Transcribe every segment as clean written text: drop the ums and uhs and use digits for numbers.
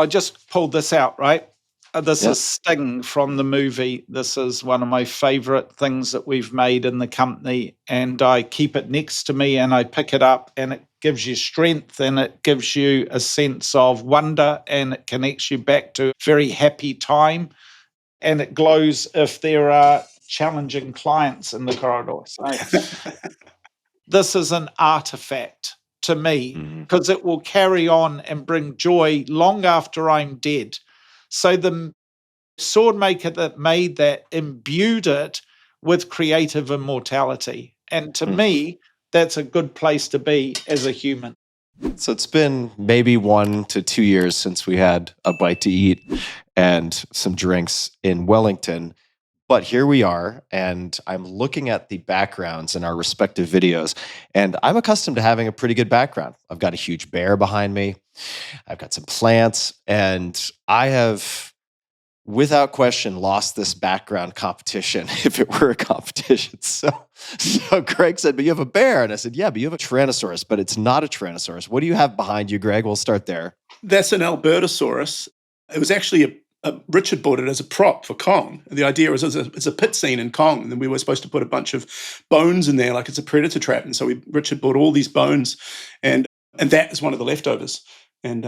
I just pulled this out, right? This Yep. is Sting from the movie. This is one of my favorite things that we've made in the company. And I keep it next to me and I pick it up, and it gives you strength and it gives you a sense of wonder, and it connects you back to a very happy time. And it glows if there are challenging clients in the corridor. So this is an artifact to me because it will carry on and bring joy long after I'm dead. So the sword maker that made that imbued it with creative immortality. And to me, that's a good place to be as a human. So it's been maybe 1 to 2 years since we had a bite to eat and some drinks in Wellington. But here we are, and I'm looking at the backgrounds in our respective videos, and I'm accustomed to having a pretty good background. I've got a huge bear behind me. I've got some plants, and I have, without question, lost this background competition if it were a competition. So Greg said, but you have a bear. And I said, yeah, but you have a Tyrannosaurus, but it's not a Tyrannosaurus. What do you have behind you, Greg? We'll start there. That's an Albertosaurus. It was actually Richard bought it as a prop for Kong. The idea is it's a pit scene in Kong, and then we were supposed to put a bunch of bones in there like it's a predator trap. And so Richard bought all these bones, and that is one of the leftovers. And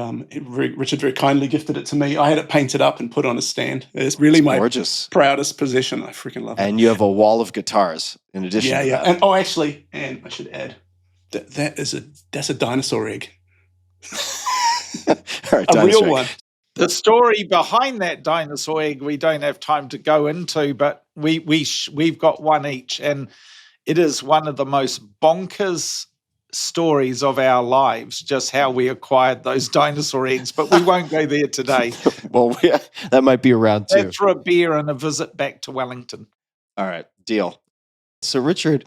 Richard very kindly gifted it to me. I had it painted up and put on a stand. It's really my proudest possession. I freaking love it. And you have a wall of guitars in addition to that. And actually, and I should add, that's a dinosaur egg. All right, a real one. The story behind that dinosaur egg we don't have time to go into, but we've got one each, and it is one of the most bonkers stories of our lives, just how we acquired those dinosaur eggs, but we won't go there today. Well, that might be around too. That's for a beer and a visit back to Wellington. All right, deal. So Richard,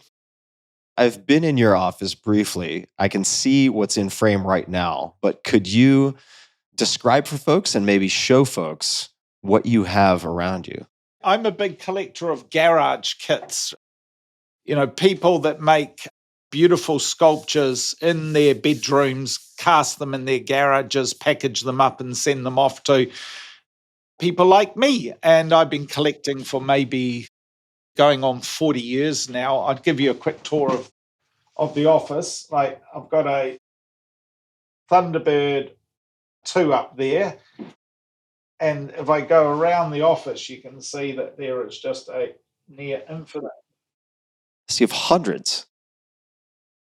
I've been in your office briefly. I can see what's in frame right now, but could you describe for folks and maybe show folks what you have around you? I'm a big collector of garage kits. People that make beautiful sculptures in their bedrooms, cast them in their garages, package them up and send them off to people like me. And I've been collecting for maybe going on 40 years now. I'd give you a quick tour of the office. Like, I've got a Thunderbird 2 up there. And if I go around the office, you can see that there is just a near infinite. So you have hundreds.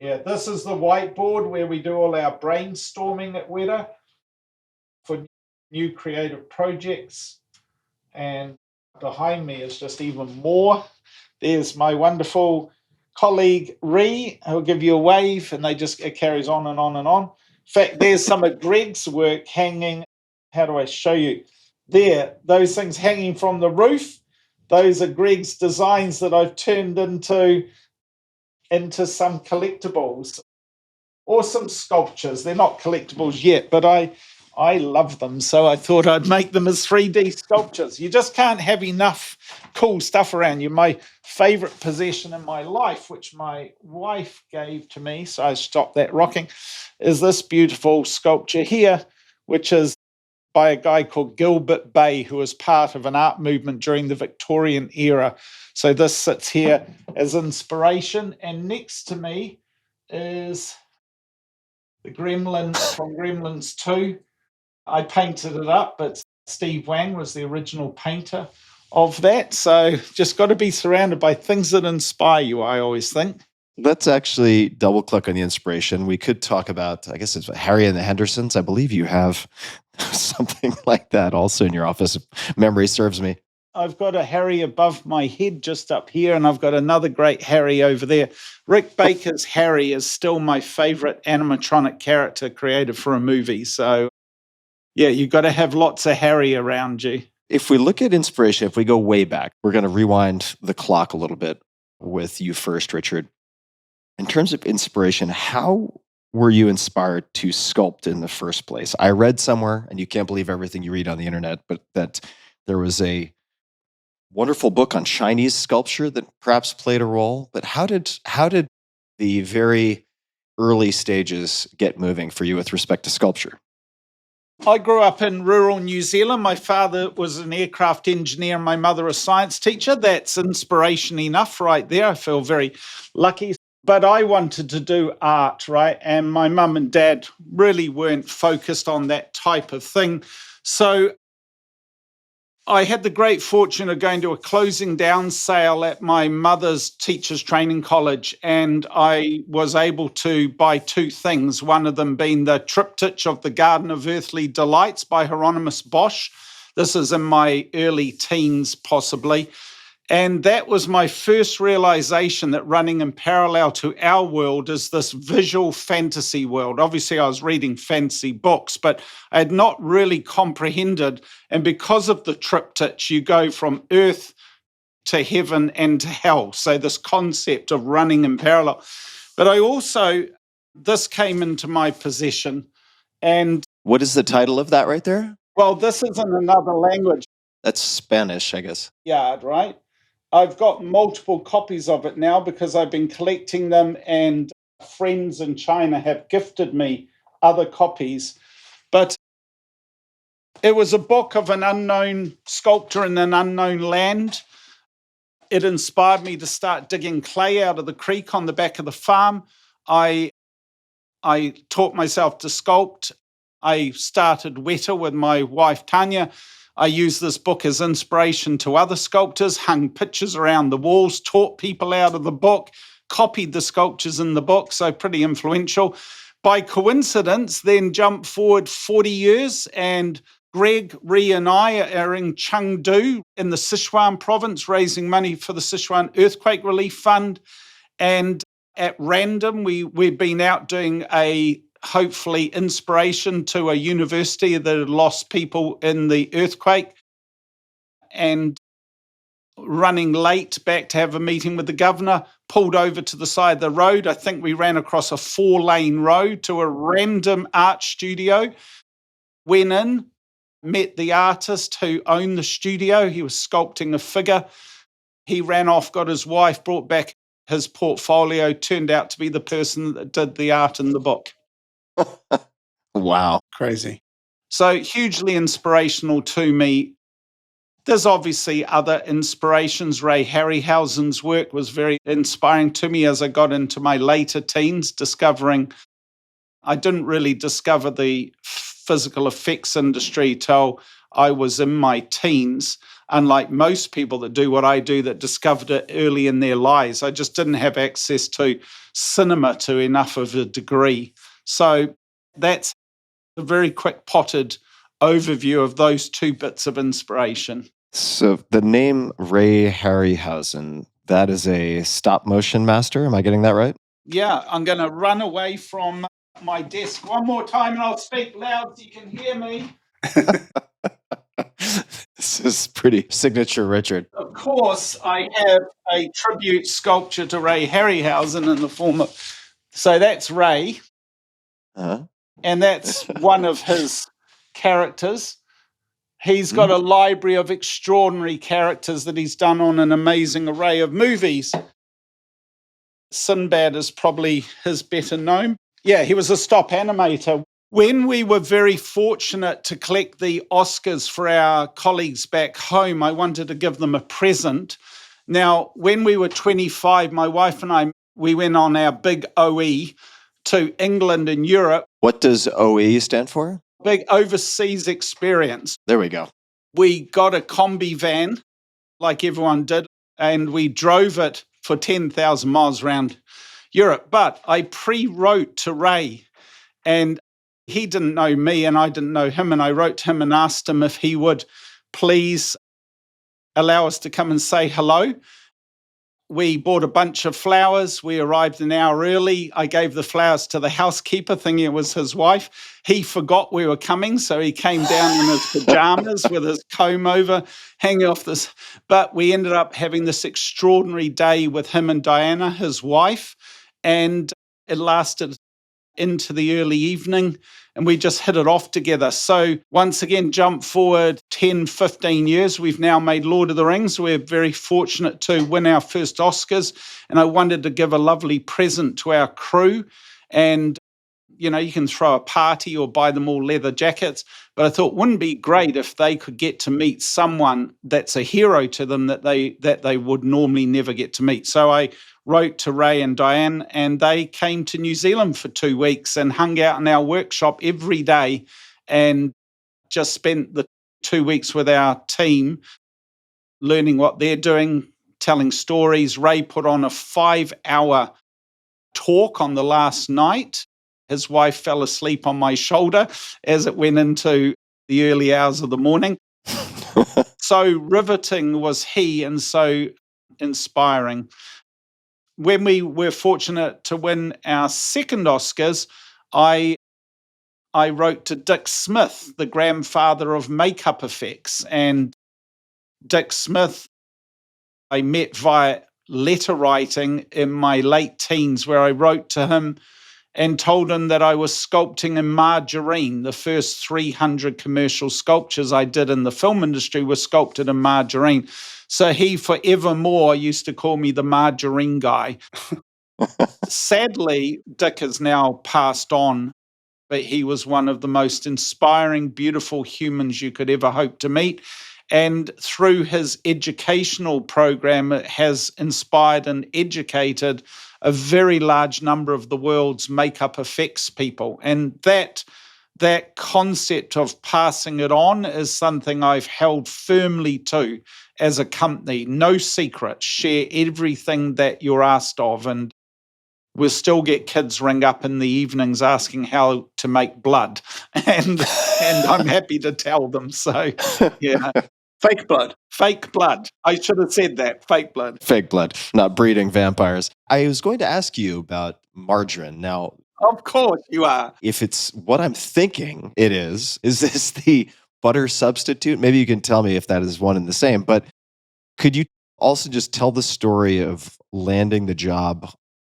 Yeah, this is the whiteboard where we do all our brainstorming at Wētā for new creative projects. And behind me is just even more. There's my wonderful colleague, Ray, who'll give you a wave, and it carries on and on and on. In fact, there's some of Greg's work hanging. How do I show you? There, those things hanging from the roof. Those are Greg's designs that I've turned into some collectibles or some sculptures. They're not collectibles yet, but I love them, so I thought I'd make them as 3D sculptures. You just can't have enough cool stuff around you. My favorite possession in my life, which my wife gave to me, so I stopped that rocking, is this beautiful sculpture here, which is by a guy called Gilbert Bay, who was part of an art movement during the Victorian era. So this sits here as inspiration. And next to me is the Gremlin from Gremlins 2. I painted it up, but Steve Wang was the original painter of that. So just got to be surrounded by things that inspire you, I always think. Let's actually double click on the inspiration. We could talk about, I guess it's Harry and the Hendersons. I believe you have something like that also in your office, if memory serves me. I've got a Harry above my head just up here, and I've got another great Harry over there. Rick Baker's Harry is still my favorite animatronic character created for a movie. So, yeah, you've got to have lots of Harry around you. If we look at inspiration, if we go way back, we're going to rewind the clock a little bit with you first, Richard. In terms of inspiration, how were you inspired to sculpt in the first place? I read somewhere, and you can't believe everything you read on the internet, but that there was a wonderful book on Chinese sculpture that perhaps played a role. But how did the very early stages get moving for you with respect to sculpture? I grew up in rural New Zealand. My father was an aircraft engineer and my mother a science teacher. That's inspiration enough right there. I feel very lucky. But I wanted to do art, right? And my mum and dad really weren't focused on that type of thing. So I had the great fortune of going to a closing down sale at my mother's teacher's training college, and I was able to buy two things, one of them being the triptych of the Garden of Earthly Delights by Hieronymus Bosch. This is in my early teens, possibly. And that was my first realization that running in parallel to our world is this visual fantasy world. Obviously, I was reading fantasy books, but I had not really comprehended. And because of the triptych, you go from earth to heaven and to hell. So this concept of running in parallel. But I also, this came into my possession. And What is the title of that right there? well, this is in another language. That's Spanish, I guess. Yeah, right. I've got multiple copies of it now because I've been collecting them, and friends in China have gifted me other copies. But it was a book of an unknown sculptor in an unknown land. It inspired me to start digging clay out of the creek on the back of the farm. I taught myself to sculpt. I started Wētā with my wife, Tania. I used this book as inspiration to other sculptors, hung pictures around the walls, taught people out of the book, copied the sculptures in the book, so pretty influential. By coincidence, then jump forward 40 years, and Greg, Ree, and I are in Chengdu in the Sichuan province, raising money for the Sichuan Earthquake Relief Fund. And at random, we've been out doing a hopefully inspiration to a university that had lost people in the earthquake, and running late back to have a meeting with the governor, pulled over to the side of the road. I think we ran across a 4-lane road to a random art studio, went in, met the artist who owned the studio. He was sculpting a figure. He ran off, got his wife, brought back his portfolio, turned out to be the person that did the art in the book. Wow. Crazy. So hugely inspirational to me. There's obviously other inspirations. Ray Harryhausen's work was very inspiring to me as I got into my later teens, discovering I didn't really discover the physical effects industry till I was in my teens, unlike most people that do what I do that discovered it early in their lives. I just didn't have access to cinema to enough of a degree. So that's a very quick potted overview of those two bits of inspiration. So the name Ray Harryhausen, that is a stop motion master. Am I getting that right? Yeah, I'm going to run away from my desk one more time and I'll speak loud so you can hear me. This is pretty signature, Richard. Of course, I have a tribute sculpture to Ray Harryhausen in the form of... So that's Ray. Uh-huh. And that's one of his characters. He's got a library of extraordinary characters that he's done on an amazing array of movies. Sinbad is probably his better known. Yeah, he was a stop animator. When we were very fortunate to collect the Oscars for our colleagues back home, I wanted to give them a present. Now, when we were 25, my wife and I, we went on our big OE to England and Europe. What does OE stand for? Big overseas experience. There we go. We got a combi van, like everyone did, and we drove it for 10,000 miles around Europe. But I pre-wrote to Ray, and he didn't know me and I didn't know him. And I wrote to him and asked him if he would please allow us to come and say hello. We bought a bunch of flowers. We arrived an hour early. I gave the flowers to the housekeeper, thinking it was his wife. He forgot we were coming, so he came down in his pajamas with his comb over, hanging off this. But we ended up having this extraordinary day with him and Diana, his wife, and it lasted into the early evening, and we just hit it off together. So once again, jump forward 10, 15 years, we've now made Lord of the Rings. We're very fortunate to win our first Oscars, and I wanted to give a lovely present to our crew. And you can throw a party or buy them all leather jackets. But I thought, wouldn't it be great if they could get to meet someone that's a hero to them that they would normally never get to meet. So I wrote to Ray and Diane, and they came to New Zealand for 2 weeks and hung out in our workshop every day and just spent the 2 weeks with our team learning what they're doing, telling stories. Ray put on a 5-hour talk on the last night. His wife fell asleep on my shoulder as it went into the early hours of the morning. So riveting was he, and so inspiring. When we were fortunate to win our second Oscars, I wrote to Dick Smith, the grandfather of makeup effects. And Dick Smith, I met via letter writing in my late teens, where I wrote to him and told him that I was sculpting in margarine. The first 300 commercial sculptures I did in the film industry were sculpted in margarine. So he forevermore used to call me the margarine guy. Sadly, Dick has now passed on, but he was one of the most inspiring, beautiful humans you could ever hope to meet. And through his educational program, it has inspired and educated a very large number of the world's makeup effects people. And that concept of passing it on is something I've held firmly to as a company. No secret, share everything that you're asked of. And we'll still get kids ring up in the evenings asking how to make blood. And I'm happy to tell them. So, yeah. Fake blood. Fake blood. I should have said that. Fake blood. Fake blood, not breeding vampires. I was going to ask you about margarine. Now, Of course you are. if it's what I'm thinking it is this the butter substitute? Maybe you can tell me if that is one and the same. But could you also just tell the story of landing the job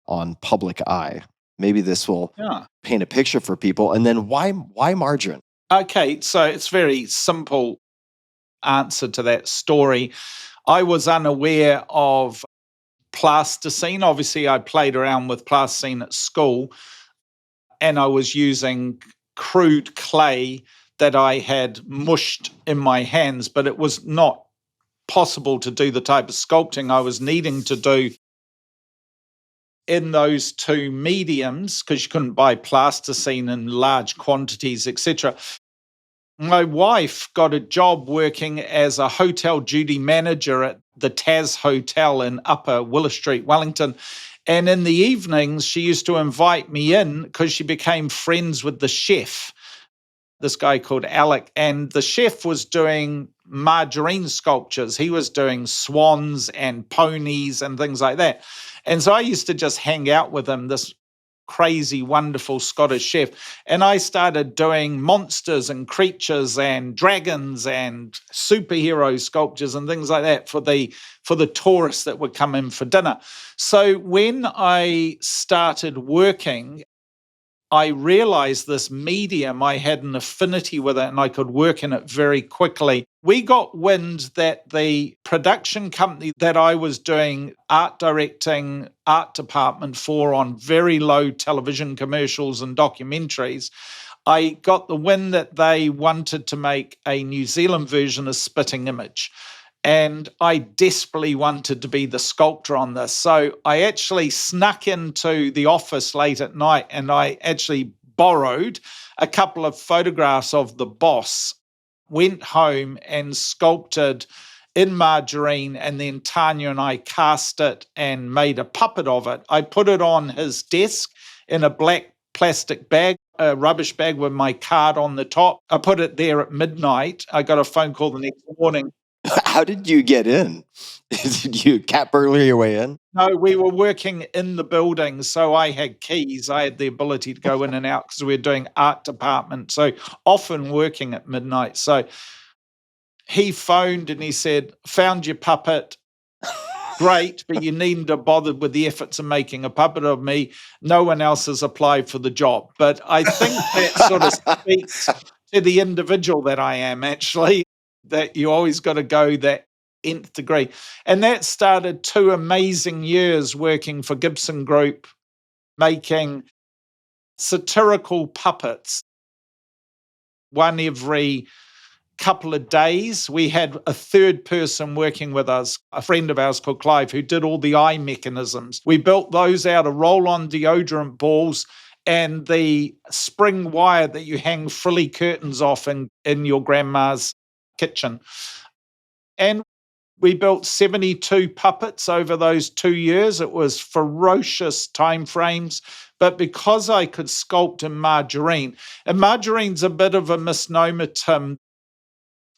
on Public Eye? Maybe this will paint a picture for people. And then why margarine? Okay, so it's very simple answer to that story. I was unaware of plasticine. Obviously, I played around with plasticine at school, and I was using crude clay that I had mushed in my hands, but it was not possible to do the type of sculpting I was needing to do in those two mediums, because you couldn't buy plasticine in large quantities, etc. My wife got a job working as a hotel duty manager at the Taz Hotel in Upper Willow Street, Wellington. And in the evenings, she used to invite me in because she became friends with the chef, this guy called Alec. And the chef was doing margarine sculptures. He was doing swans and ponies and things like that. And so I used to just hang out with him, this crazy, wonderful Scottish chef. And I started doing monsters and creatures and dragons and superhero sculptures and things like that for the tourists that would come in for dinner. So when I started working, I realized this medium, I had an affinity with it and I could work in it very quickly. We got wind that the production company that I was doing art directing, art department for on very low television commercials and documentaries, I got the wind that they wanted to make a New Zealand version of Spitting Image. And I desperately wanted to be the sculptor on this. So I actually snuck into the office late at night and I actually borrowed a couple of photographs of the boss, went home and sculpted in margarine, and then Tania and I cast it and made a puppet of it. I put it on his desk in a black plastic bag, a rubbish bag with my card on the top. I put it there at midnight. I got a phone call the next morning. How did you get in? Did you cat burglar your way in? No, we were working in the building, so I had keys. I had the ability to go in and out because we were doing art department, so often working at midnight. So he phoned and he said, "Found your puppet. Great, but you needn't have bothered with the efforts of making a puppet of me. No one else has applied for the job." But I think that sort of speaks to the individual that I am, actually, that you always got to go that nth degree. And that started 2 amazing years working for Gibson Group, making satirical puppets, one every couple of days. We had a third person working with us, a friend of ours called Clive, who did all the eye mechanisms. We built those out of roll-on deodorant balls and the spring wire that you hang frilly curtains off in your grandma's kitchen. And we built 72 puppets over those 2 years. It was ferocious timeframes. But because I could sculpt in margarine, and margarine's a bit of a misnomer, Tim.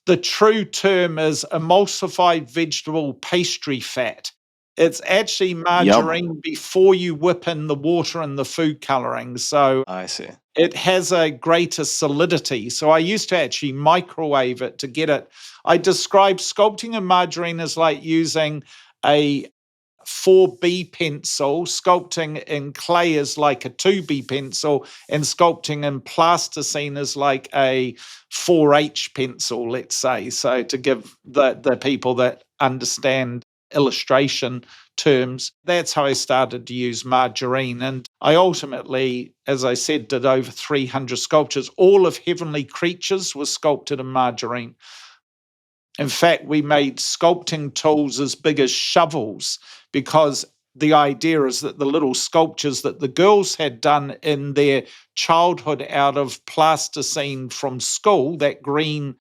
The true term is emulsified vegetable pastry fat. It's actually margarine before you whip in the water and the food coloring. So I see. it has a greater solidity. So I used to actually microwave it to get it. I describe sculpting in margarine as like using a 4B pencil, sculpting in clay is like a 2B pencil, and sculpting in plasticine is like a 4H pencil, let's say. So to give the people that understand illustration terms, that's how I started to use margarine. And I ultimately, as I said, did over 300 sculptures. All of Heavenly Creatures was sculpted in margarine. In fact, we made sculpting tools as big as shovels because the idea is that the little sculptures that the girls had done in their childhood out of plasticine from school, that green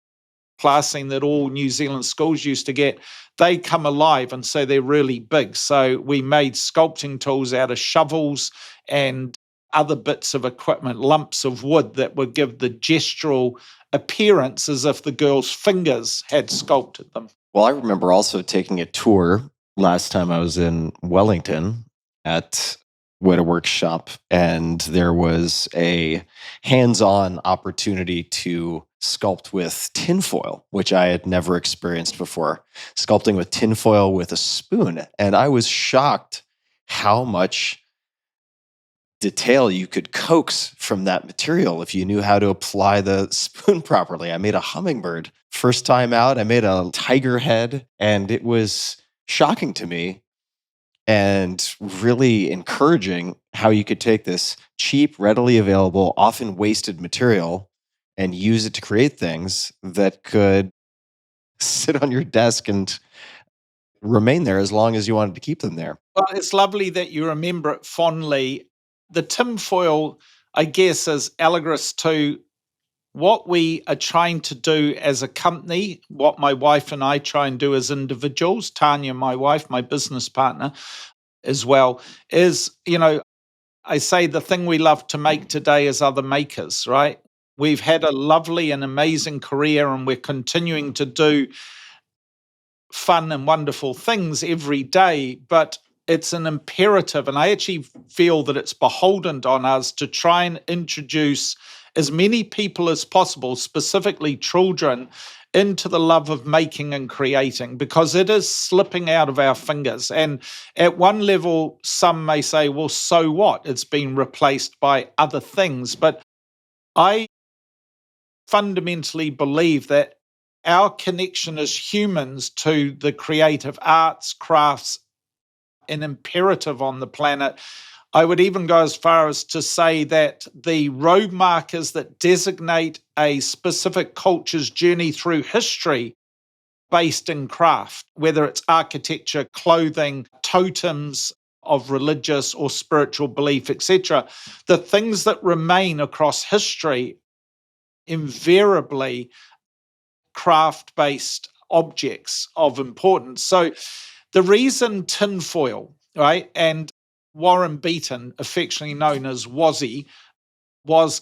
plasticine that all New Zealand schools used to get, they come alive, and so they're really big. So we made sculpting tools out of shovels and other bits of equipment, lumps of wood that would give the gestural appearance as if the girls' fingers had sculpted them. Well, I remember also taking a tour last time I was in Wellington at Wētā Workshop, and there was a hands-on opportunity to sculpt with tinfoil, which I had never experienced before. Sculpting with tinfoil with a spoon, and I was shocked how much detail you could coax from that material if you knew how to apply the spoon properly. I made a hummingbird. First time out, I made a tiger head, and it was shocking to me and really encouraging how you could take this cheap, readily available, often wasted material and use it to create things that could sit on your desk and remain there as long as you wanted to keep them there. Well, it's lovely that you remember it fondly. The tinfoil, I guess, is analogous to what we are trying to do as a company, what my wife and I try and do as individuals. Tania, my wife, my business partner as well, is, I say the thing we love to make today is other makers, right? We've had a lovely and amazing career, and we're continuing to do fun and wonderful things every day, but it's an imperative, and I actually feel that it's beholden on us to try and introduce as many people as possible, specifically children, into the love of making and creating, because it is slipping out of our fingers. And at one level, some may say, well, so what? It's been replaced by other things. But I fundamentally believe that our connection as humans to the creative arts, crafts, an imperative on the planet. I would even go as far as to say that the road markers that designate a specific culture's journey through history based in craft, whether it's architecture, clothing, totems of religious or spiritual belief, etc., the things that remain across history invariably craft-based objects of importance. So the reason tinfoil, right, and Warren Beaton, affectionately known as Wazzy,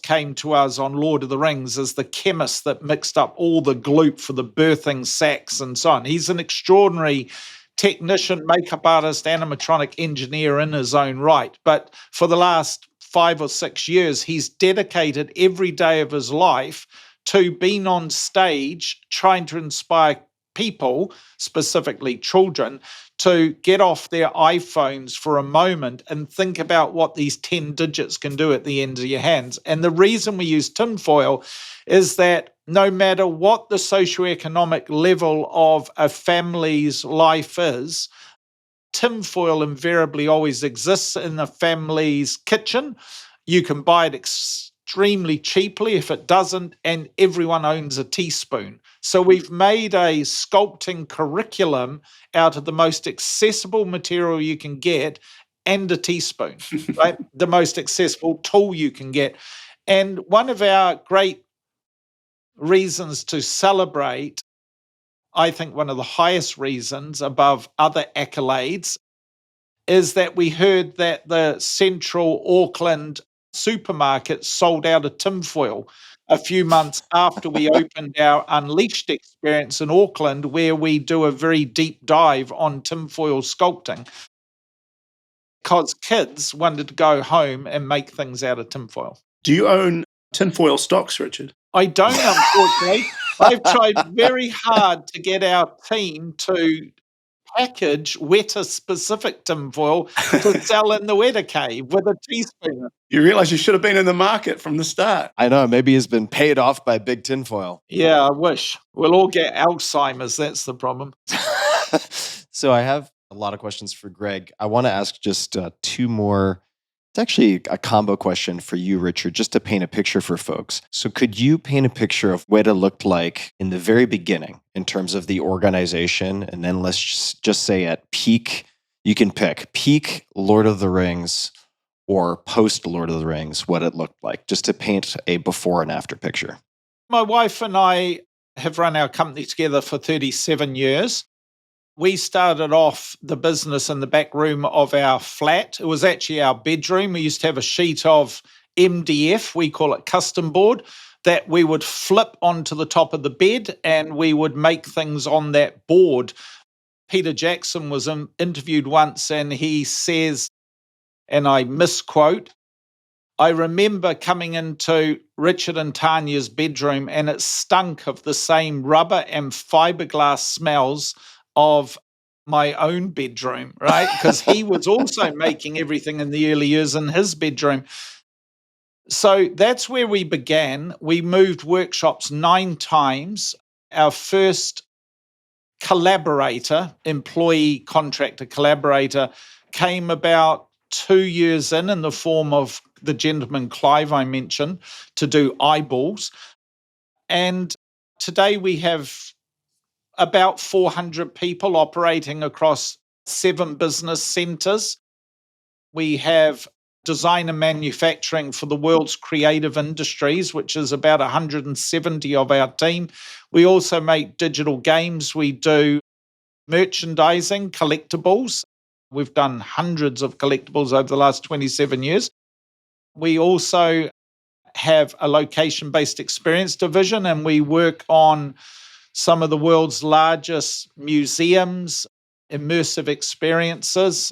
came to us on Lord of the Rings as the chemist that mixed up all the gloop for the birthing sacks and so on. He's an extraordinary technician, makeup artist, animatronic engineer in his own right. But for the last 5 or 6 years, he's dedicated every day of his life to being on stage trying to inspire people, specifically children, to get off their iPhones for a moment and think about what these 10 digits can do at the end of your hands. And the reason we use tinfoil is that no matter what the socioeconomic level of a family's life is, tinfoil invariably always exists in the family's kitchen. you can buy it extremely cheaply if it doesn't, and everyone owns a teaspoon. So we've made a sculpting curriculum out of the most accessible material you can get and a teaspoon, right? The most accessible tool you can get. And one of our great reasons to celebrate, I think one of the highest reasons above other accolades, is that we heard that the central Auckland supermarket sold out of tinfoil a few months after we opened our Unleashed experience in Auckland, where we do a very deep dive on tinfoil sculpting, because kids wanted to go home and make things out of tinfoil. Do you own tinfoil stocks, Richard? I don't, unfortunately. I've tried very hard to get our team to package Wētā-specific tinfoil to sell in the Wētā cave with a teaspoon. You realize you should have been in the market from the start. I know. Maybe he's been paid off by big tinfoil. Yeah, I wish. We'll all get Alzheimer's. That's the problem. So I have a lot of questions for Greg. I want to ask just two more. It's actually a combo question for you, Richard, just to paint a picture for folks. So could you paint a picture of what it looked like in the very beginning in terms of the organization? And then let's just say at peak, you can pick peak Lord of the Rings or post Lord of the Rings, what it looked like, just to paint a before and after picture. My wife and I have run our company together for 37 years. We started off the business in the back room of our flat. It was actually our bedroom. We used to have a sheet of MDF, we call it custom board, that we would flip onto the top of the bed and we would make things on that board. Peter Jackson was interviewed once and he says, and I misquote, "I remember coming into Richard and Tania's bedroom and it stunk of the same rubber and fiberglass smells of my own bedroom," right? Because he was also making everything in the early years in his bedroom. So that's where we began. We moved workshops 9 times. Our first collaborator, employee, contractor, collaborator, came about 2 years in the form of the gentleman Clive I mentioned, to do eyeballs. And today we have about 400 people operating across 7 business centers. We have design and manufacturing for the world's creative industries, which is about 170 of our team. We also make digital games. We do merchandising, collectibles. We've done hundreds of collectibles over the last 27 years. We also have a location-based experience division, and we work on some of the world's largest museums, immersive experiences.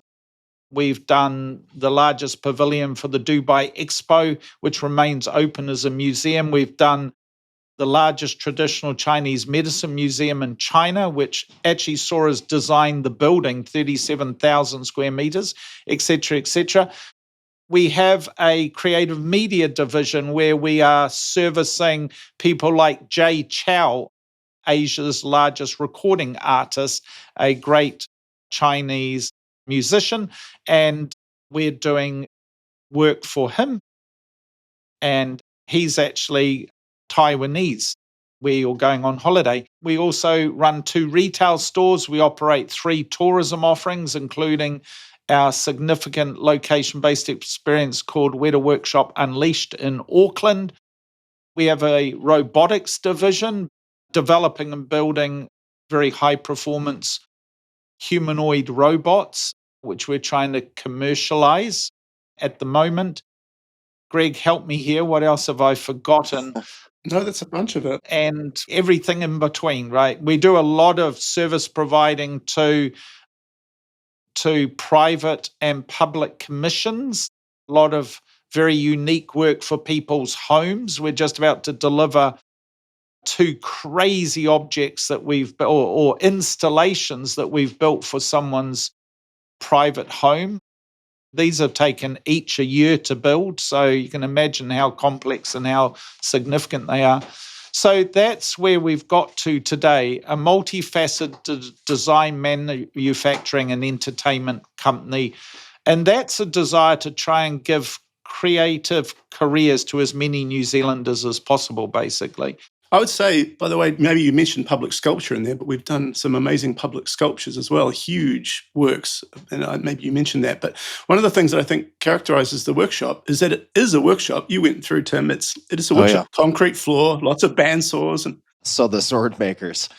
We've done the largest pavilion for the Dubai Expo, which remains open as a museum. We've done the largest traditional Chinese medicine museum in China, which actually saw us design the building, 37,000 square meters, et cetera, et cetera. We have a creative media division where we are servicing people like Jay Chow, Asia's largest recording artist, a great Chinese musician, and we're doing work for him. And he's actually Taiwanese, where you're going on holiday. We also run 2 retail stores. We operate 3 tourism offerings, including our significant location-based experience called Wētā Workshop Unleashed in Auckland. We have a robotics division, developing and building very high-performance humanoid robots, which we're trying to commercialize at the moment. Greg, help me here. What else have I forgotten? No, that's a bunch of it. And everything in between, right? We do a lot of service providing to private and public commissions, a lot of very unique work for people's homes. We're just about to deliver 2 crazy objects that we've built, or installations that we've built for someone's private home. These have taken each a year to build, so you can imagine how complex and how significant they are. So that's where we've got to today, a multifaceted design, manufacturing and entertainment company. And that's a desire to try and give creative careers to as many New Zealanders as possible, basically. I would say, by the way, maybe you mentioned public sculpture in there, but we've done some amazing public sculptures as well, huge works, and maybe you mentioned that. But one of the things that I think characterizes the workshop is that it is a workshop. You went through, Tim, it is a workshop, concrete floor, lots of bandsaws and So the sword makers.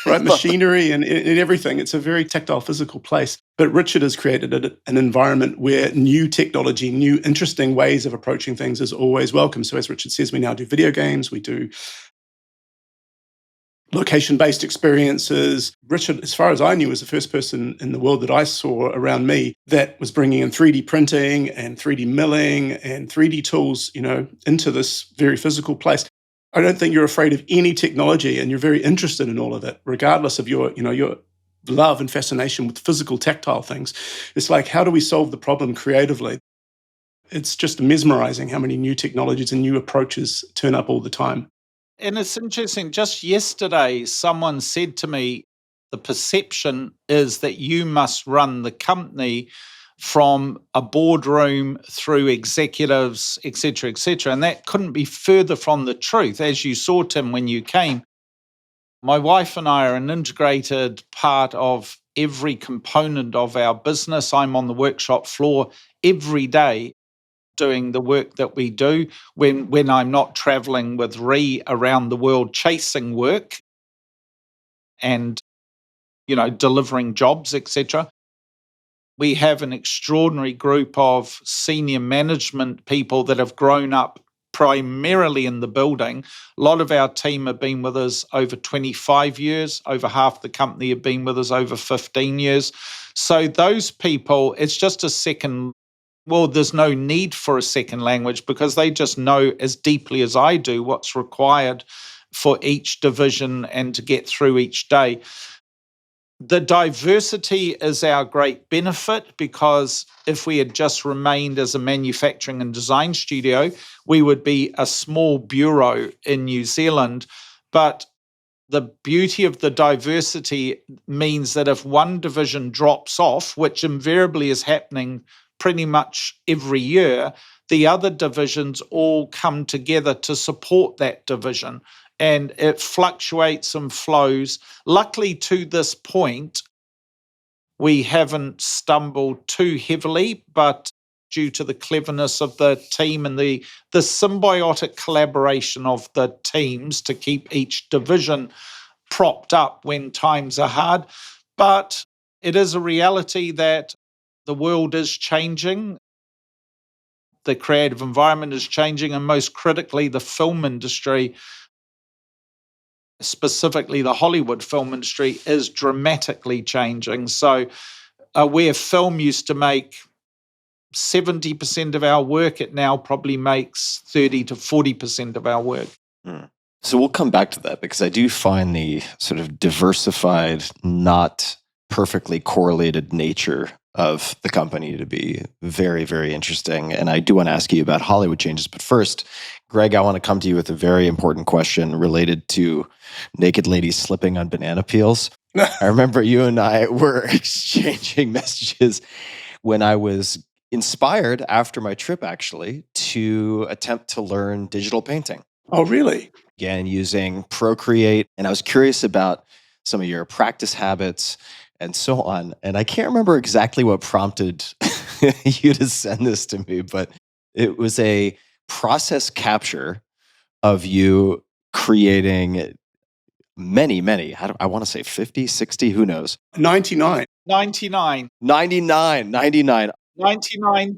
right, machinery and everything. It's a very tactile, physical place. But Richard has created an environment where new technology, new interesting ways of approaching things is always welcome. So as Richard says, we now do video games, we do location-based experiences. Richard, as far as I knew, was the first person in the world that I saw around me that was bringing in 3D printing and 3D milling and 3D tools, into this very physical place. I don't think you're afraid of any technology, and you're very interested in all of it, regardless of your love and fascination with physical, tactile things. It's like, how do we solve the problem creatively? It's just mesmerizing how many new technologies and new approaches turn up all the time. And it's interesting, just yesterday, someone said to me, the perception is that you must run the company from a boardroom through executives, et cetera, and that couldn't be further from the truth. As you saw, Tim, when you came, my wife and I are an integrated part of every component of our business. I'm on the workshop floor every day doing the work that we do when I'm not traveling with Ray around the world chasing work and, delivering jobs, etc. We have an extraordinary group of senior management people that have grown up primarily in the building. A lot of our team have been with us over 25 years. Over half the company have been with us over 15 years. So those people, it's just a second. Well, there's no need for a second language because they just know as deeply as I do what's required for each division and to get through each day. The diversity is our great benefit because if we had just remained as a manufacturing and design studio, we would be a small bureau in New Zealand. But the beauty of the diversity means that if one division drops off, which invariably is happening pretty much every year, the other divisions all come together to support that division. And it fluctuates and flows. Luckily, to this point, we haven't stumbled too heavily, but due to the cleverness of the team and the symbiotic collaboration of the teams to keep each division propped up when times are hard. But it is a reality that the world is changing. The creative environment is changing, and most critically, the film industry, specifically the Hollywood film industry, is dramatically changing. So where film used to make 70% of our work, it now probably makes 30 to 40% of our work. So we'll come back to that because I do find the sort of diversified, not perfectly correlated nature of the company to be very, very interesting. And I do want to ask you about Hollywood changes. But first, Greg, I want to come to you with a very important question related to naked ladies slipping on banana peels. I remember you and I were exchanging messages when I was inspired after my trip, actually, to attempt to learn digital painting. Oh, really? Again, using Procreate. And I was curious about some of your practice habits and so on. And I can't remember exactly what prompted you to send this to me, but it was a process capture of you creating many, I want to say 50, 60, who knows? 99. 99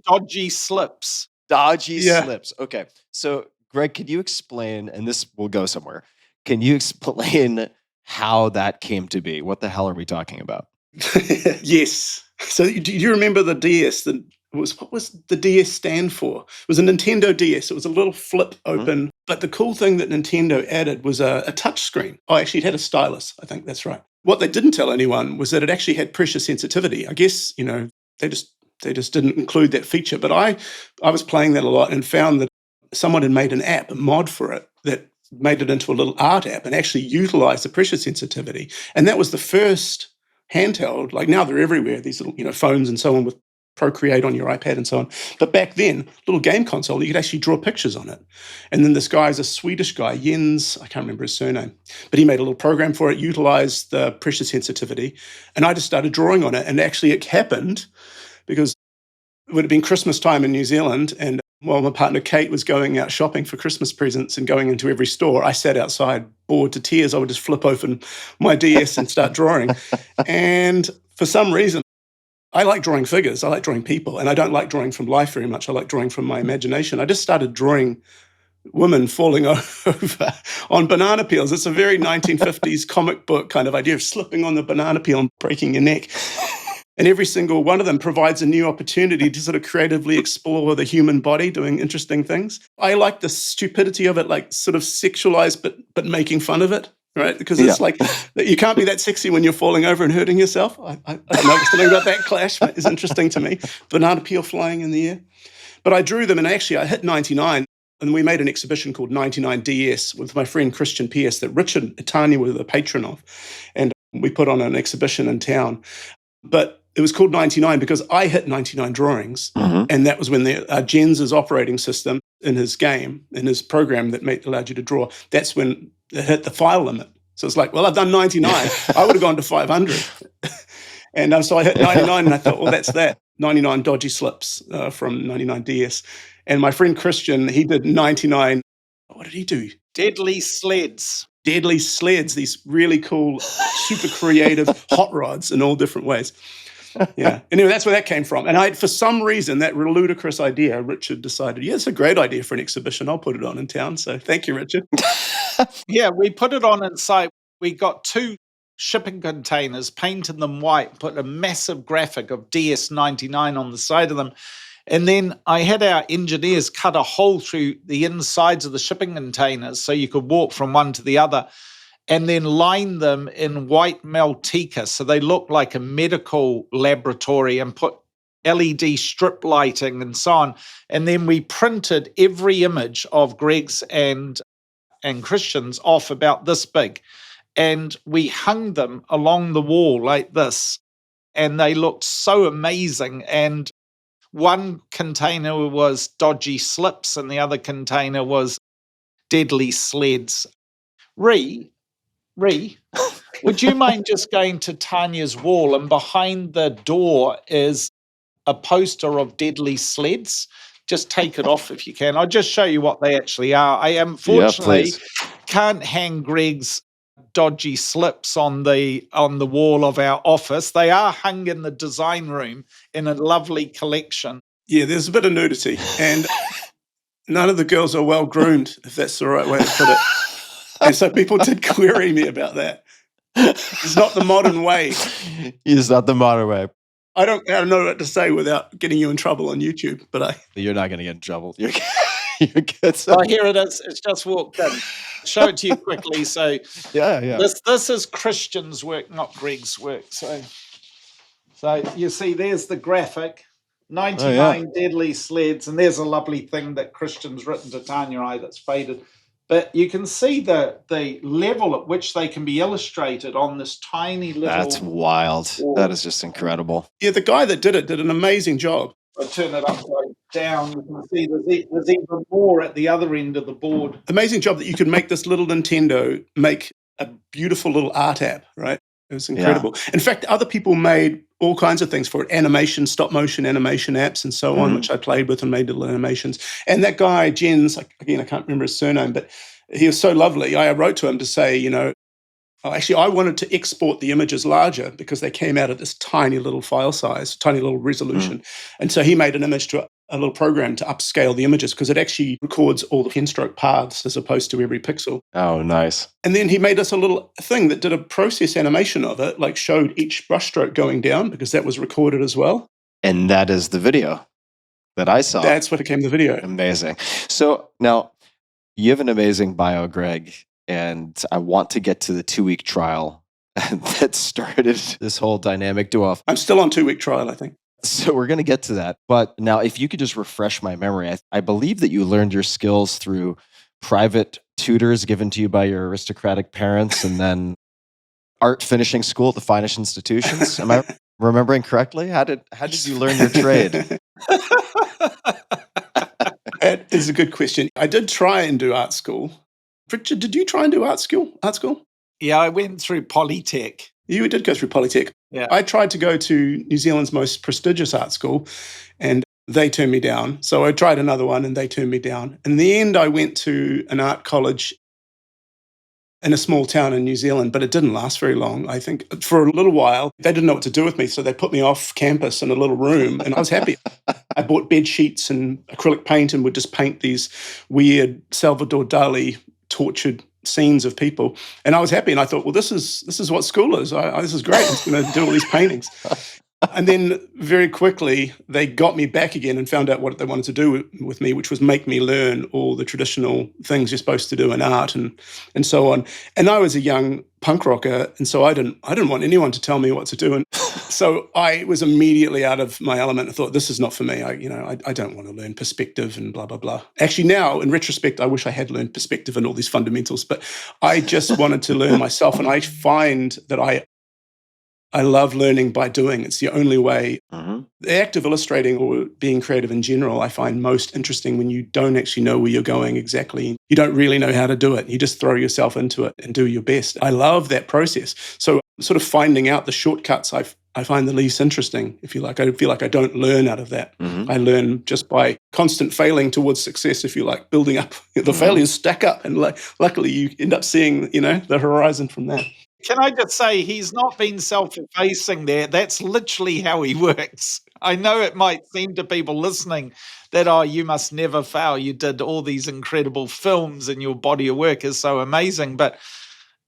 dodgy slips. Dodgy slips. Okay. So, Greg, can you explain, and this will go somewhere, can you explain how that came to be? What the hell are we talking about? Yes. So do you remember the DS? What was the DS stand for? It was a Nintendo DS. It was a little flip open. But the cool thing that Nintendo added was a touch screen. Oh, actually, it had a stylus. I think that's right. What they didn't tell anyone was that it actually had pressure sensitivity. I guess, they just didn't include that feature. But I was playing that a lot and found that someone had made an app, a mod for it, that made it into a little art app and actually utilized the pressure sensitivity. And that was the first handheld. Like now they're everywhere, these little, phones and so on with Procreate on your iPad and so on. But back then, little game console, you could actually draw pictures on it. And then this guy's a Swedish guy, Jens, I can't remember his surname, but he made a little program for it, utilized the pressure sensitivity. And I just started drawing on it. And actually it happened because it would have been Christmas time in New Zealand. And while my partner Kate was going out shopping for Christmas presents and going into every store, I sat outside bored to tears. I would just flip open my DS and start drawing. And for some reason, I like drawing figures. I like drawing people. And I don't like drawing from life very much. I like drawing from my imagination. I just started drawing women falling over on banana peels. It's a very 1950s comic book kind of idea of slipping on the banana peel and breaking your neck. And every single one of them provides a new opportunity to sort of creatively explore the human body doing interesting things. I like the stupidity of it, like sort of sexualized, but making fun of it. Right, because it's like you can't be that sexy when you're falling over and hurting yourself. I don't know, something about that clash is interesting to me. Banana peel flying in the air. But I drew them, and actually I hit 99, and we made an exhibition called 99DS with my friend Christian Pierce that Richard and Tania were the patron of. And we put on an exhibition in town. But it was called 99 because I hit 99 drawings. And that was when Jens' operating system in his game, in his program that allowed you to draw, that's when it hit the file limit. So it's like, well, I've done 99. I would have gone to 500. And so I hit 99 and I thought, well, that's that. 99 dodgy slips from 99DS. And my friend Christian, he did 99. What did he do? Deadly sleds. Deadly sleds, these really cool, super creative hot rods in all different ways. Yeah. Anyway, that's where that came from. And for some reason, that ludicrous idea, Richard decided, yeah, it's a great idea for an exhibition. I'll put it on in town. So thank you, Richard. Yeah, we put it on in site. We got 2 shipping containers, painted them white, put a massive graphic of DS99 on the side of them. And then I had our engineers cut a hole through the insides of the shipping containers so you could walk from one to the other, and then line them in white Meltica so they look like a medical laboratory, and put LED strip lighting and so on. And then we printed every image of Greg's and Christian's off about this big. And we hung them along the wall like this. And they looked so amazing. And one container was dodgy slips and the other container was deadly sleds. Ree, would you mind just going to Tania's wall, and behind the door is a poster of deadly sleds? Just take it off if you can. I'll just show you what they actually are. I unfortunately can't hang Greg's dodgy slips on the wall of our office. They are hung in the design room in a lovely collection. Yeah, there's a bit of nudity, and none of the girls are well groomed, if that's the right way to put it. And so people did query me about that. It's not the modern way. It's not the modern way. I don't know what to say without getting you in trouble on YouTube, but You're not going to get in trouble. You're good. Oh, here it is. It's just walked in. Show it to you quickly. So yeah. This is Christian's work, not Greg's work. So you see, there's the graphic. 99 deadly sleds, and there's a lovely thing that Christian's written to Tania that's faded. But you can see the level at which they can be illustrated on this tiny little... That's wild. That is just incredible. Yeah, the guy that did it did an amazing job. I turn it upside down. You can see there's even more at the other end of the board. Amazing job that you could make this little Nintendo make a beautiful little art app, right? It was incredible. Yeah. In fact, other people made all kinds of things for it, animation, stop motion animation apps and so on, which I played with and made little animations. And that guy, Jens, again, I can't remember his surname, but he was so lovely. I wrote to him to say, actually, I wanted to export the images larger because they came out at this tiny little file size, tiny little resolution. And so he made an image to a little program to upscale the images because it actually records all the pen stroke paths as opposed to every pixel. Oh, nice. And then he made us a little thing that did a process animation of it, like showed each brushstroke going down because that was recorded as well. And that is the video that I saw. That's what became the video. Amazing. So now you have an amazing bio, Greg, and I want to get to the 2-week trial that started this whole dynamic do-off. I'm still on 2-week trial, I think. So we're going to get to that. But now, if you could just refresh my memory, I believe that you learned your skills through private tutors given to you by your aristocratic parents and then art finishing school at the finest institutions. Am I remembering correctly? How did you learn your trade? That is a good question. I did try and do art school. Richard, did you try and do art school? Yeah, I went through Polytech. You did go through Polytech. Yeah. I tried to go to New Zealand's most prestigious art school, and they turned me down. So I tried another one, and they turned me down. In the end, I went to an art college in a small town in New Zealand, but it didn't last very long. I think for a little while, they didn't know what to do with me, so they put me off campus in a little room, and I was happy. I bought bed sheets and acrylic paint and would just paint these weird Salvador Dali tortured scenes of people, and I was happy. And I thought, well, this is what school is. This is great. I'm going to do all these paintings. And then very quickly, they got me back again and found out what they wanted to do with me, which was make me learn all the traditional things you're supposed to do in art and so on. And I was a young punk rocker, and so I didn't want anyone to tell me what to do. And so I was immediately out of my element. I thought, this is not for me. I don't want to learn perspective and blah, blah, blah. Actually, now, in retrospect, I wish I had learned perspective and all these fundamentals, but I just wanted to learn myself. And I find that I love learning by doing. It's the only way. Mm-hmm. The act of illustrating or being creative in general, I find most interesting when you don't actually know where you're going exactly. You don't really know how to do it. You just throw yourself into it and do your best. I love that process. So sort of finding out the shortcuts, I find the least interesting, if you like. I feel like I don't learn out of that. Mm-hmm. I learn just by constant failing towards success, if you like, building up. The failures stack up, and luckily you end up seeing, the horizon from that. Can I just say, he's not been self-effacing there. That's literally how he works. I know it might seem to people listening that, oh, you must never fail. You did all these incredible films and your body of work is so amazing. But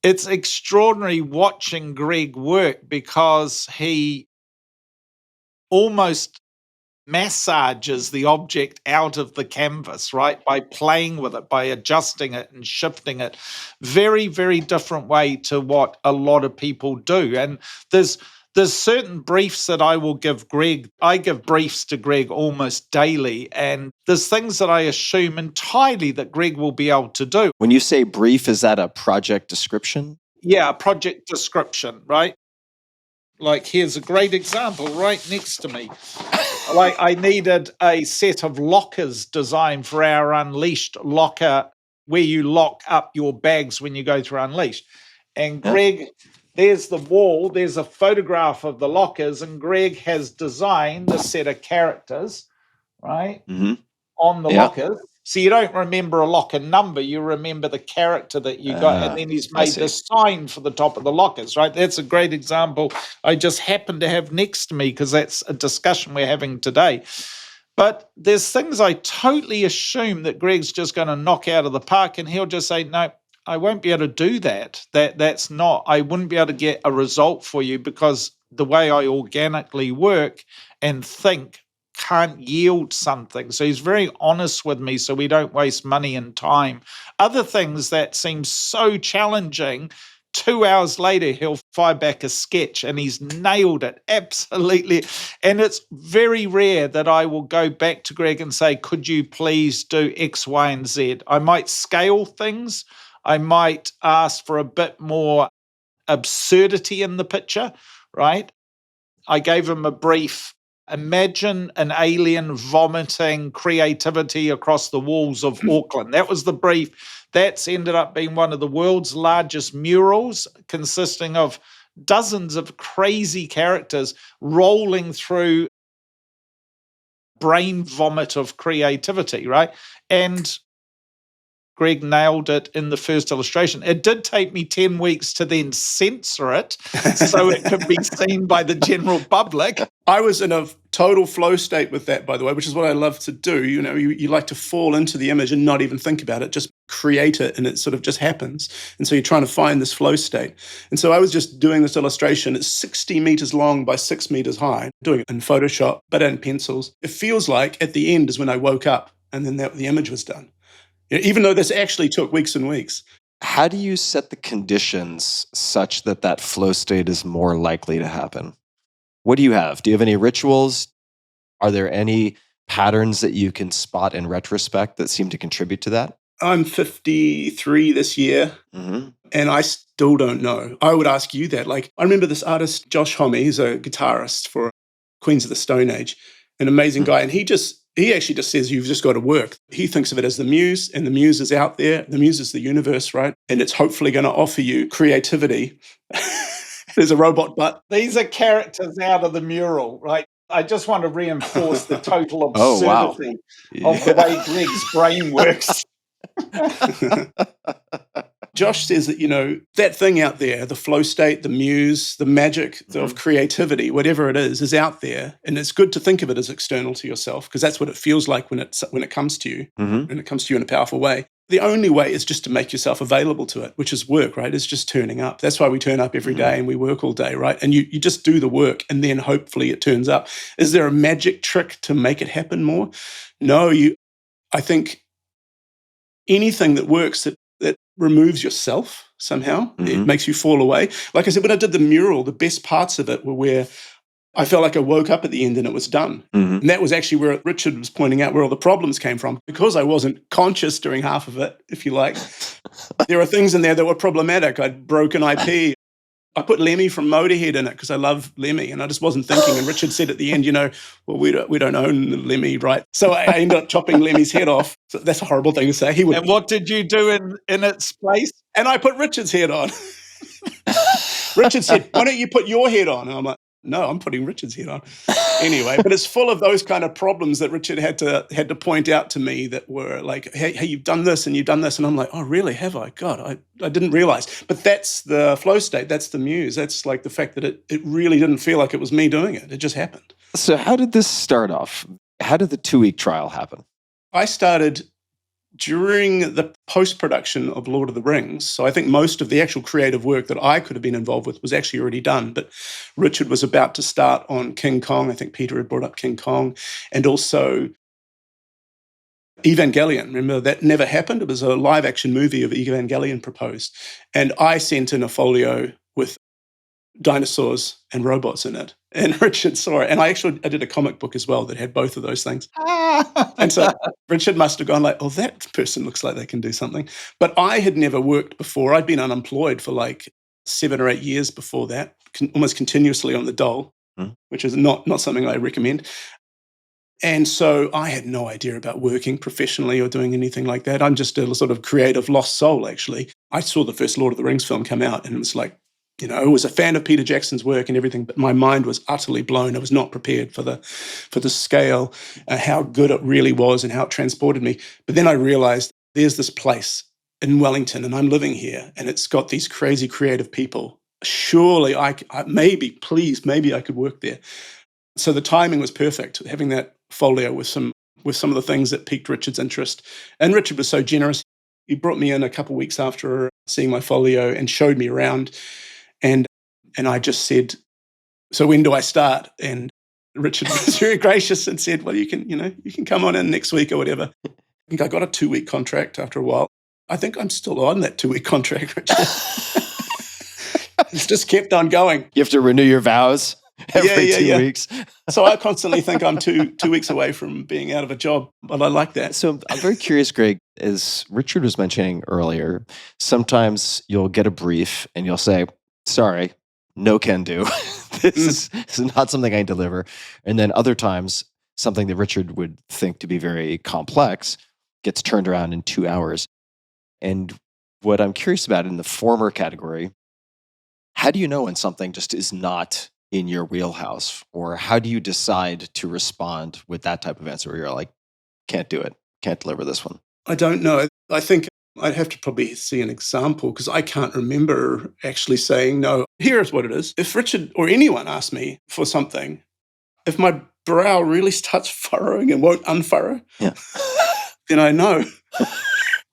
it's extraordinary watching Greg work because he almost massages the object out of the canvas, right? By playing with it, by adjusting it and shifting it. Very, very different way to what a lot of people do. And there's certain briefs that I will give Greg. I give briefs to Greg almost daily, and there's things that I assume entirely that Greg will be able to do. When you say brief, is that a project description? Yeah, a project description, right? Like, here's a great example right next to me. Like, I needed a set of lockers designed for our Unleashed locker where you lock up your bags when you go through Unleashed. And Greg, there's the wall, there's a photograph of the lockers, and Greg has designed a set of characters, right, on the lockers. So you don't remember a locker number, you remember the character that you got, and then he's made the sign for the top of the lockers, right? That's a great example I just happen to have next to me because that's a discussion we're having today. But there's things I totally assume that Greg's just going to knock out of the park, and he'll just say, no, I won't be able to do that. That's not, I wouldn't be able to get a result for you because the way I organically work and think can't yield something. So he's very honest with me so we don't waste money and time. Other things that seem so challenging, 2 hours later, he'll fire back a sketch and he's nailed it. Absolutely. And it's very rare that I will go back to Greg and say, could you please do X, Y, and Z? I might scale things. I might ask for a bit more absurdity in the picture, right? I gave him a brief. Imagine an alien vomiting creativity across the walls of Auckland. That was the brief. That's ended up being one of the world's largest murals, consisting of dozens of crazy characters rolling through brain vomit of creativity, right? And Greg nailed it in the first illustration. It did take me 10 weeks to then censor it so it could be seen by the general public. I was in a total flow state with that, by the way, which is what I love to do. You like to fall into the image and not even think about it, just create it, and it sort of just happens. And so you're trying to find this flow state. And so I was just doing this illustration. It's 60 meters long by 6 meters high, doing it in Photoshop, but in pencils. It feels like at the end is when I woke up and then the image was done. Even though this actually took weeks and weeks. How do you set the conditions such that that flow state is more likely to happen? What do you have? Do you have any rituals? Are there any patterns that you can spot in retrospect that seem to contribute to that? I'm 53 this year, Mm-hmm. and I still don't know. I would ask you that. Like, I remember this artist, Josh Homme, he's a guitarist for Queens of the Stone Age, an amazing guy. And he actually just says, you've just got to work. He thinks of it as the muse, and the muse is out there. The muse is the universe, right? And it's hopefully going to offer you creativity. There's a robot butt. These are characters out of the mural, right? I just want to reinforce the total Oh, wow. absurdity of the way Greg's brain works. Josh says that, that thing out there, the flow state, the muse, the magic of creativity, whatever it is out there. And it's good to think of it as external to yourself, because that's what it feels like when it comes to you, and it comes to you in a powerful way. The only way is just to make yourself available to it, which is work, right? It's just turning up. That's why we turn up every day and we work all day, right? And you just do the work, and then hopefully it turns up. Is there a magic trick to make it happen more? No, I think anything that works that removes yourself somehow, it makes you fall away. Like I said, when I did the mural, the best parts of it were where I felt like I woke up at the end and it was done. And that was actually where Richard was pointing out where all the problems came from. Because I wasn't conscious during half of it, if you like, there are things in there that were problematic. I'd broken IP. I put Lemmy from Motorhead in it because I love Lemmy, and I just wasn't thinking. And Richard said at the end, well, we don't own Lemmy, right? So I ended up chopping Lemmy's head off. So that's a horrible thing to say. And what did you do in its place? And I put Richard's head on. Richard said, why don't you put your head on? And I'm like, no, I'm putting Richard's head on. Anyway, but it's full of those kind of problems that Richard had to point out to me that were like, hey, you've done this and you've done this. And I'm like, oh, really? Have I? God, I didn't realize. But that's the flow state. That's the muse. That's like the fact that it really didn't feel like it was me doing it. It just happened. So how did this start off? How did the 2-week trial happen? I started during the post-production of Lord of the Rings. So I think most of the actual creative work that I could have been involved with was actually already done. But Richard was about to start on King Kong. I think Peter had brought up King Kong. And also Evangelion. Remember, that never happened. It was a live-action movie of Evangelion proposed. And I sent in a folio with dinosaurs and robots in it. And Richard saw it. And I did a comic book as well that had both of those things. And so Richard must have gone like, oh, that person looks like they can do something. But I had never worked before. I'd been unemployed for like 7 or 8 years before that, almost continuously on the dole, which is not something I recommend. And so I had no idea about working professionally or doing anything like that. I'm just a sort of creative lost soul, actually. I saw the first Lord of the Rings film come out, and it was like, I was a fan of Peter Jackson's work and everything, but my mind was utterly blown. I was not prepared for the scale, how good it really was and how it transported me. But then I realized there's this place in Wellington, and I'm living here, and it's got these crazy creative people. Surely maybe I could work there. So the timing was perfect, having that folio with some of the things that piqued Richard's interest. And Richard was so generous. He brought me in a couple of weeks after seeing my folio and showed me around. And I just said, so when do I start? And Richard was very gracious and said, well, you can come on in next week or whatever. I think I got a 2-week contract after a while. I think I'm still on that 2-week contract, Richard. It's just kept on going. You have to renew your vows every 2 weeks. So I constantly think I'm two weeks away from being out of a job, but I like that. So I'm very curious, Greg, as Richard was mentioning earlier, sometimes you'll get a brief and you'll say, sorry, no can do. This is not something I deliver. And then other times, something that Richard would think to be very complex gets turned around in 2 hours. And what I'm curious about in the former category, how do you know when something just is not in your wheelhouse? Or how do you decide to respond with that type of answer where you're like, can't do it, can't deliver this one? I don't know. I think I'd have to probably see an example because I can't remember actually saying, no, here's what it is. If Richard or anyone asked me for something, if my brow really starts furrowing and won't unfurrow, then I know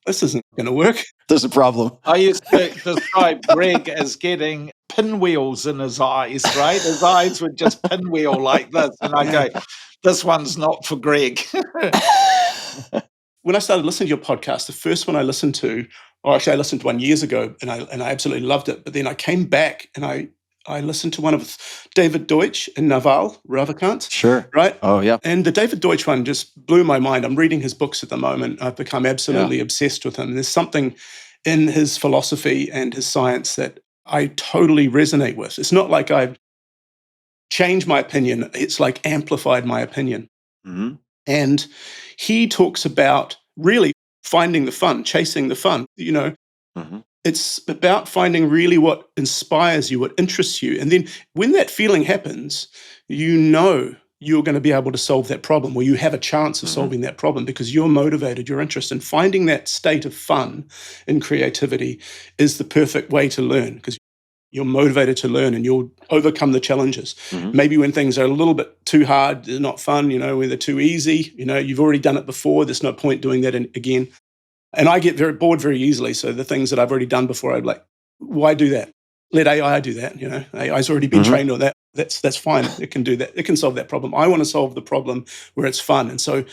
this isn't going to work. There's a problem. I used to describe Greg as getting pinwheels in his eyes, right? His eyes would just pinwheel like this. And I go, this one's not for Greg. When I started listening to your podcast, the first one I listened to, or actually I listened to one years ago, and I absolutely loved it. But then I came back and I I listened to one of David Deutsch in Naval Ravikant. Sure. Right? Oh, yeah. And the David Deutsch one just blew my mind. I'm reading his books at the moment. I've become absolutely obsessed with him. There's something in his philosophy and his science that I totally resonate with. It's not like I've changed my opinion. It's like amplified my opinion. Mm-hmm. And he talks about really finding the fun, chasing the fun. Mm-hmm. It's about finding really what inspires you, what interests you. And then when that feeling happens, you're going to be able to solve that problem, or you have a chance of solving that problem because you're motivated, you're interested. And finding that state of fun in creativity is the perfect way to learn because you're motivated to learn and you'll overcome the challenges. Mm-hmm. Maybe when things are a little bit too hard, they're not fun, when they're too easy, you've already done it before. There's no point doing that again. And I get very bored very easily. So the things that I've already done before, I'm like, why do that? Let AI do that. AI's already been trained on that. That's fine. It can do that. It can solve that problem. I want to solve the problem where it's fun. And so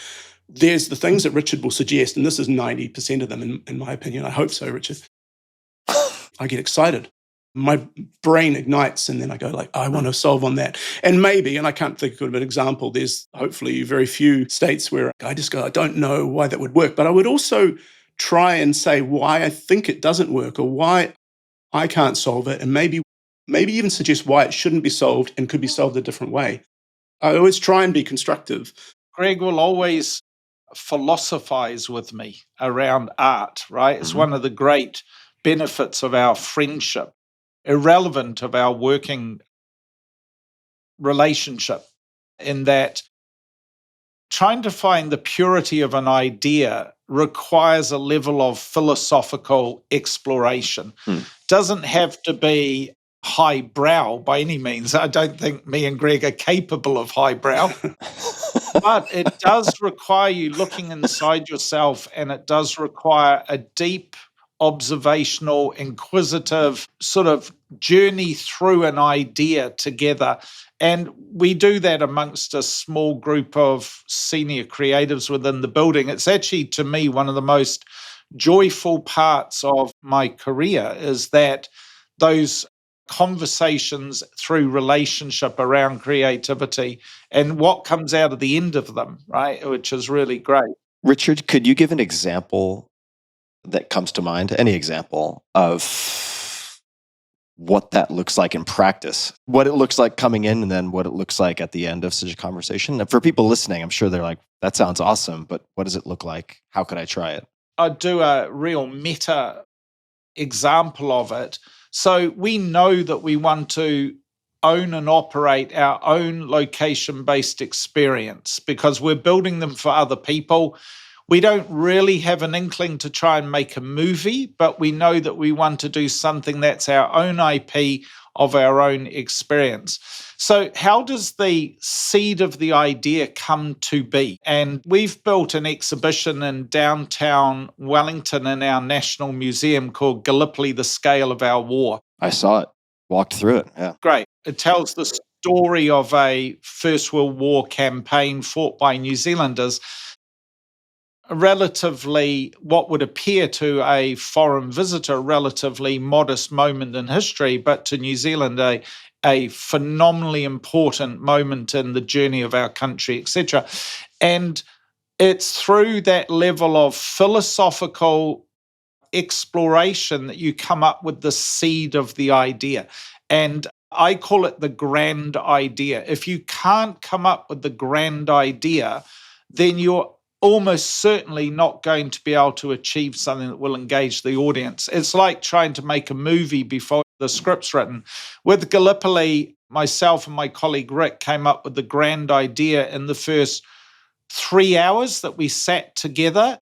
there's the things that Richard will suggest, and this is 90% of them, in my opinion. I hope so, Richard. I get excited. My brain ignites, and then I go like, I want to solve on that. And maybe, and I can't think of an example, there's hopefully very few states where I just go, I don't know why that would work. But I would also try and say why I think it doesn't work or why I can't solve it, and maybe even suggest why it shouldn't be solved and could be solved a different way. I always try and be constructive. Greg will always philosophize with me around art, right? It's one of the great benefits of our friendship, irrelevant of our working relationship, in that trying to find the purity of an idea requires a level of philosophical exploration. Doesn't have to be highbrow by any means. I don't think me and Greg are capable of highbrow, but it does require you looking inside yourself, and it does require a deep observational, inquisitive sort of journey through an idea together. And we do that amongst a small group of senior creatives within the building. It's actually, to me, one of the most joyful parts of my career is that those conversations through relationship around creativity and what comes out of the end of them, right? Which is really great. Richard, could you give an example that comes to mind, any example of what that looks like in practice, what it looks like coming in and then what it looks like at the end of such a conversation? And for people listening, I'm sure they're like, that sounds awesome, but what does it look like? How could I try it? I'd do a real meta example of it. So we know that we want to own and operate our own location-based experience because we're building them for other people. We don't really have an inkling to try and make a movie, but we know that we want to do something that's our own IP of our own experience. So how does the seed of the idea come to be? And we've built an exhibition in downtown Wellington in our National Museum called Gallipoli, The Scale of Our War. I saw it, walked through it. Yeah. Great. It tells the story of a First World War campaign fought by New Zealanders. A relatively, what would appear to a foreign visitor, relatively modest moment in history, but to New Zealand, a phenomenally important moment in the journey of our country, etc. And it's through that level of philosophical exploration that you come up with the seed of the idea. And I call it the grand idea. If you can't come up with the grand idea, then you're almost certainly not going to be able to achieve something that will engage the audience. It's like trying to make a movie before the script's written. With Gallipoli, myself and my colleague Rick came up with the grand idea in the first 3 hours that we sat together,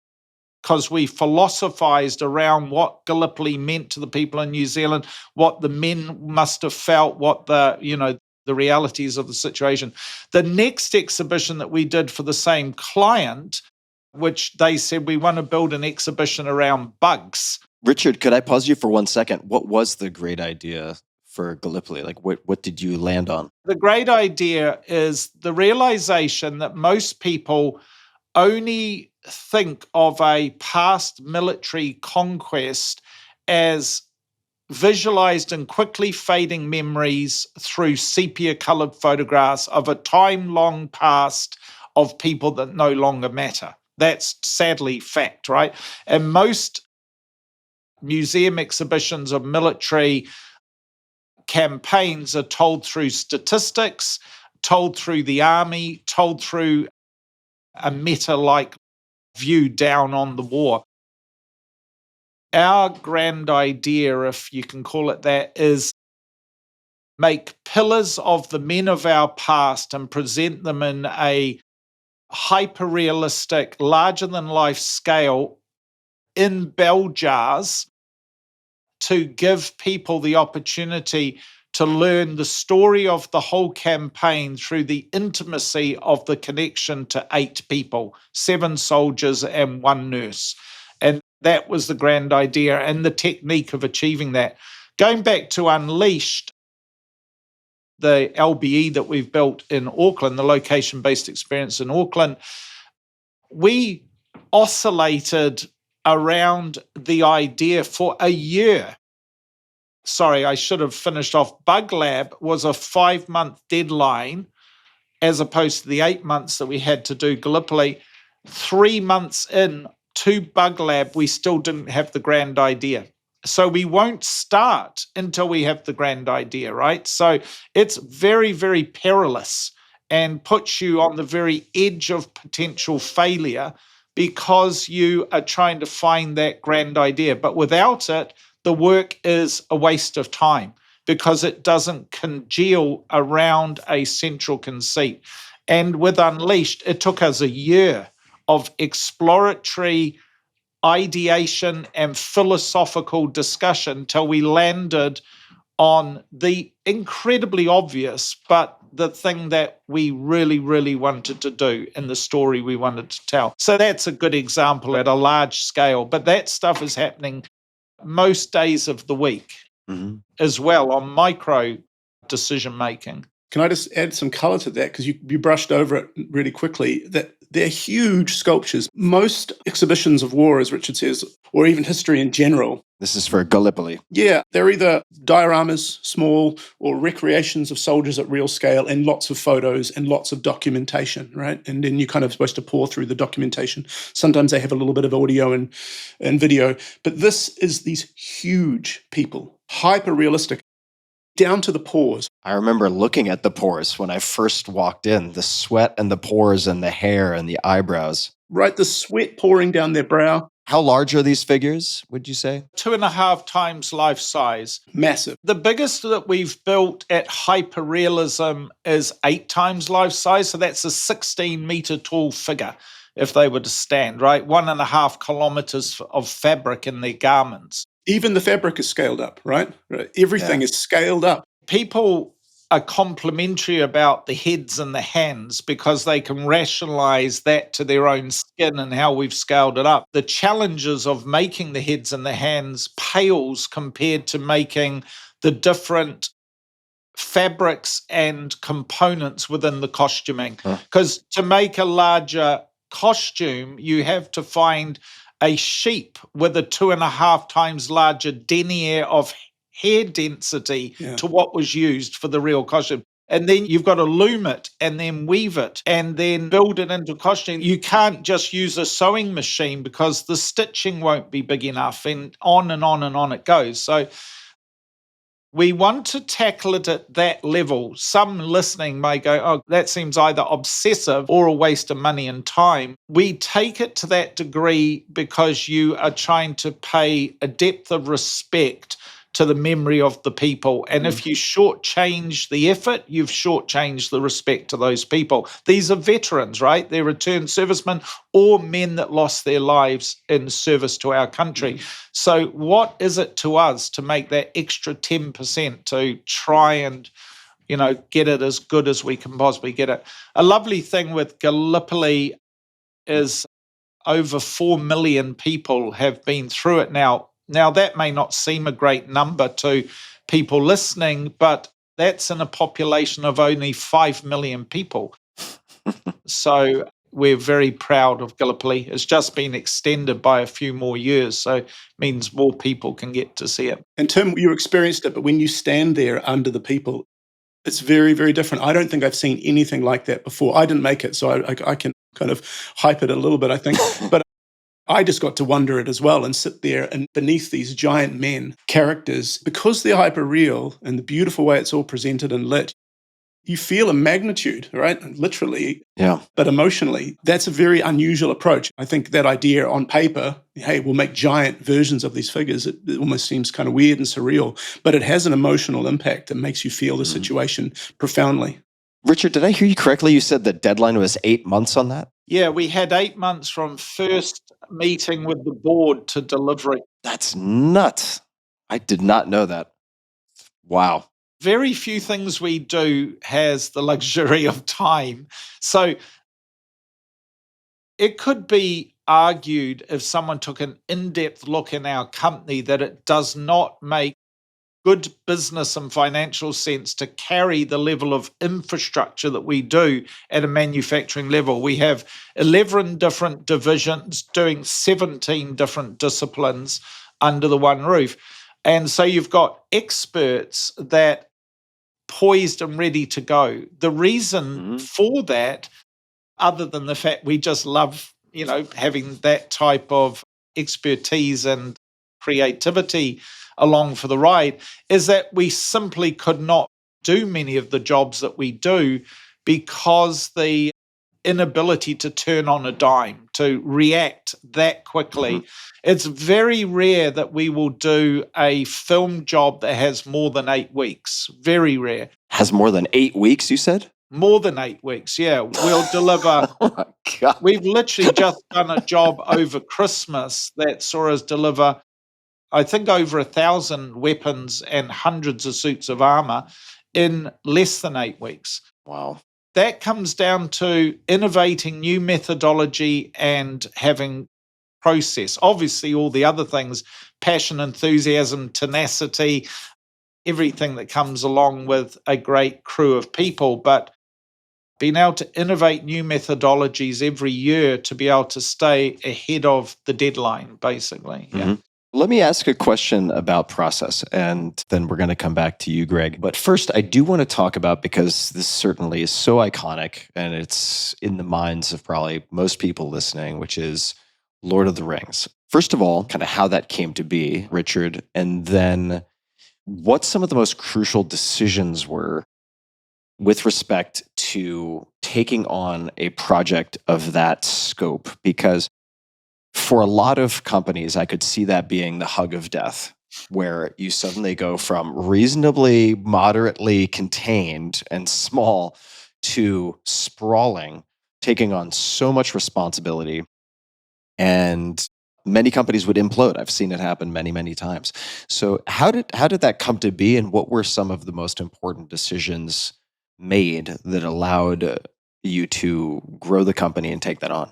because we philosophized around what Gallipoli meant to the people in New Zealand, what the men must have felt, what the realities of the situation. The next exhibition that we did for the same client, which they said, we want to build an exhibition around bugs. Richard, could I pause you for 1 second? What was the great idea for Gallipoli? Like, what did you land on? The great idea is the realization that most people only think of a past military conquest as visualized in quickly fading memories through sepia-colored photographs of a time long past of people that no longer matter. That's sadly fact, right? And most museum exhibitions of military campaigns are told through statistics, told through the army, told through a meta-like view down on the war. Our grand idea, if you can call it that, is make pillars of the men of our past and present them in a hyper-realistic, larger-than-life scale in bell jars to give people the opportunity to learn the story of the whole campaign through the intimacy of the connection to 8 people, 7 soldiers and 1 nurse. And that was the grand idea and the technique of achieving that. Going back to Unleashed, the LBE that we've built in Auckland, the location-based experience in Auckland, we oscillated around the idea for a year. Sorry, I should have finished off. Bug Lab was a 5-month deadline as opposed to the 8 months that we had to do Gallipoli. 3 months in to Bug Lab, we still didn't have the grand idea. So we won't start until we have the grand idea, right? So it's very, very perilous and puts you on the very edge of potential failure because you are trying to find that grand idea. But without it, the work is a waste of time because it doesn't congeal around a central conceit. And with Unleashed, it took us a year of exploratory ideation and philosophical discussion till we landed on the incredibly obvious, but the thing that we really, really wanted to do in the story we wanted to tell. So that's a good example at a large scale, but that stuff is happening most days of the week as well on micro decision making. Can I just add some color to that? Because you brushed over it really quickly, that they're huge sculptures. Most exhibitions of war, as Richard says, or even history in general. This is for Gallipoli. Yeah, they're either dioramas, small, or recreations of soldiers at real scale and lots of photos and lots of documentation, right? And then you're kind of supposed to pore through the documentation. Sometimes they have a little bit of audio and video. But this is these huge people, hyper-realistic, down to the pores. I remember looking at the pores when I first walked in, the sweat and the pores and the hair and the eyebrows. Right, the sweat pouring down their brow. How large are these figures, would you say? 2.5 times life size. Massive. The biggest that we've built at hyperrealism is 8 times life size. So that's a 16-meter tall figure if they were to stand, right? 1.5 kilometers of fabric in their garments. Even the fabric is scaled up, right? Everything is scaled up. People are complimentary about the heads and the hands because they can rationalize that to their own skin and how we've scaled it up. The challenges of making the heads and the hands pales compared to making the different fabrics and components within the costuming. Because to make a larger costume, you have to find a sheep with a 2.5 times larger denier of hair density to what was used for the real costume. And then you've got to loom it and then weave it and then build it into costume. You can't just use a sewing machine because the stitching won't be big enough, and on and on and on it goes. So we want to tackle it at that level. Some listening may go, oh, that seems either obsessive or a waste of money and time. We take it to that degree because you are trying to pay a depth of respect to the memory of the people. And if you shortchange the effort, you've shortchanged the respect to those people. These are veterans, right? They're returned servicemen or men that lost their lives in service to our country. So what is it to us to make that extra 10% to try and, get it as good as we can possibly get it? A lovely thing with Gallipoli is over 4 million people have been through it now. Now, that may not seem a great number to people listening, but that's in a population of only 5 million people. So we're very proud of Gallipoli. It's just been extended by a few more years, so it means more people can get to see it. And Tim, you experienced it, but when you stand there under the people, it's very, very different. I don't think I've seen anything like that before. I didn't make it, so I can kind of hype it a little bit, I think. But I just got to wonder it as well and sit there and beneath these giant men characters, because they're hyper real and the beautiful way it's all presented and lit, you feel a magnitude, right? Literally, Yeah. but emotionally. That's a very unusual approach. I think that idea on paper, hey, we'll make giant versions of these figures, it almost seems kind of weird and surreal, but it has an emotional impact that makes you feel the situation profoundly. Richard, did I hear you correctly? You said the deadline was 8 months on that? Yeah, we had 8 months from first meeting with the board to delivery. That's nuts. I did not know that. Wow. Very few things we do has the luxury of time. So it could be argued, if someone took an in-depth look in our company, that it does not make good business and financial sense to carry the level of infrastructure that we do at a manufacturing level. We have 11 different divisions doing 17 different disciplines under the one roof. And so you've got experts that poised and ready to go. The reason for that, other than the fact we just love, having that type of expertise and creativity along for the ride, is that we simply could not do many of the jobs that we do because the inability to turn on a dime, to react that quickly. It's very rare that we will do a film job that has more than 8 weeks. Very rare. Has more than 8 weeks, you said? More than 8 weeks, yeah. We'll deliver. Oh my God. We've literally just done a job over Christmas that saw us deliver, I think, over 1,000 weapons and hundreds of suits of armor in less than 8 weeks. Wow. That comes down to innovating new methodology and having process. Obviously, all the other things, passion, enthusiasm, tenacity, everything that comes along with a great crew of people, but being able to innovate new methodologies every year to be able to stay ahead of the deadline, basically. Yeah. Let me ask a question about process, and then we're going to come back to you, Greg. But first, I do want to talk about, because this certainly is so iconic, and it's in the minds of probably most people listening, which is Lord of the Rings. First of all, kind of how that came to be, Richard, and then what some of the most crucial decisions were with respect to taking on a project of that scope. Because for a lot of companies, I could see that being the hug of death, where you suddenly go from reasonably, moderately contained and small to sprawling, taking on so much responsibility. And many companies would implode. I've seen it happen many, many times. So how did that come to be, and what were some of the most important decisions made that allowed you to grow the company and take that on?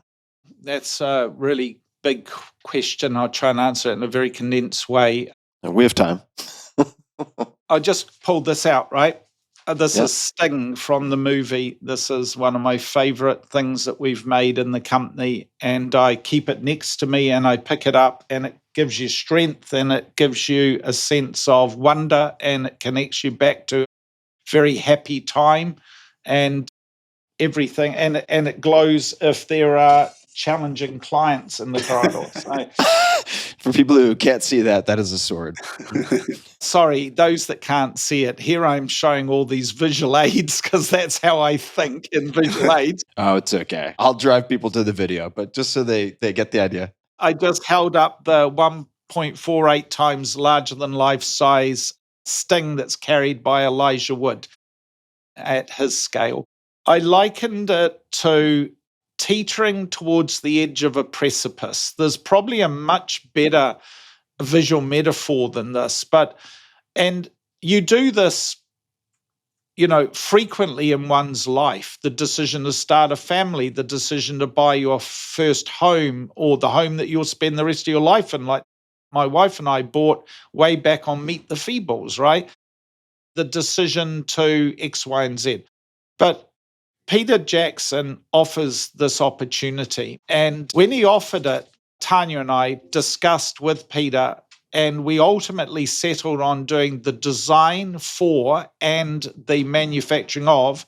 That's a really big question. I'll try and answer it in a very condensed way. We have time. I just pulled this out, right? This Yep. is Sting from the movie. This is one of my favorite things that we've made in the company. And I keep it next to me and I pick it up, and it gives you strength and it gives you a sense of wonder, and it connects you back to a very happy time and everything. And it glows if there are challenging clients in the corridor. So, for people who can't see that, that is a sword. sorry, those that can't see it, here I'm showing all these visual aids because that's how I think in visual aids. Oh, it's okay. I'll drive people to the video, but just so they get the idea. I just held up the 1.48 times larger than life size Sting that's carried by Elijah Wood at his scale. I likened it to teetering towards the edge of a precipice. There's probably a much better visual metaphor than this, and you do this, frequently in one's life. The decision to start a family, the decision to buy your first home, or the home that you'll spend the rest of your life in, like my wife and I bought way back on Meet the Feebles, right? The decision to X, Y, and Z. But Peter Jackson offers this opportunity. And when he offered it, Tania and I discussed with Peter, and we ultimately settled on doing the design for and the manufacturing of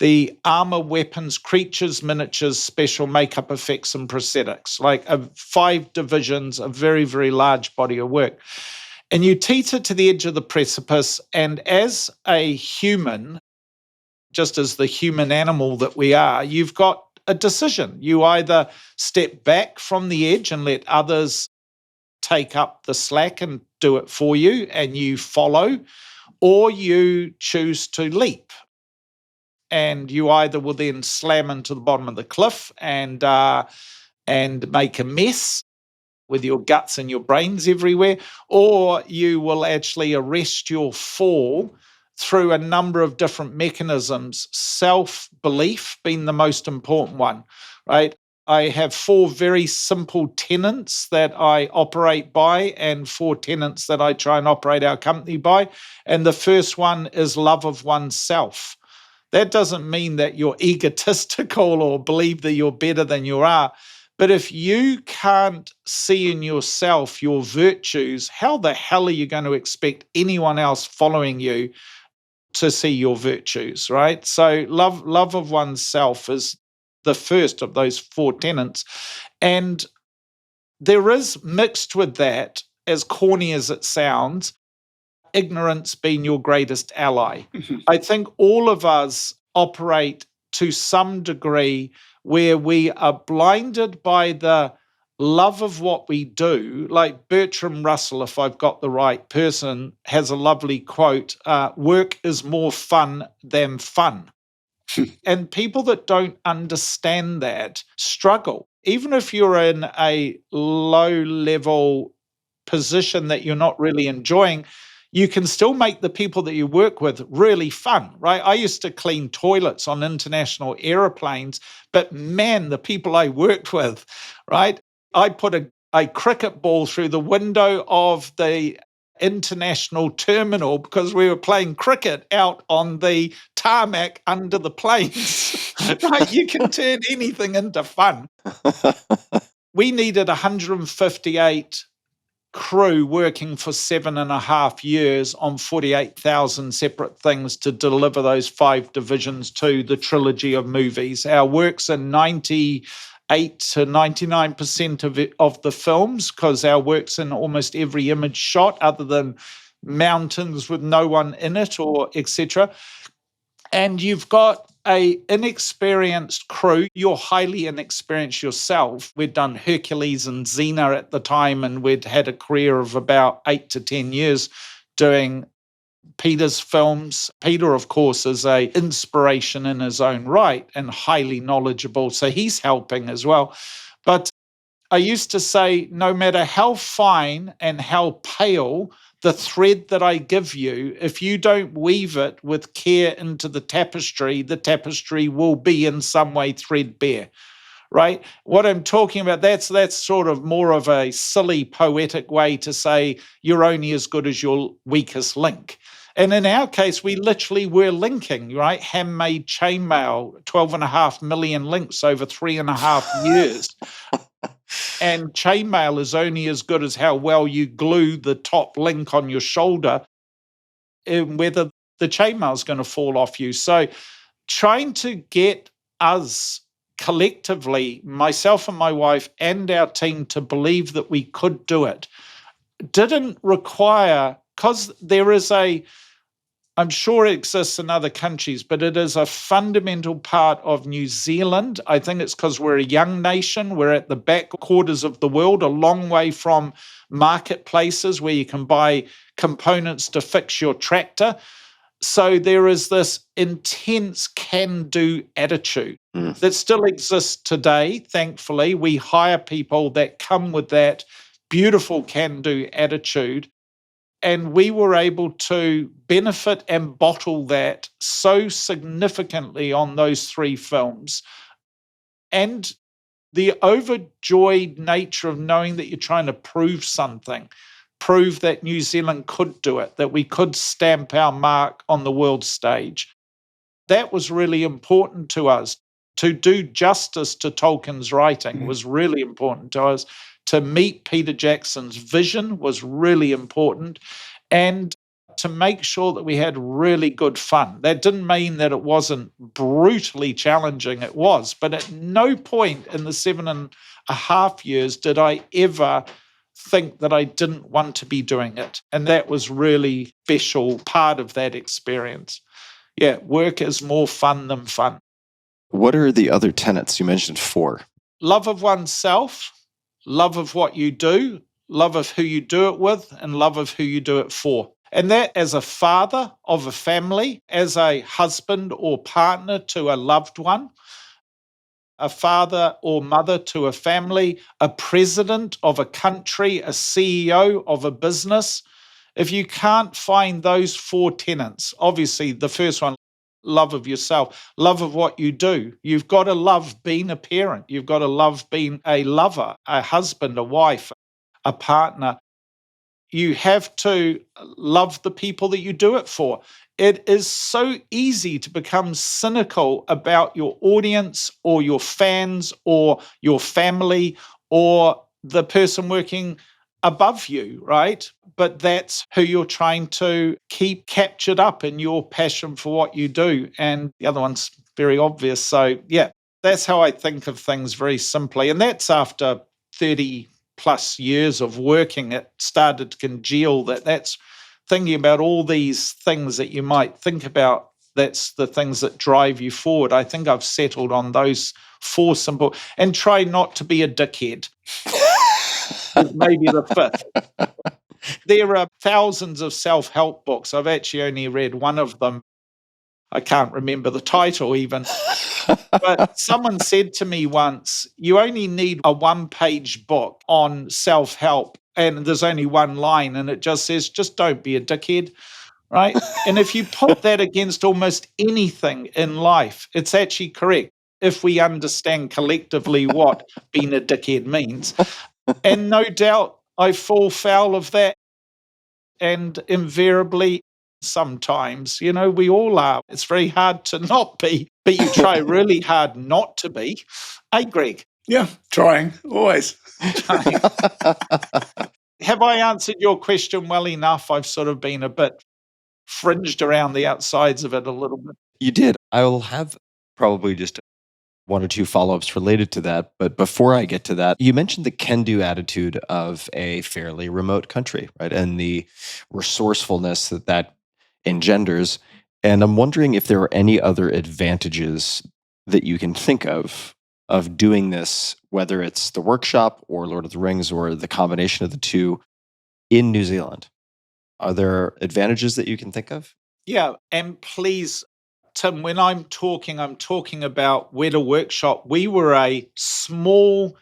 the armor, weapons, creatures, miniatures, special makeup effects, and prosthetics, like 5 divisions, a very, very large body of work. And you teeter to the edge of the precipice, and as a human, just as the human animal that we are, you've got a decision. You either step back from the edge and let others take up the slack and do it for you, and you follow, or you choose to leap. And you either will then slam into the bottom of the cliff and make a mess with your guts and your brains everywhere, or you will actually arrest your fall through a number of different mechanisms, self-belief being the most important one, right? I have 4 very simple tenets that I operate by and 4 tenets that I try and operate our company by. And the first one is love of oneself. That doesn't mean that you're egotistical or believe that you're better than you are. But if you can't see in yourself your virtues, how the hell are you going to expect anyone else following you to see your virtues, right? So love of oneself is the first of those 4 tenets. And there is mixed with that, as corny as it sounds, ignorance being your greatest ally. I think all of us operate to some degree where we are blinded by the love of what we do. Like Bertrand Russell, if I've got the right person, has a lovely quote, work is more fun than fun. And people that don't understand that struggle. Even if you're in a low-level position that you're not really enjoying, you can still make the people that you work with really fun, right? I used to clean toilets on international airplanes, but man, the people I worked with, right? I put a cricket ball through the window of the international terminal because we were playing cricket out on the tarmac under the planes. Right? You can turn anything into fun. We needed 158 crew working for 7.5 years on 48,000 separate things to deliver those 5 divisions to the trilogy of movies. Our work's in 98 to 99% of the films, because our work's in almost every image shot other than mountains with no one in it or etc. And you've got a inexperienced crew. You're highly inexperienced yourself. We'd done Hercules and Xena at the time, and we'd had a career of about 8 to 10 years doing Peter's films. Peter, of course, is an inspiration in his own right and highly knowledgeable, so he's helping as well. But I used to say, no matter how fine and how pale the thread that I give you, if you don't weave it with care into the tapestry will be in some way threadbare, right? What I'm talking about, that's sort of more of a silly poetic way to say you're only as good as your weakest link. And in our case, we literally were linking, right? Handmade chainmail, 12.5 million links over 3.5 years. And chainmail is only as good as how well you glue the top link on your shoulder and whether the chainmail is going to fall off you. So trying to get us collectively, myself and my wife and our team, to believe that we could do it didn't require, because there is I'm sure it exists in other countries, but it is a fundamental part of New Zealand. I think it's because we're a young nation. We're at the back quarters of the world, a long way from marketplaces where you can buy components to fix your tractor. So there is this intense can-do attitude that still exists today, thankfully. We hire people that come with that beautiful can-do attitude. And we were able to benefit and bottle that so significantly on those 3 films. And the overjoyed nature of knowing that you're trying to prove something, prove that New Zealand could do it, that we could stamp our mark on the world stage. That was really important to us. To do justice to Tolkien's writing was really important to us. To meet Peter Jackson's vision was really important. And to make sure that we had really good fun. That didn't mean that it wasn't brutally challenging. It was. But at no point in the 7.5 years did I ever think that I didn't want to be doing it. And that was really special part of that experience. Yeah, work is more fun than fun. What are the other tenets? You mentioned 4. Love of oneself, love of what you do, love of who you do it with, and love of who you do it for. And that as a father of a family, as a husband or partner to a loved one, a father or mother to a family, a president of a country, a CEO of a business. If you can't find those 4 tenets, obviously the first one, love of yourself, love of what you do. You've got to love being a parent. You've got to love being a lover, a husband, a wife, a partner. You have to love the people that you do it for. It is so easy to become cynical about your audience or your fans or your family or the person working above you, right? But that's who you're trying to keep captured up in your passion for what you do. And the other one's very obvious. So, yeah, that's how I think of things very simply. And that's after 30 plus years of working, it started to congeal that's thinking about all these things that you might think about. That's the things that drive you forward. I think I've settled on those 4 simple, and try not to be a dickhead. Maybe the 5th. There are thousands of self-help books. I've actually only read one of them. I can't remember the title even. But someone said to me once, you only need a 1-page book on self-help, and there's only one line, and it just says, just don't be a dickhead, right? And if you put that against almost anything in life, it's actually correct if we understand collectively what being a dickhead means. And no doubt I fall foul of that. And invariably, sometimes, we all are. It's very hard to not be, but you try really hard not to be. Hey, Greg. Yeah, trying, always. Have I answered your question well enough? I've sort of been a bit fringed around the outsides of it a little bit. You did. I will have probably just 1 or 2 follow-ups related to that. But before I get to that, you mentioned the can-do attitude of a fairly remote country, right? And the resourcefulness that engenders. And I'm wondering if there are any other advantages that you can think of doing this, whether it's the workshop or Lord of the Rings or the combination of the 2 in New Zealand. Are there advantages that you can think of? Yeah, and please, Tim, when I'm talking about Wētā Workshop. We were a small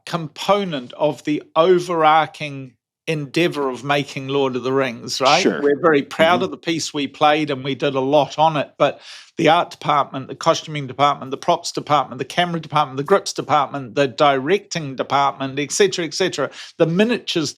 component of the overarching endeavor of making Lord of the Rings, right? Sure. We're very proud of the piece we played, and we did a lot on it. But the art department, the costuming department, the props department, the camera department, the grips department, the directing department, et cetera, the miniatures,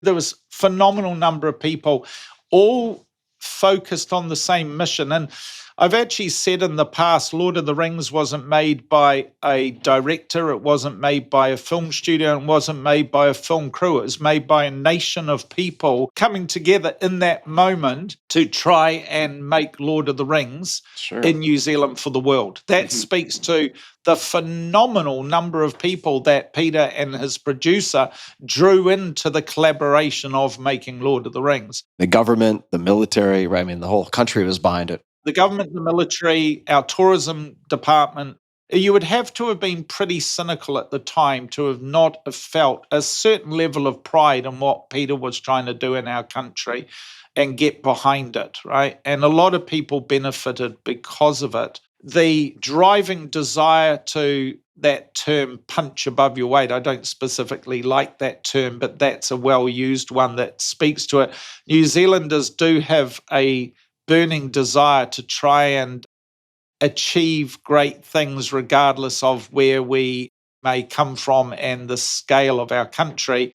there was phenomenal number of people, all focused on the same mission. And I've actually said in the past, Lord of the Rings wasn't made by a director, it wasn't made by a film studio, it wasn't made by a film crew. It was made by a nation of people coming together in that moment to try and make Lord of the Rings in New Zealand for the world. That speaks to the phenomenal number of people that Peter and his producer drew into the collaboration of making Lord of the Rings. The government, the military, right? I mean, the whole country was behind it. The government, the military, our tourism department. You would have to have been pretty cynical at the time to have not have felt a certain level of pride in what Peter was trying to do in our country and get behind it, right? And a lot of people benefited because of it. The driving desire to that term punch above your weight, I don't specifically like that term, but that's a well-used one that speaks to it. New Zealanders do have a burning desire to try and achieve great things regardless of where we may come from and the scale of our country.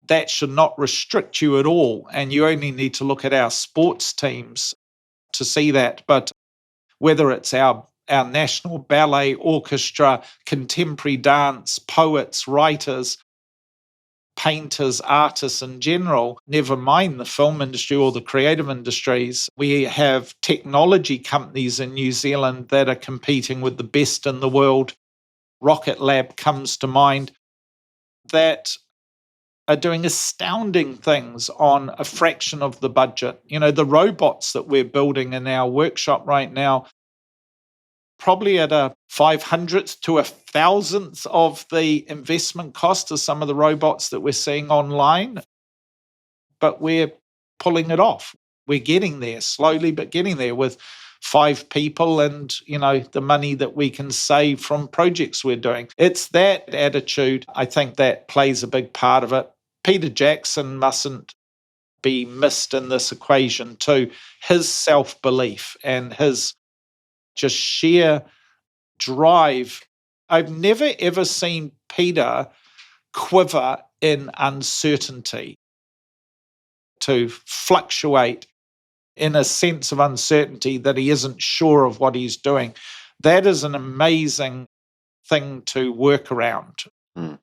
That should not restrict you at all. And you only need to look at our sports teams to see that. But whether it's our national ballet orchestra, contemporary dance, poets, writers, painters, artists in general, never mind the film industry or the creative industries. We have technology companies in New Zealand that are competing with the best in the world. Rocket Lab comes to mind, that are doing astounding things on a fraction of the budget. You know, the robots that we're building in our workshop right now, probably at a 500th to a 1,000th of the investment cost of some of the robots that we're seeing online. But we're pulling it off. We're getting there slowly, but getting there with 5 people and, you know, the money that we can save from projects we're doing. It's that attitude. I think that plays a big part of it. Peter Jackson mustn't be missed in this equation too. His self-belief and his just sheer drive. I've never ever seen Peter quiver in uncertainty, to fluctuate in a sense of uncertainty that he isn't sure of what he's doing. That is an amazing thing to work around.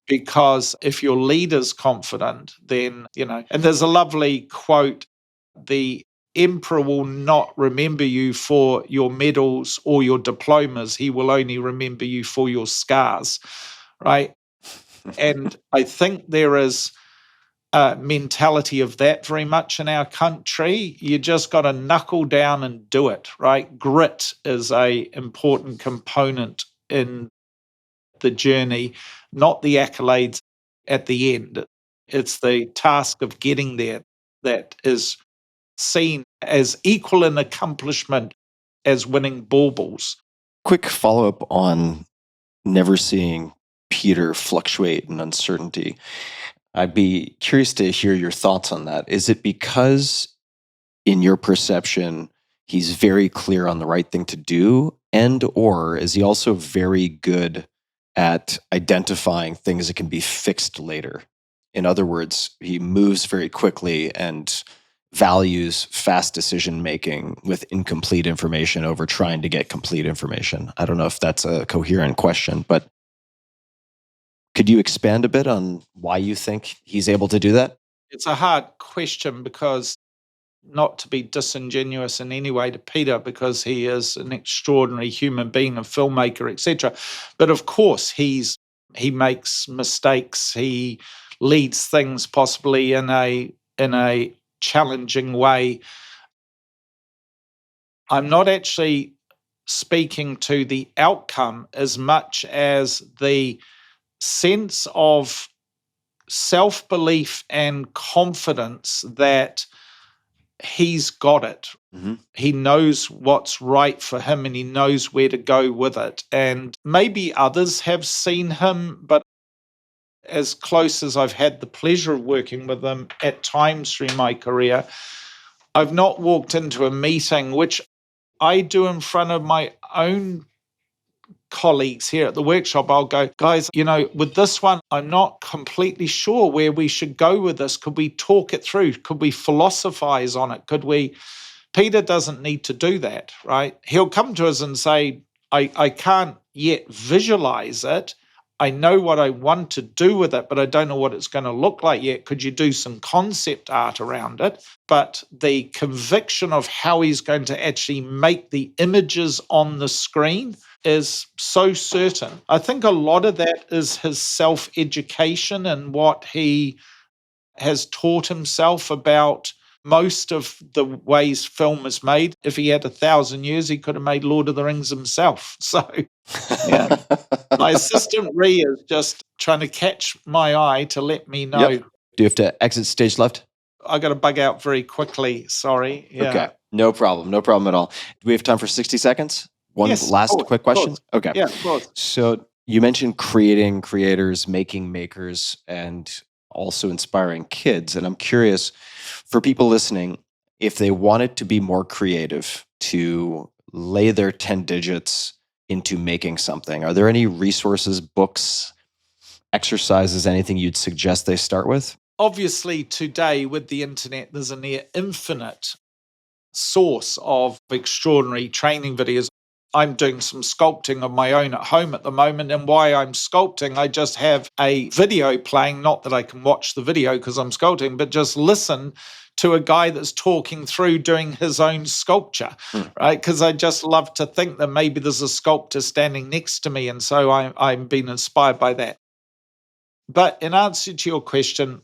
Because if your leader's confident, then, you know, and there's a lovely quote, the emperor will not remember you for your medals or your diplomas. He will only remember you for your scars, right? And I think there is a mentality of that very much in our country. You just got to knuckle down and do it, right? Grit is a important component in the journey, not the accolades at the end. It's the task of getting there that is seen as equal in accomplishment as winning baubles. Quick follow-up on never seeing Peter fluctuate in uncertainty. I'd be curious to hear your thoughts on that. Is it because, in your perception, he's very clear on the right thing to do, and or is he also very good at identifying things that can be fixed later? In other words, he moves very quickly and values fast decision making with incomplete information over trying to get complete information. I don't know if that's a coherent question, but could you expand a bit on why you think he's able to do that? It's a hard question, because not to be disingenuous in any way to Peter, because he is an extraordinary human being, a filmmaker, etc. But of course, he makes mistakes. He leads things possibly in a challenging way. I'm not actually speaking to the outcome as much as the sense of self-belief and confidence that he's got it. Mm-hmm. He knows what's right for him and he knows where to go with it. And maybe others have seen him, but as close as I've had the pleasure of working with him at times through my career, I've not walked into a meeting, which I do in front of my own colleagues here at the workshop. I'll go, guys, you know, with this one, I'm not completely sure where we should go with this. Could we talk it through? Could we philosophize on it? Could we? Peter doesn't need to do that, right? He'll come to us and say, I can't yet visualize it. I know what I want to do with it, but I don't know what it's going to look like yet. Could you do some concept art around it? But the conviction of how he's going to actually make the images on the screen is so certain. I think a lot of that is his self-education and what he has taught himself about most of the ways film is made. If he had 1,000 years, he could have made Lord of the Rings himself. So, yeah. My assistant Ree is just trying to catch my eye to let me know. Yep. Do you have to exit stage left? I got to bug out very quickly. Sorry. Yeah. Okay. No problem. No problem at all. Do we have time for 60 seconds? One Yes, last quick question? Okay. Yeah, of course. So you mentioned creating creators, making makers, and also inspiring kids. And I'm curious, for people listening, if they wanted to be more creative, to lay their 10 digits into making something, are there any resources, books, exercises, anything you'd suggest they start with? Obviously, today with the internet, there's a near infinite source of extraordinary training videos. I'm doing some sculpting of my own at home at the moment. And while I'm sculpting, I just have a video playing, not that I can watch the video because I'm sculpting, but just listen to a guy that's talking through doing his own sculpture, right? Because I just love to think that maybe there's a sculptor standing next to me. And so I'm being inspired by that. But in answer to your question,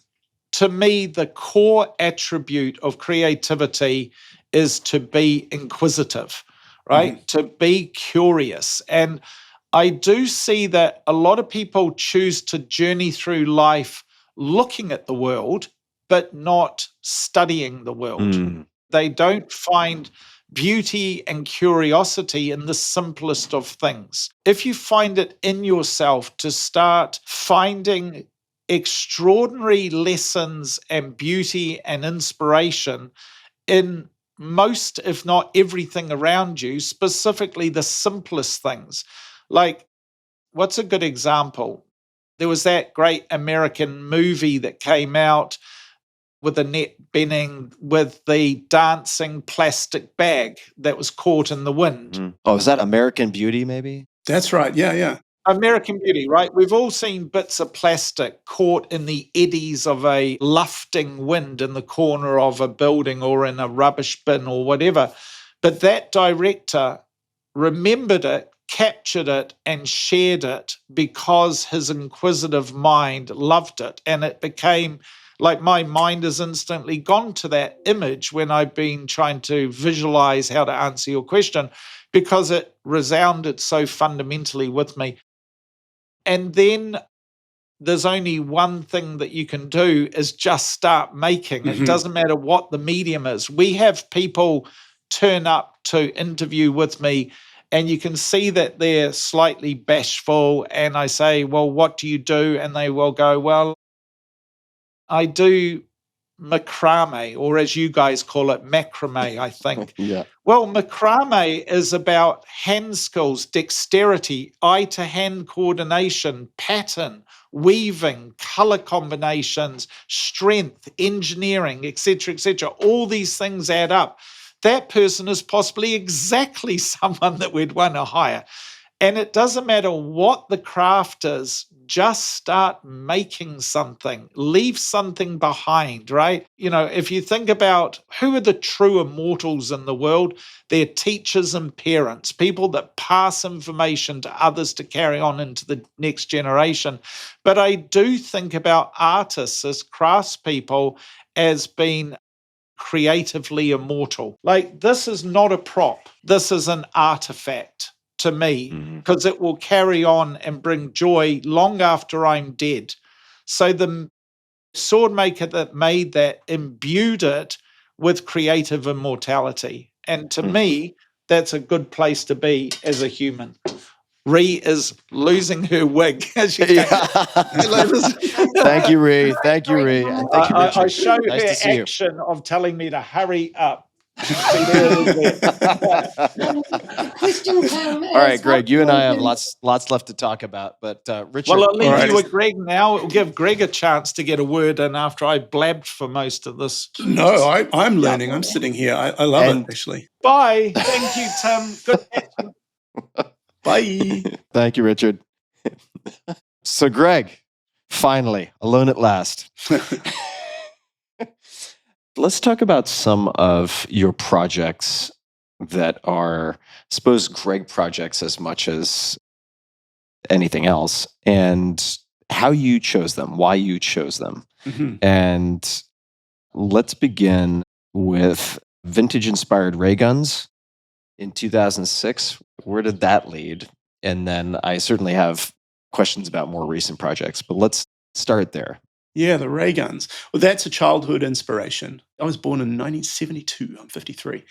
to me, the core attribute of creativity is to be inquisitive, right? To be curious. And I do see that a lot of people choose to journey through life looking at the world, but not studying the world. They don't find beauty and curiosity in the simplest of things. If you find it in yourself to start finding extraordinary lessons and beauty and inspiration in most, if not everything around you, specifically the simplest things. Like, what's a good example? There was that great American movie that came out with Annette Bening with the dancing plastic bag that was caught in the wind. Oh, is that American Beauty, maybe? That's right. Yeah. American Beauty, right? We've all seen bits of plastic caught in the eddies of a lufting wind in the corner of a building or in a rubbish bin or whatever. But that director remembered it, captured it, and shared it because his inquisitive mind loved it. And it became like my mind has instantly gone to that image when I've been trying to visualize how to answer your question because it resounded so fundamentally with me. And then there's only one thing that you can do is just start making. It doesn't matter what the medium is. We have people turn up to interview with me and you can see that they're slightly bashful. And I say, well, what do you do? And they will go, well, I do macrame, or as you guys call it, macrame, I think. Yeah. Well, macrame is about hand skills, dexterity, eye-to-hand coordination, pattern, weaving, color combinations, strength, engineering, etc., etc. All these things add up. That person is possibly exactly someone that we'd want to hire. And it doesn't matter what the craft is, just start making something, leave something behind, right? You know, if you think about who are the true immortals in the world, they're teachers and parents, people that pass information to others to carry on into the next generation. But I do think about artists as craftspeople as being creatively immortal. Like, this is not a prop, this is an artifact to me, because it will carry on and bring joy long after I'm dead. So the sword maker that made that imbued it with creative immortality. And to me, that's a good place to be as a human. Ree is losing her wig as she Yeah. Thank you, Ree. Thank you, Ree. And thank you, Richard. I show Nice her to see you. action of telling me to hurry up. See, there it is there. The question time is, All right, Greg, you and I have how lots left to talk about, but Richard. Well, I'll leave Alrighty. you with Greg now. It'll give Greg a chance to get a word in after I blabbed for most of this. No, I'm learning. I'm sitting here. I love it, actually. Bye. Thank you, Tim. Good catching. Bye. Thank you, Richard. So, Greg, finally, alone at last. Let's talk about some of your projects that are, I suppose, Greg projects as much as anything else, and how you chose them, why you chose them. And let's begin with vintage-inspired ray guns in 2006. Where did that lead? And then I certainly have questions about more recent projects, but let's start there. Yeah, the ray guns. Well, that's a childhood inspiration. I was born in 1972. I'm 53,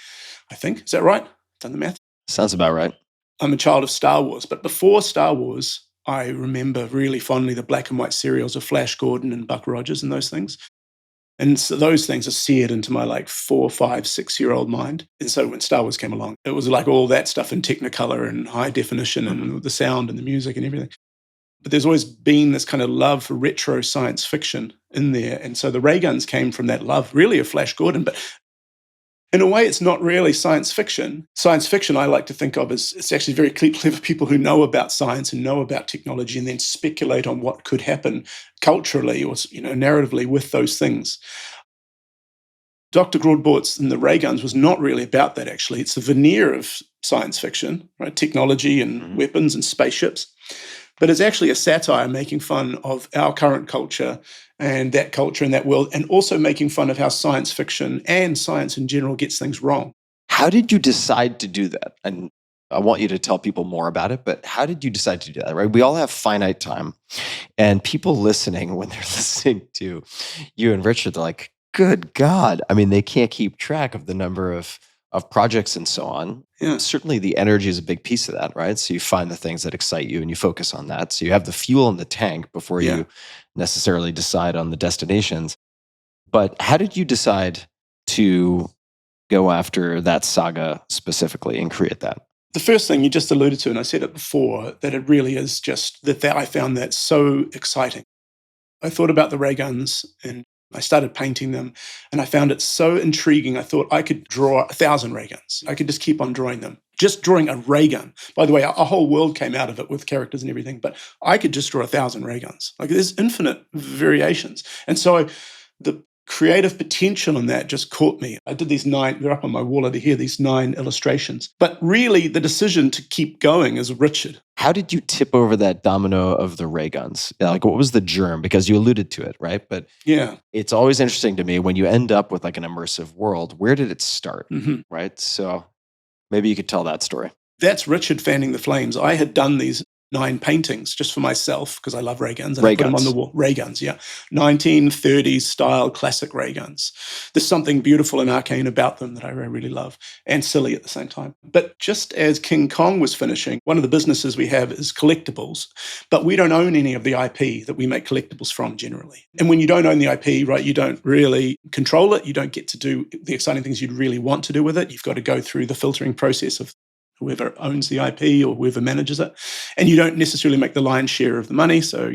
I think. Is that right? Done the math? Sounds about right. I'm a child of Star Wars. But before Star Wars, I remember really fondly the black and white serials of Flash Gordon and Buck Rogers and those things. And so those things are seared into my like 4, 5, 6-year-old mind. And so when Star Wars came along, it was like all that stuff in Technicolor and high definition and the sound and the music and everything. But there's always been this kind of love for retro science fiction in there. And so the ray guns came from that love, really, of Flash Gordon. But In a way, it's not really science fiction. Science fiction, I like to think of as it's actually very clever people who know about science and know about technology and then speculate on what could happen culturally or narratively with those things. Dr. Grordbort's and the ray guns was not really about that, actually. It's a veneer of science fiction, right? Technology and weapons and spaceships. But it's actually a satire making fun of our current culture and that world, and also making fun of how science fiction and science in general gets things wrong. How did you decide to do that? And I want you to tell people more about it, but how did you decide to do that, right? We all have finite time. And people listening, when they're listening to you and Richard, they're like, good God. I mean, they can't keep track of the number of projects and so on. Yeah. Certainly the energy is a big piece of that, right? So you find the things that excite you and you focus on that. So you have the fuel in the tank before you necessarily decide on the destinations. But how did you decide to go after that saga specifically and create that? The first thing you just alluded to, and I said it before, that it really is just that I found that so exciting. I thought about the ray guns and I started painting them and I found it so intriguing. I thought I could draw 1,000 ray guns. I could just keep on drawing them. Just drawing a ray gun. By the way, a whole world came out of it with characters and everything, but I could just draw 1,000 ray guns. Like there's infinite variations. And so the creative potential in that just caught me. I did these 9, they're up on my wall over here, these 9 illustrations. But really the decision to keep going is Richard. How did you tip over that domino of the ray guns? Like, what was the germ? Because you alluded to it, right? But yeah, it's always interesting to me when you end up with like an immersive world, where did it start, Mhm. right? So maybe you could tell that story. That's Richard fanning the flames. I had done these 9 paintings just for myself because I love ray guns. And Ray I put them on guns. the wall. Ray guns, yeah. 1930s style classic ray guns. There's something beautiful and arcane about them that I really love and silly at the same time. But just as King Kong was finishing, one of the businesses we have is collectibles, but we don't own any of the IP that we make collectibles from generally. And when you don't own the IP, right, you don't really control it. You don't get to do the exciting things you'd really want to do with it. You've got to go through the filtering process of whoever owns the IP or whoever manages it. And you don't necessarily make the lion's share of the money. So,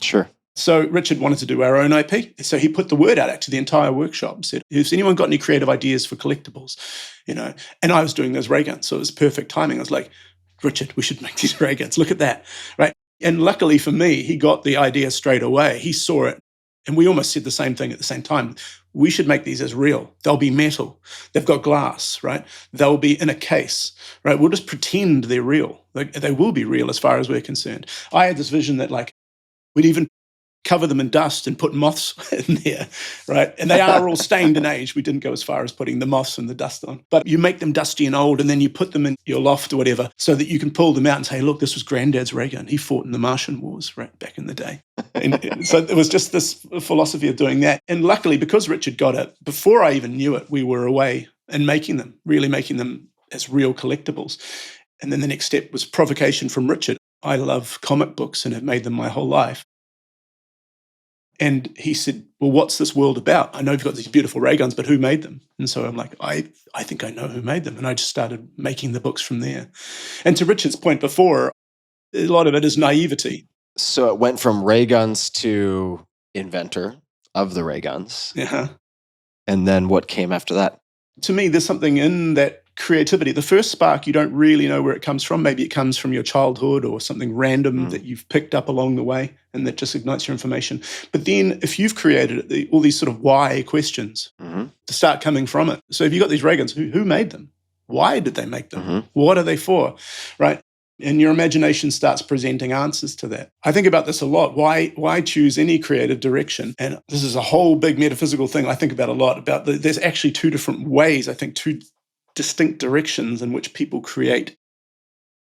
Sure. So Richard wanted to do our own IP. So he put the word out to the entire workshop and said, has anyone got any creative ideas for collectibles? And I was doing those ray guns. So it was perfect timing. I was like, Richard, we should make these ray guns. Look at that. Right. And luckily for me, he got the idea straight away. He saw it. And we almost said the same thing at the same time. We should make these as real. They'll be metal. They've got glass, right? They'll be in a case, right? We'll just pretend they're real. They will be real as far as we're concerned. I had this vision that we'd even cover them in dust and put moths in there, right? And they are all stained in age. We didn't go as far as putting the moths and the dust on. But you make them dusty and old, and then you put them in your loft or whatever so that you can pull them out and say, look, this was Granddad's ray gun. He fought in the Martian Wars right back in the day. And so it was just this philosophy of doing that. And luckily, because Richard got it, before I even knew it, we were away and really making them as real collectibles. And then the next step was provocation from Richard. I love comic books and have made them my whole life. And he said, well, what's this world about? I know you've got these beautiful ray guns, but who made them? And so I'm like, I think I know who made them. And I just started making the books from there. And to Richard's point before, a lot of it is naivety. So it went from ray guns to inventor of the ray guns. Uh-huh. And then what came after that? To me, there's something in that creativity. The first spark, you don't really know where it comes from. Maybe it comes from your childhood or something random that you've picked up along the way and that just ignites your information. But then if you've created it, all these sort of why questions to start coming from it. So if you've got these ray guns, who made them? Why did they make them? What are they for? Right? And your imagination starts presenting answers to that. I think about this a lot. Why choose any creative direction? And this is a whole big metaphysical thing I think about a lot. There's actually 2 different ways, I think 2 distinct directions in which people create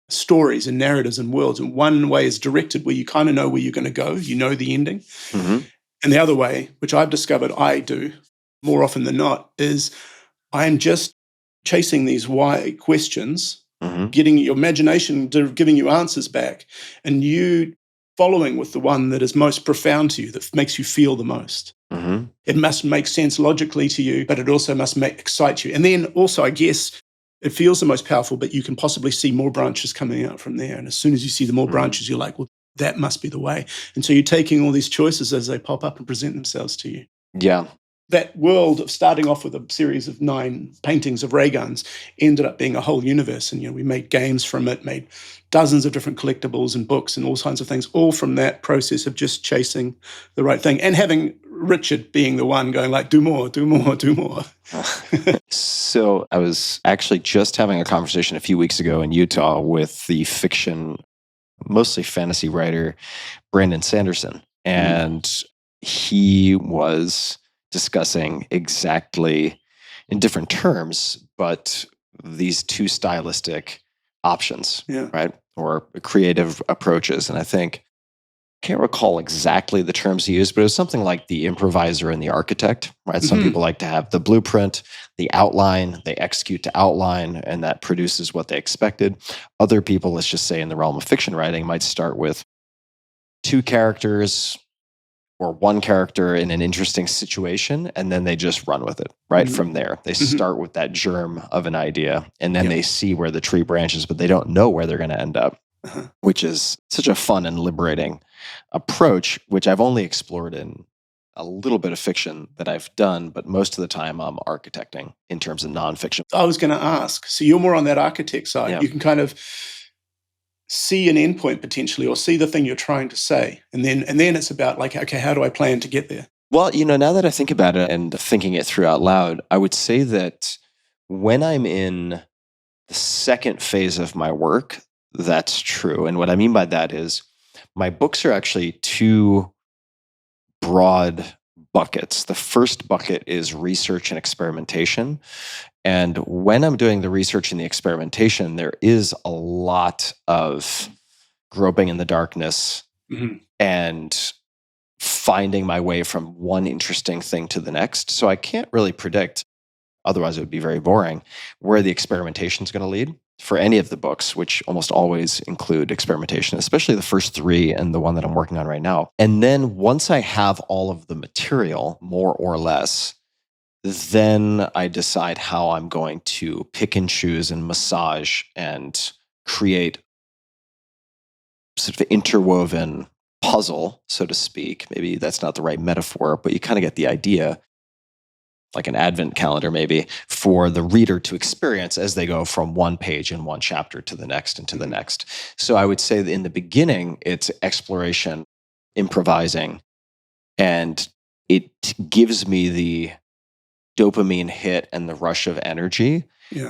stories and narratives and worlds. And one way is directed where you kind of know where you're going to go. You know the ending. And the other way, which I've discovered I do more often than not, is I'm just chasing these why questions, getting your imagination, giving you answers back, and you following with the one that is most profound to you, that makes you feel the most. It must make sense logically to you, but it also must excite you. And then also, I guess, it feels the most powerful, but you can possibly see more branches coming out from there. And as soon as you see the more branches, you're like, well, that must be the way. And so you're taking all these choices as they pop up and present themselves to you. Yeah. that world of starting off with a series of 9 paintings of ray guns ended up being a whole universe. And, we made games from it, made dozens of different collectibles and books and all kinds of things, all from that process of just chasing the right thing and having Richard being the one going like, do more, do more, do more. So I was actually just having a conversation a few weeks ago in Utah with the fiction, mostly fantasy writer, Brandon Sanderson. And he was discussing exactly, in different terms, but these 2 stylistic options, right? Or creative approaches. And I can't recall exactly the terms he used, but it was something like the improviser and the architect, right? Some people like to have the blueprint, the outline, they execute to outline, and that produces what they expected. Other people, let's just say in the realm of fiction writing, might start with 2 characters or 1 character in an interesting situation, and then they just run with it right from there. They start with that germ of an idea, and then they see where the tree branches, but they don't know where they're going to end up, which is such a fun and liberating approach, which I've only explored in a little bit of fiction that I've done, but most of the time I'm architecting in terms of nonfiction. I was going to ask, so you're more on that architect side. Yeah. You can kind of see an endpoint potentially, or see the thing you're trying to say. And then it's about like, okay, how do I plan to get there? Well, now that I think about it and thinking it through out loud, I would say that when I'm in the second phase of my work, that's true. And what I mean by that is my books are actually 2 broad buckets. The first bucket is research and experimentation. And when I'm doing the research and the experimentation, there is a lot of groping in the darkness and finding my way from one interesting thing to the next. So I can't really predict, otherwise it would be very boring, where the experimentation is going to lead for any of the books, which almost always include experimentation, especially the first 3 and the one that I'm working on right now. And then once I have all of the material, more or less, then I decide how I'm going to pick and choose and massage and create sort of interwoven puzzle, so to speak. Maybe that's not the right metaphor, but you kind of get the idea, like an advent calendar maybe, for the reader to experience as they go from one page in one chapter to the next and to the next. So I would say that in the beginning, it's exploration, improvising, and it gives me the dopamine hit and the rush of energy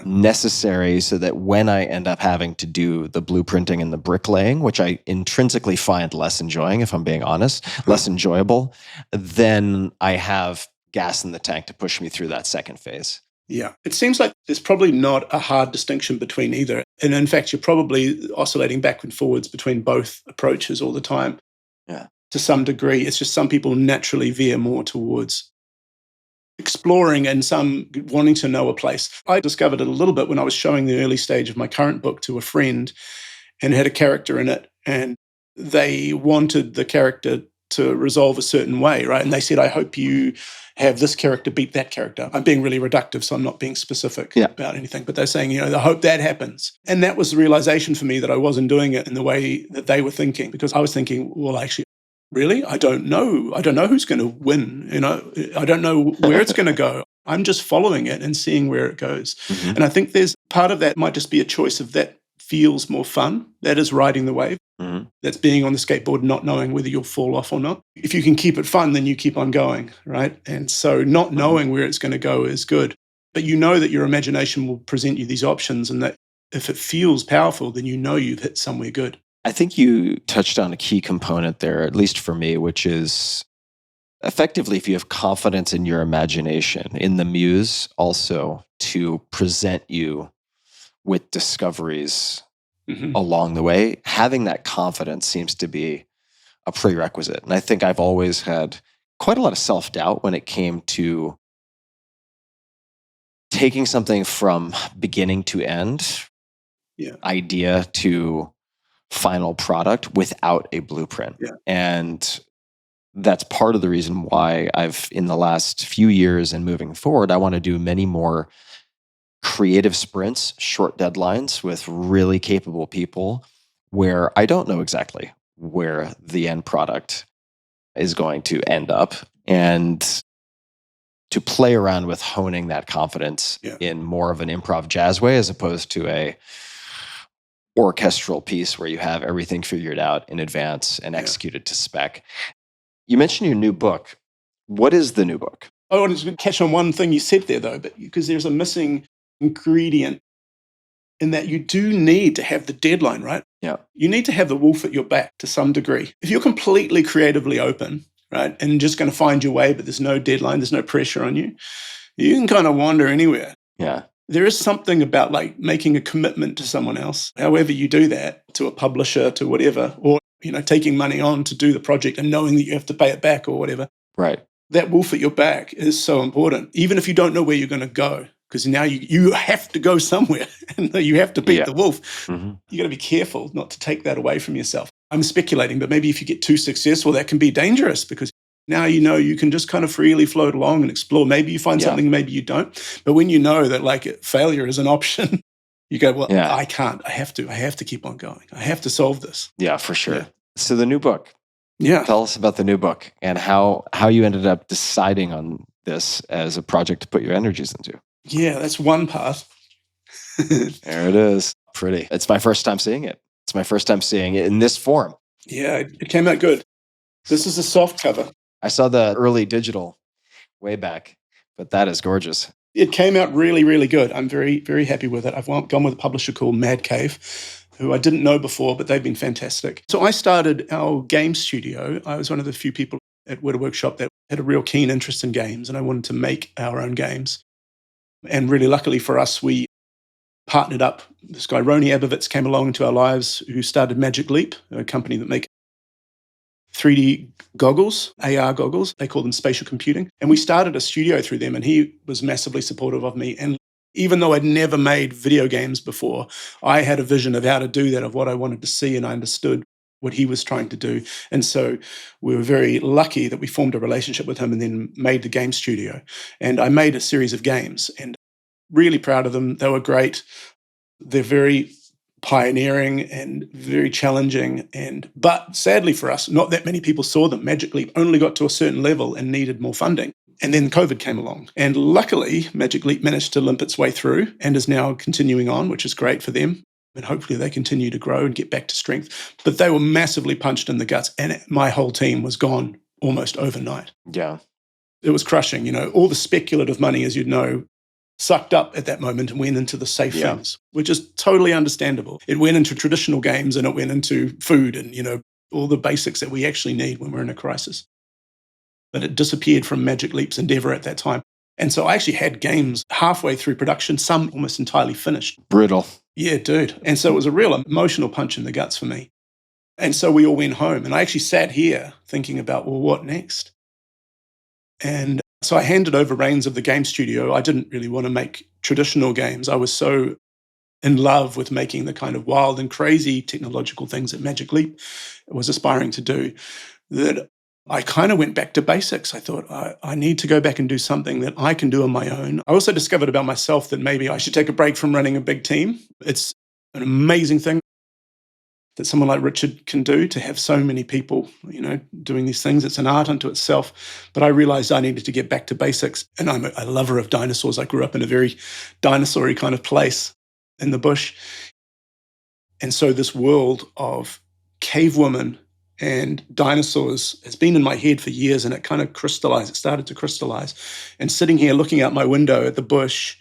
necessary so that when I end up having to do the blueprinting and the bricklaying, which I intrinsically find less enjoying, if I'm being honest, less enjoyable, then I have gas in the tank to push me through that second phase. Yeah. It seems like there's probably not a hard distinction between either. And in fact, you're probably oscillating back and forwards between both approaches all the time. Yeah. To some degree. It's just some people naturally veer more towards exploring and some wanting to know a place. I discovered it a little bit when I was showing the early stage of my current book to a friend and had a character in it, and they wanted the character to resolve a certain way, right? And they said, I hope you have this character beat that character. I'm being really reductive, so I'm not being specific about anything, but they're saying, I hope that happens. And that was the realization for me that I wasn't doing it in the way that they were thinking, because I was thinking, well, actually, really? I don't know. I don't know who's going to win. I don't know where it's going to go. I'm just following it and seeing where it goes. Mm-hmm. And I think there's part of that might just be a choice of that feels more fun. That is riding the wave. Mm-hmm. That's being on the skateboard, not knowing whether you'll fall off or not. If you can keep it fun, then you keep on going, right? And so not knowing where it's going to go is good. But you know that your imagination will present you these options, and that if it feels powerful, then you've hit somewhere good. I think you touched on a key component there, at least for me, which is effectively if you have confidence in your imagination, in the muse also, to present you with discoveries along the way, having that confidence seems to be a prerequisite. And I think I've always had quite a lot of self-doubt when it came to taking something from beginning to end, idea to final product without a blueprint. Yeah. And that's part of the reason why I've, in the last few years and moving forward, I want to do many more creative sprints, short deadlines with really capable people where I don't know exactly where the end product is going to end up. And to play around with honing that confidence in more of an improv jazz way, as opposed to a orchestral piece where you have everything figured out in advance and executed to spec. You mentioned your new book. What is the new book? I wanted to catch on one thing you said there, though, but because there's a missing ingredient in that you do need to have the deadline, right? Yeah. You need to have the wolf at your back to some degree. If you're completely creatively open, right, and just going to find your way, but there's no deadline, there's no pressure on you, you can kind of wander anywhere. Yeah. There is something about like making a commitment to someone else, however you do that, to a publisher, to whatever, or, taking money on to do the project and knowing that you have to pay it back or whatever. Right. That wolf at your back is so important, even if you don't know where you're going to go, because now you have to go somewhere and you have to beat the wolf. Mm-hmm. You got to be careful not to take that away from yourself. I'm speculating, but maybe if you get too successful, that can be dangerous, because now you can just kind of freely float along and explore. Maybe you find something, maybe you don't. But when you know that like failure is an option, you go, well, I can't. I have to keep on going. I have to solve this. Yeah, for sure. Yeah. So the new book. Yeah. Tell us about the new book and how you ended up deciding on this as a project to put your energies into. Yeah, that's one part. There it is. Pretty. It's my first time seeing it. It's my first time seeing it in this form. Yeah, it came out good. This is a soft cover. I saw the early digital way back, but that is gorgeous. It came out really, really good. I'm very, very happy with it. I've gone with a publisher called Mad Cave, who I didn't know before, but they've been fantastic. So I started our game studio. I was one of the few people at Wētā Workshop that had a real keen interest in games, and I wanted to make our own games. And really luckily for us, we partnered up. This guy, Roni Abovitz, came along into our lives, who started Magic Leap, a company that make 3D goggles, AR goggles. They call them spatial computing. And we started a studio through them, and he was massively supportive of me. And even though I'd never made video games before, I had a vision of how to do that, of what I wanted to see, and I understood what he was trying to do. And so we were very lucky that we formed a relationship with him and then made the game studio. And I made a series of games, and really proud of them. They were great. They're very pioneering and very challenging, but sadly for us, not that many people saw them. Magic Leap only got to a certain level and needed more funding. And then COVID came along. And luckily, Magic Leap managed to limp its way through and is now continuing on, which is great for them. And hopefully they continue to grow and get back to strength. But they were massively punched in the guts, and my whole team was gone almost overnight. Yeah. It was crushing. All the speculative money, as you'd know, sucked up at that moment and went into the safe things, which is totally understandable. It went into traditional games, and it went into food and, all the basics that we actually need when we're in a crisis. But it disappeared from Magic Leap's endeavor at that time. And so I actually had games halfway through production, some almost entirely finished. Brutal. Yeah, dude. And so it was a real emotional punch in the guts for me. And so we all went home, and I actually sat here thinking about, well, what next? And so I handed over reins of the game studio. I didn't really want to make traditional games. I was so in love with making the kind of wild and crazy technological things that Magic Leap was aspiring to do that I kind of went back to basics. I thought, I need to go back and do something that I can do on my own. I also discovered about myself that maybe I should take a break from running a big team. It's an amazing thing that someone like Richard can do, to have so many people, doing these things. It's an art unto itself. But I realized I needed to get back to basics. And I'm a lover of dinosaurs. I grew up in a very dinosaur-y kind of place in the bush. And so this world of cavewomen and dinosaurs has been in my head for years, and it kind of crystallized. It started to crystallize. And sitting here looking out my window at the bush,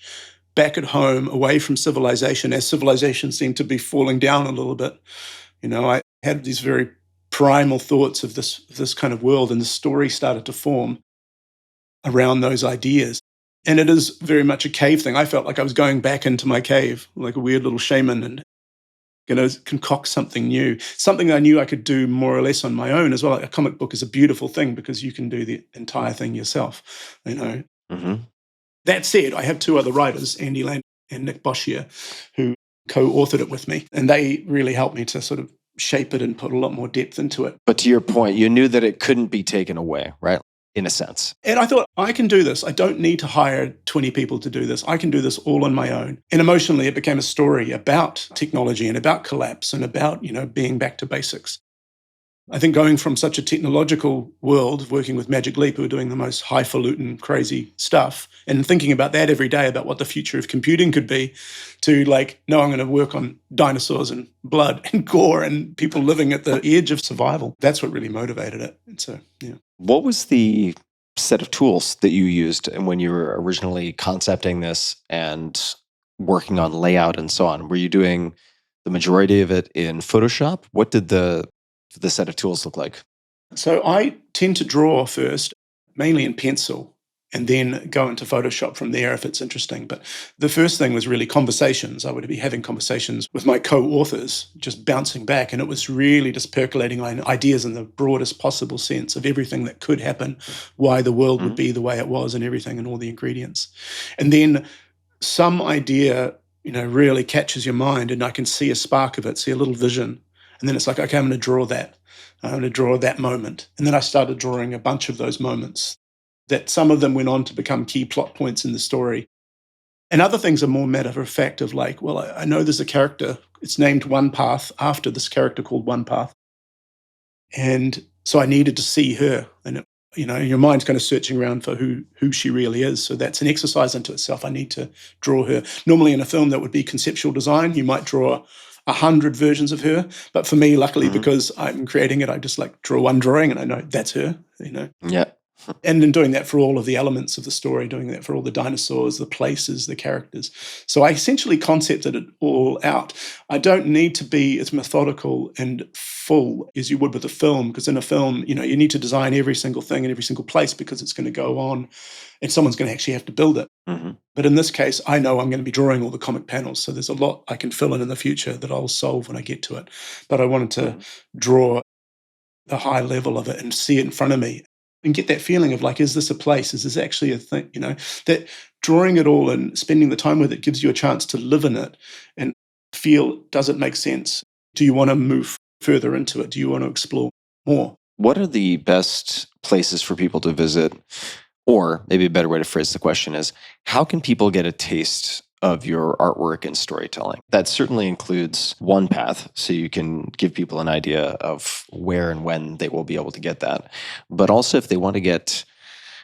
back at home, away from civilization, as civilization seemed to be falling down a little bit, I had these very primal thoughts of this kind of world, and the story started to form around those ideas. And it is very much a cave thing. I felt like I was going back into my cave, like a weird little shaman, and concoct something new, something I knew I could do more or less on my own as well. Like a comic book is a beautiful thing because you can do the entire thing yourself, Mm-hmm. That said, I have two other writers, Andy Land and Nick Boshier, who co-authored it with me, and they really helped me to sort of shape it and put a lot more depth into it. But to your point, you knew that it couldn't be taken away, right? In a sense. And I thought, I can do this. I don't need to hire 20 people to do this. I can do this all on my own. And emotionally, it became a story about technology and about collapse and about, being back to basics. I think going from such a technological world, working with Magic Leap, who are doing the most highfalutin, crazy stuff, and thinking about that every day, about what the future of computing could be, to like, no, I'm going to work on dinosaurs and blood and gore and people living at the edge of survival. That's what really motivated it. And so, yeah. What was the set of tools that you used and when you were originally concepting this and working on layout and so on? Were you doing the majority of it in Photoshop? What did the set of tools look like? So I tend to draw first, mainly in pencil, and then go into Photoshop from there if it's interesting. But the first thing was really conversations. I would be having conversations with my co-authors, just bouncing back, and it was really just percolating my ideas in the broadest possible sense of everything that could happen, why the world would be the way it was and everything and all the ingredients. And then some idea, really catches your mind, and I can see a spark of it, see a little vision. And then it's like, okay, I'm going to draw that. I'm going to draw that moment. And then I started drawing a bunch of those moments that some of them went on to become key plot points in the story. And other things are more matter of fact of like, well, I know there's a character. It's named One Path after this character called One Path. And so I needed to see her. And, your mind's kind of searching around for who she really is. So that's an exercise unto itself. I need to draw her. Normally in a film that would be conceptual design. You might draw 100 versions of her. But for me, luckily, because I'm creating it, I just like draw one drawing and I know that's her, Yeah. And in doing that for all of the elements of the story, doing that for all the dinosaurs, the places, the characters. So I essentially concepted it all out. I don't need to be as methodical and full as you would with a film, because in a film, you need to design every single thing in every single place because it's going to go on and someone's going to actually have to build it. But in this case, I know I'm going to be drawing all the comic panels. So there's a lot I can fill in the future that I'll solve when I get to it. But I wanted to draw the high level of it and see it in front of me and get that feeling of like, is this a place? Is this actually a thing? That drawing it all and spending the time with it gives you a chance to live in it and feel, does it make sense? Do you want to move further into it? Do you want to explore more? What are the best places for people to visit? Or maybe a better way to phrase the question is, how can people get a taste of your artwork and storytelling? That certainly includes One Path, so you can give people an idea of where and when they will be able to get that. But also if they want to get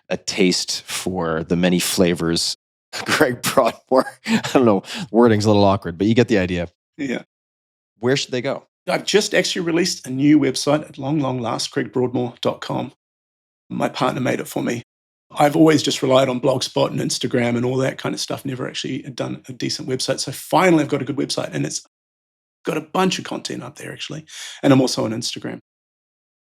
a taste for the many flavors, Greg Broadmore, I don't know, wording's a little awkward, but you get the idea. Yeah. Where should they go? I've just actually released a new website at long last, gregbroadmore.com. My partner made it for me. I've always just relied on Blogspot and Instagram and all that kind of stuff, never actually done a decent website. So finally I've got a good website and it's got a bunch of content up there actually. And I'm also on Instagram.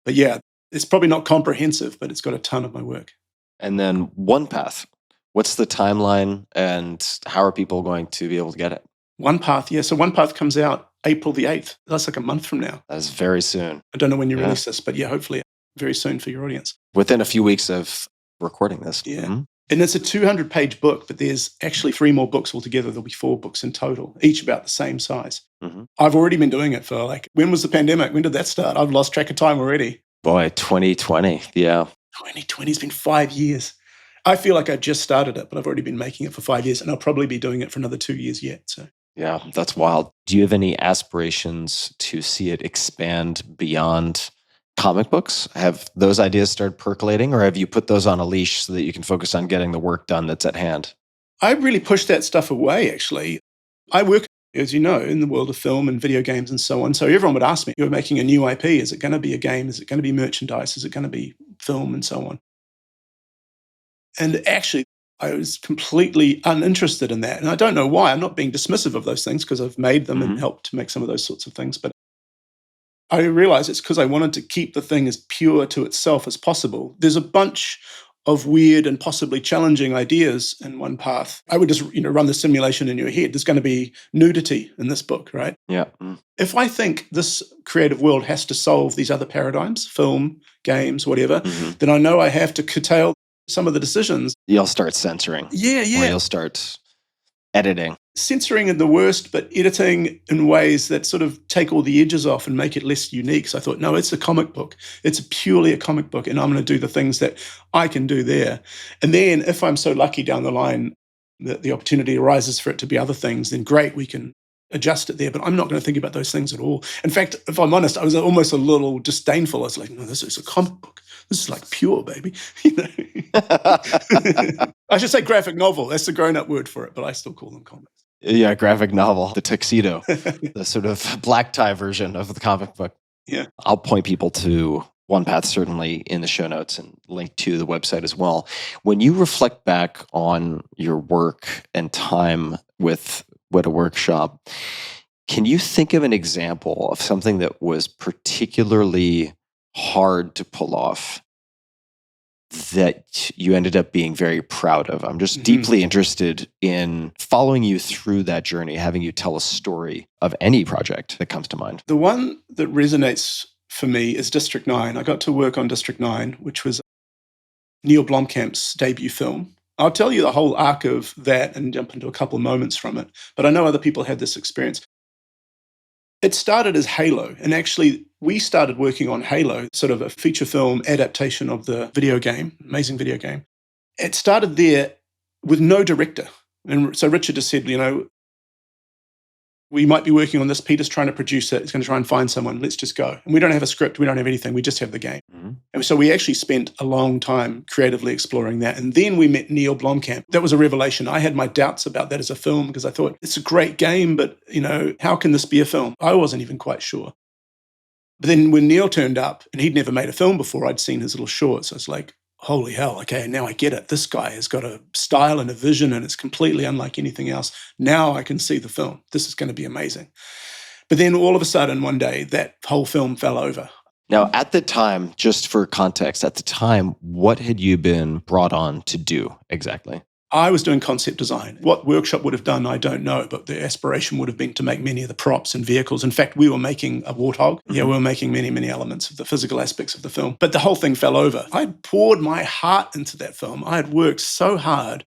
But yeah, it's probably not comprehensive, but it's got a ton of my work. And then One Path, what's the timeline and how are people going to be able to get it? One Path, yeah. So One Path comes out April the 8th. That's like a month from now. That is very soon. I don't know when you release this, but yeah, hopefully very soon for your audience. Within a few weeks of recording this. Yeah. And it's a 200-page book, but there's actually 3 more books altogether. There'll be 4 books in total, each about the same size. I've already been doing it for when was the pandemic? When did that start? I've lost track of time already. Boy, 2020. Yeah. 2020's been 5 years. I feel like I just started it, but I've already been making it for 5 years, and I'll probably be doing it for another 2 years yet. So. Yeah, that's wild. Do you have any aspirations to see it expand beyond comic books? Have those ideas started percolating, or have you put those on a leash so that you can focus on getting the work done that's at hand? I really pushed that stuff away, actually. I work, as you know, in the world of film and video games and so on. So everyone would ask me, you're making a new IP. Is it going to be a game? Is it going to be merchandise? Is it going to be film and so on? And actually, I was completely uninterested in that. And I don't know why. I'm not being dismissive of those things because I've made them and helped to make some of those sorts of things. But I realized it's because I wanted to keep the thing as pure to itself as possible. There's a bunch of weird and possibly challenging ideas in One Path. I would just run the simulation in your head. There's going to be nudity in this book, right? Yeah. If I think this creative world has to solve these other paradigms, film, games, whatever, then I know I have to curtail some of the decisions. You'll start censoring. Yeah. Or you'll start editing. Censoring in the worst, but editing in ways that sort of take all the edges off and make it less unique. So I thought, no, it's a comic book. It's purely a comic book, and I'm going to do the things that I can do there. And then if I'm so lucky down the line that the opportunity arises for it to be other things, then great, we can adjust it there, but I'm not going to think about those things at all. In fact, if I'm honest, I was almost a little disdainful. I was like, no, this is a comic book. This is like pure, baby. You know? I should say graphic novel. That's the grown-up word for it, but I still call them comics. Yeah, graphic novel, the tuxedo, the sort of black tie version of the comic book. Yeah. I'll point people to One Path, certainly in the show notes, and link to the website as well. When you reflect back on your work and time with Wētā Workshop, can you think of an example of something that was particularly hard to pull off that you ended up being very proud of? I'm just deeply interested in following you through that journey, having you tell a story of any project that comes to mind. The one that resonates for me is District 9. I got to work on District 9, which was Neil Blomkamp's debut film. I'll tell you the whole arc of that and jump into a couple of moments from it, but I know other people had this experience. It started as Halo, and actually we started working on Halo, sort of a feature film adaptation of the video game, amazing video game. It started there with no director. And so Richard just said, you know, we might be working on this. Peter's trying to produce it. He's going to try and find someone. Let's just go. And we don't have a script. We don't have anything. We just have the game. And so we actually spent a long time creatively exploring that. And then we met Neil Blomkamp. That was a revelation. I had my doubts about that as a film because I thought it's a great game, but, you know, how can this be a film? I wasn't even quite sure. But then when Neil turned up, and he'd never made a film before, I'd seen his little shorts. So I was like, holy hell, okay, now I get it. This guy has got a style and a vision, and it's completely unlike anything else. Now I can see the film. This is going to be amazing. But then all of a sudden, one day, that whole film fell over. Now, at the time, just for context, at the time, what had you been brought on to do exactly? I was doing concept design. What Workshop would have done, I don't know, but the aspiration would have been to make many of the props and vehicles. In fact, we were making a warthog. Yeah, we were making many, many elements of the physical aspects of the film. But the whole thing fell over. I had poured my heart into that film. I had worked so hard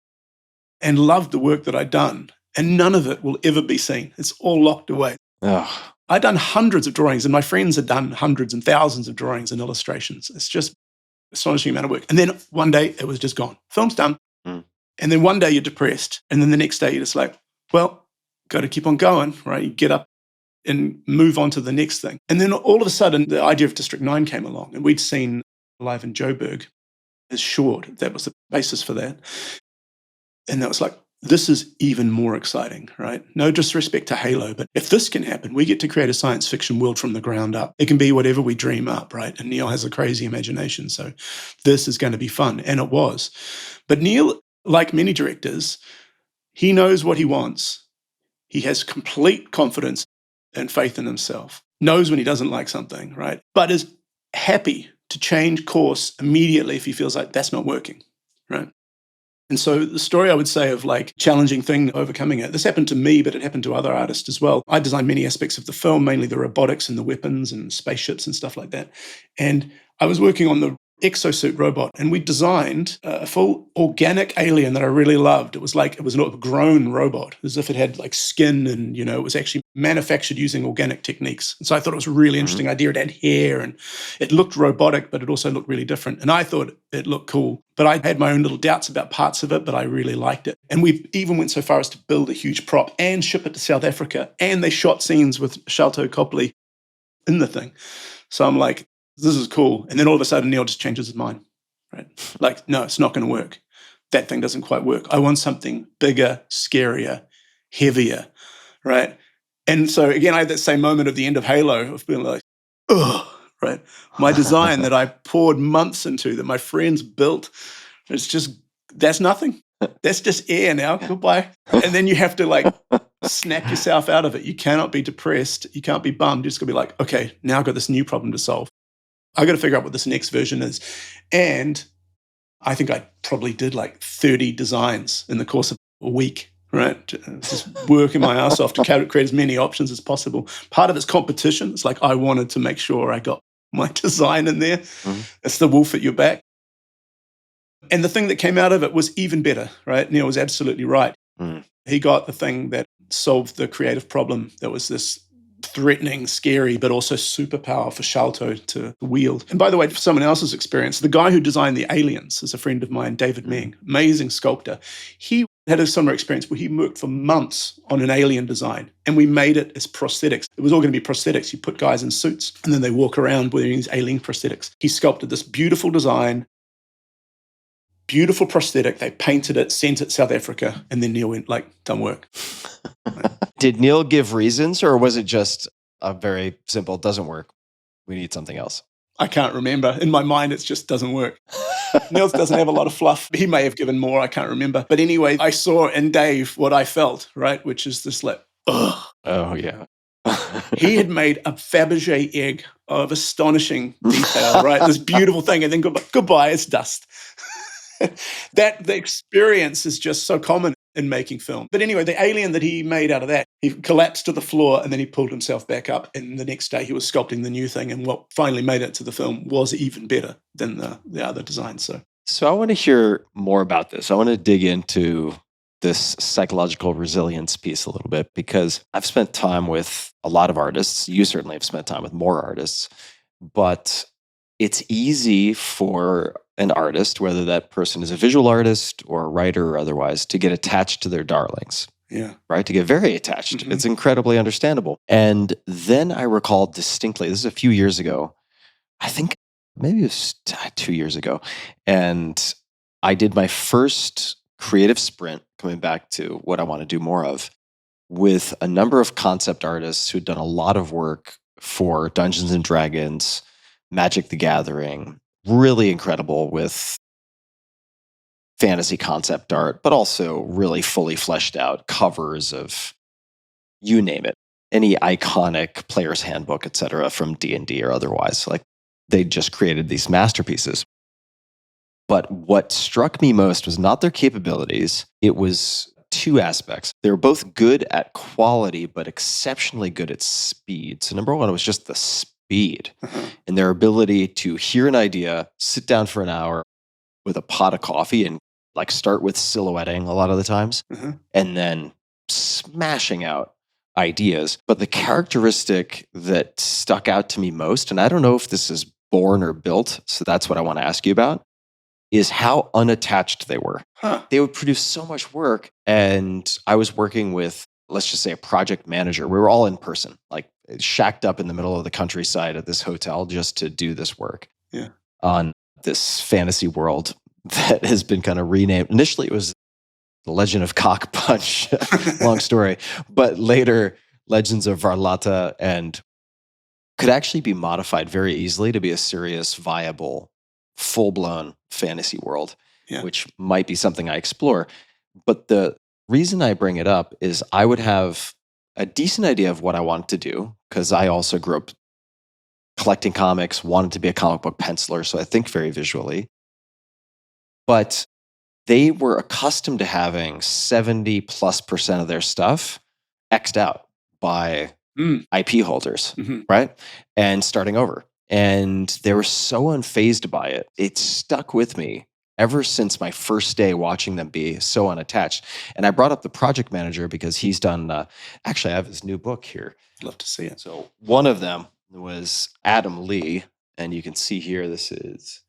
and loved the work that I'd done, and none of it will ever be seen. It's all locked away. Oh. I'd done hundreds of drawings, and my friends had done hundreds and thousands of drawings and illustrations. It's just astonishing amount of work. And then one day, it was just gone. Film's done. And then one day you're depressed. And then the next day you're just like, well, got to keep on going, right? You get up and move on to the next thing. And then all of a sudden, the idea of District 9 came along. And we'd seen Live in Joburg as short. That was the basis for that. And that was like, this is even more exciting, right? No disrespect to Halo, but if this can happen, we get to create a science fiction world from the ground up. It can be whatever we dream up, right? And Neil has a crazy imagination. So this is going to be fun. And it was. But Neil, like many directors, he knows what he wants. He has complete confidence and faith in himself, knows when he doesn't like something, right? But is happy to change course immediately if he feels like that's not working, right? And so the story, I would say, of like challenging thing, overcoming it, this happened to me, but it happened to other artists as well. I designed many aspects of the film, mainly the robotics and the weapons and spaceships and stuff like that. And I was working on the exosuit robot, and we designed a full organic alien that I really loved. It was a grown robot, as if it had like skin, and it was actually manufactured using organic techniques. And so I thought it was a really interesting idea. It had hair, and it looked robotic, but it also looked really different. And I thought it looked cool, but I had my own little doubts about parts of it, but I really liked it. And we even went so far as to build a huge prop and ship it to South Africa. And they shot scenes with Sholto Copley in the thing. So I'm like, this is cool. And then all of a sudden, Neil just changes his mind, right? Like, no, it's not going to work. That thing doesn't quite work. I want something bigger, scarier, heavier, right? And so again, I had that same moment at the end of Halo of being like, ugh, right? My design that I poured months into, that my friends built, that's nothing. That's just air now. Goodbye. And then you have to like snap yourself out of it. You cannot be depressed. You can't be bummed. You're just going to be like, okay, now I've got this new problem to solve. I got to figure out what this next version is. And I think I probably did like 30 designs in the course of a week, right? Just working my ass off to create as many options as possible. Part of it's competition. It's like I wanted to make sure I got my design in there. It's the wolf at your back. And the thing that came out of it was even better, right? Neil was absolutely right. He got the thing that solved the creative problem that was this threatening, scary, but also superpower for Sholto to wield. And by the way, for someone else's experience, the guy who designed the aliens is a friend of mine, David Meng, amazing sculptor. He had a similar experience where he worked for months on an alien design, and we made it as prosthetics. It was all going to be prosthetics. You put guys in suits, and then they walk around wearing these alien prosthetics. He sculpted this beautiful design, beautiful prosthetic. They painted it, sent it to South Africa, and then Neil went, like, don't work. Did Neil give reasons, or was it just a very simple, doesn't work, we need something else? I can't remember. In my mind, it just doesn't work. Niels doesn't have a lot of fluff. He may have given more. I can't remember. But anyway, I saw in Dave what I felt, right? Which is this like, ugh. Oh, yeah. He had made a Fabergé egg of astonishing detail, right? This beautiful thing. And then goodbye, it's dust. The experience is just so common in making film. But anyway, the alien that he made out of that, he collapsed to the floor and then he pulled himself back up. And the next day he was sculpting the new thing. And what finally made it to the film was even better than the other designs. So I want to hear more about this. I want to dig into this psychological resilience piece a little bit, because I've spent time with a lot of artists. You certainly have spent time with more artists, but it's easy for an artist, whether that person is a visual artist or a writer or otherwise, to get attached to their darlings. Yeah. Right? To get very attached. Mm-hmm. It's incredibly understandable. And then I recall distinctly, this is a few years ago, I think maybe it was 2 years ago, and I did my first creative sprint, coming back to what I want to do more of, with a number of concept artists who'd done a lot of work for Dungeons and Dragons, Magic the Gathering, really incredible with fantasy concept art, but also really fully fleshed out covers of, you name it, any iconic player's handbook, etc., from D&D or otherwise. Like, they just created these masterpieces. But what struck me most was not their capabilities. It was two aspects. They were both good at quality, but exceptionally good at speed. So number one, it was just the speed and their ability to hear an idea, sit down for an hour with a pot of coffee and like start with silhouetting a lot of the times, and then smashing out ideas. But the characteristic that stuck out to me most, and I don't know if this is born or built, so that's what I want to ask you about, is how unattached they were. They would produce so much work, and I was working with, let's just say, a project manager. We were all in person, like shacked up in the middle of the countryside at this hotel just to do this work on this fantasy world that has been kind of renamed. Initially, it was The Legend of Cock Punch, long story, but later Legends of Varlata, and could actually be modified very easily to be a serious, viable, full-blown fantasy world, which might be something I explore. But the reason I bring it up is I would have a decent idea of what I wanted to do, because I also grew up collecting comics, wanted to be a comic book penciler, so I think very visually. But they were accustomed to having 70+% of their stuff X'd out by IP holders, right? And starting over. And they were so unfazed by it. It stuck with me ever since my first day watching them be so unattached. And I brought up the project manager because he's done, actually, I have his new book here. I'd love to see it. So one of them was Adam Lee. And you can see here, this is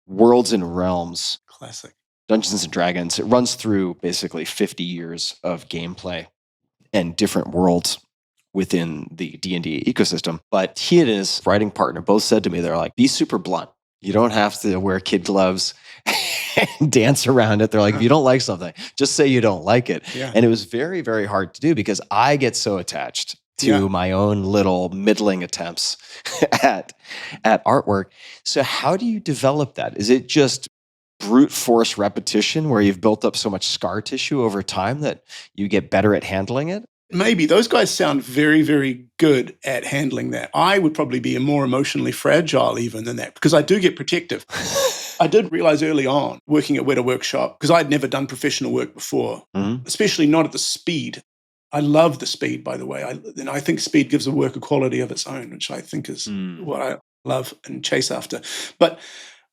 Worlds and Realms. Classic. Dungeons and Dragons. It runs through basically 50 years of gameplay and different worlds within the D&D ecosystem. But he and his writing partner both said to me, they're like, be super blunt. You don't have to wear kid gloves and dance around it. They're like, if you don't like something, just say you don't like it. And it was very, very hard to do because I get so attached to my own little middling attempts at artwork. So how do you develop that? Is it just brute force repetition where you've built up so much scar tissue over time that you get better at handling it? Maybe. Those guys sound very, very good at handling that. I would probably be a more emotionally fragile even than that, because I do get protective. I did realize early on, working at Wētā Workshop, because I'd never done professional work before, especially not at the speed. I love the speed, by the way. I think speed gives a work a quality of its own, which I think is what I love and chase after. But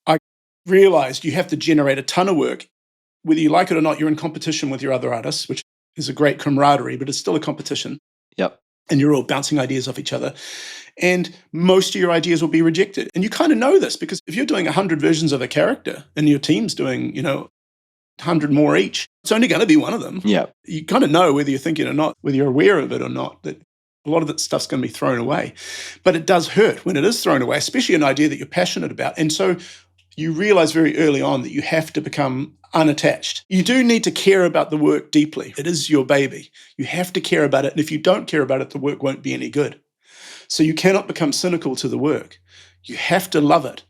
I realized you have to generate a ton of work. Whether you like it or not, you're in competition with your other artists, which is a great camaraderie, but it's still a competition. And you're all bouncing ideas off each other. And most of your ideas will be rejected. And you kind of know this because if you're doing 100 versions of a character and your team's doing, 100 more each. It's only going to be one of them. Yeah. You kind of know whether you're thinking or not, whether you're aware of it or not, that a lot of that stuff's going to be thrown away. But it does hurt when it is thrown away, especially an idea that you're passionate about. And so you realize very early on that you have to become unattached. You do need to care about the work deeply. It is your baby. You have to care about it. And if you don't care about it, the work won't be any good. So you cannot become cynical to the work. You have to love it.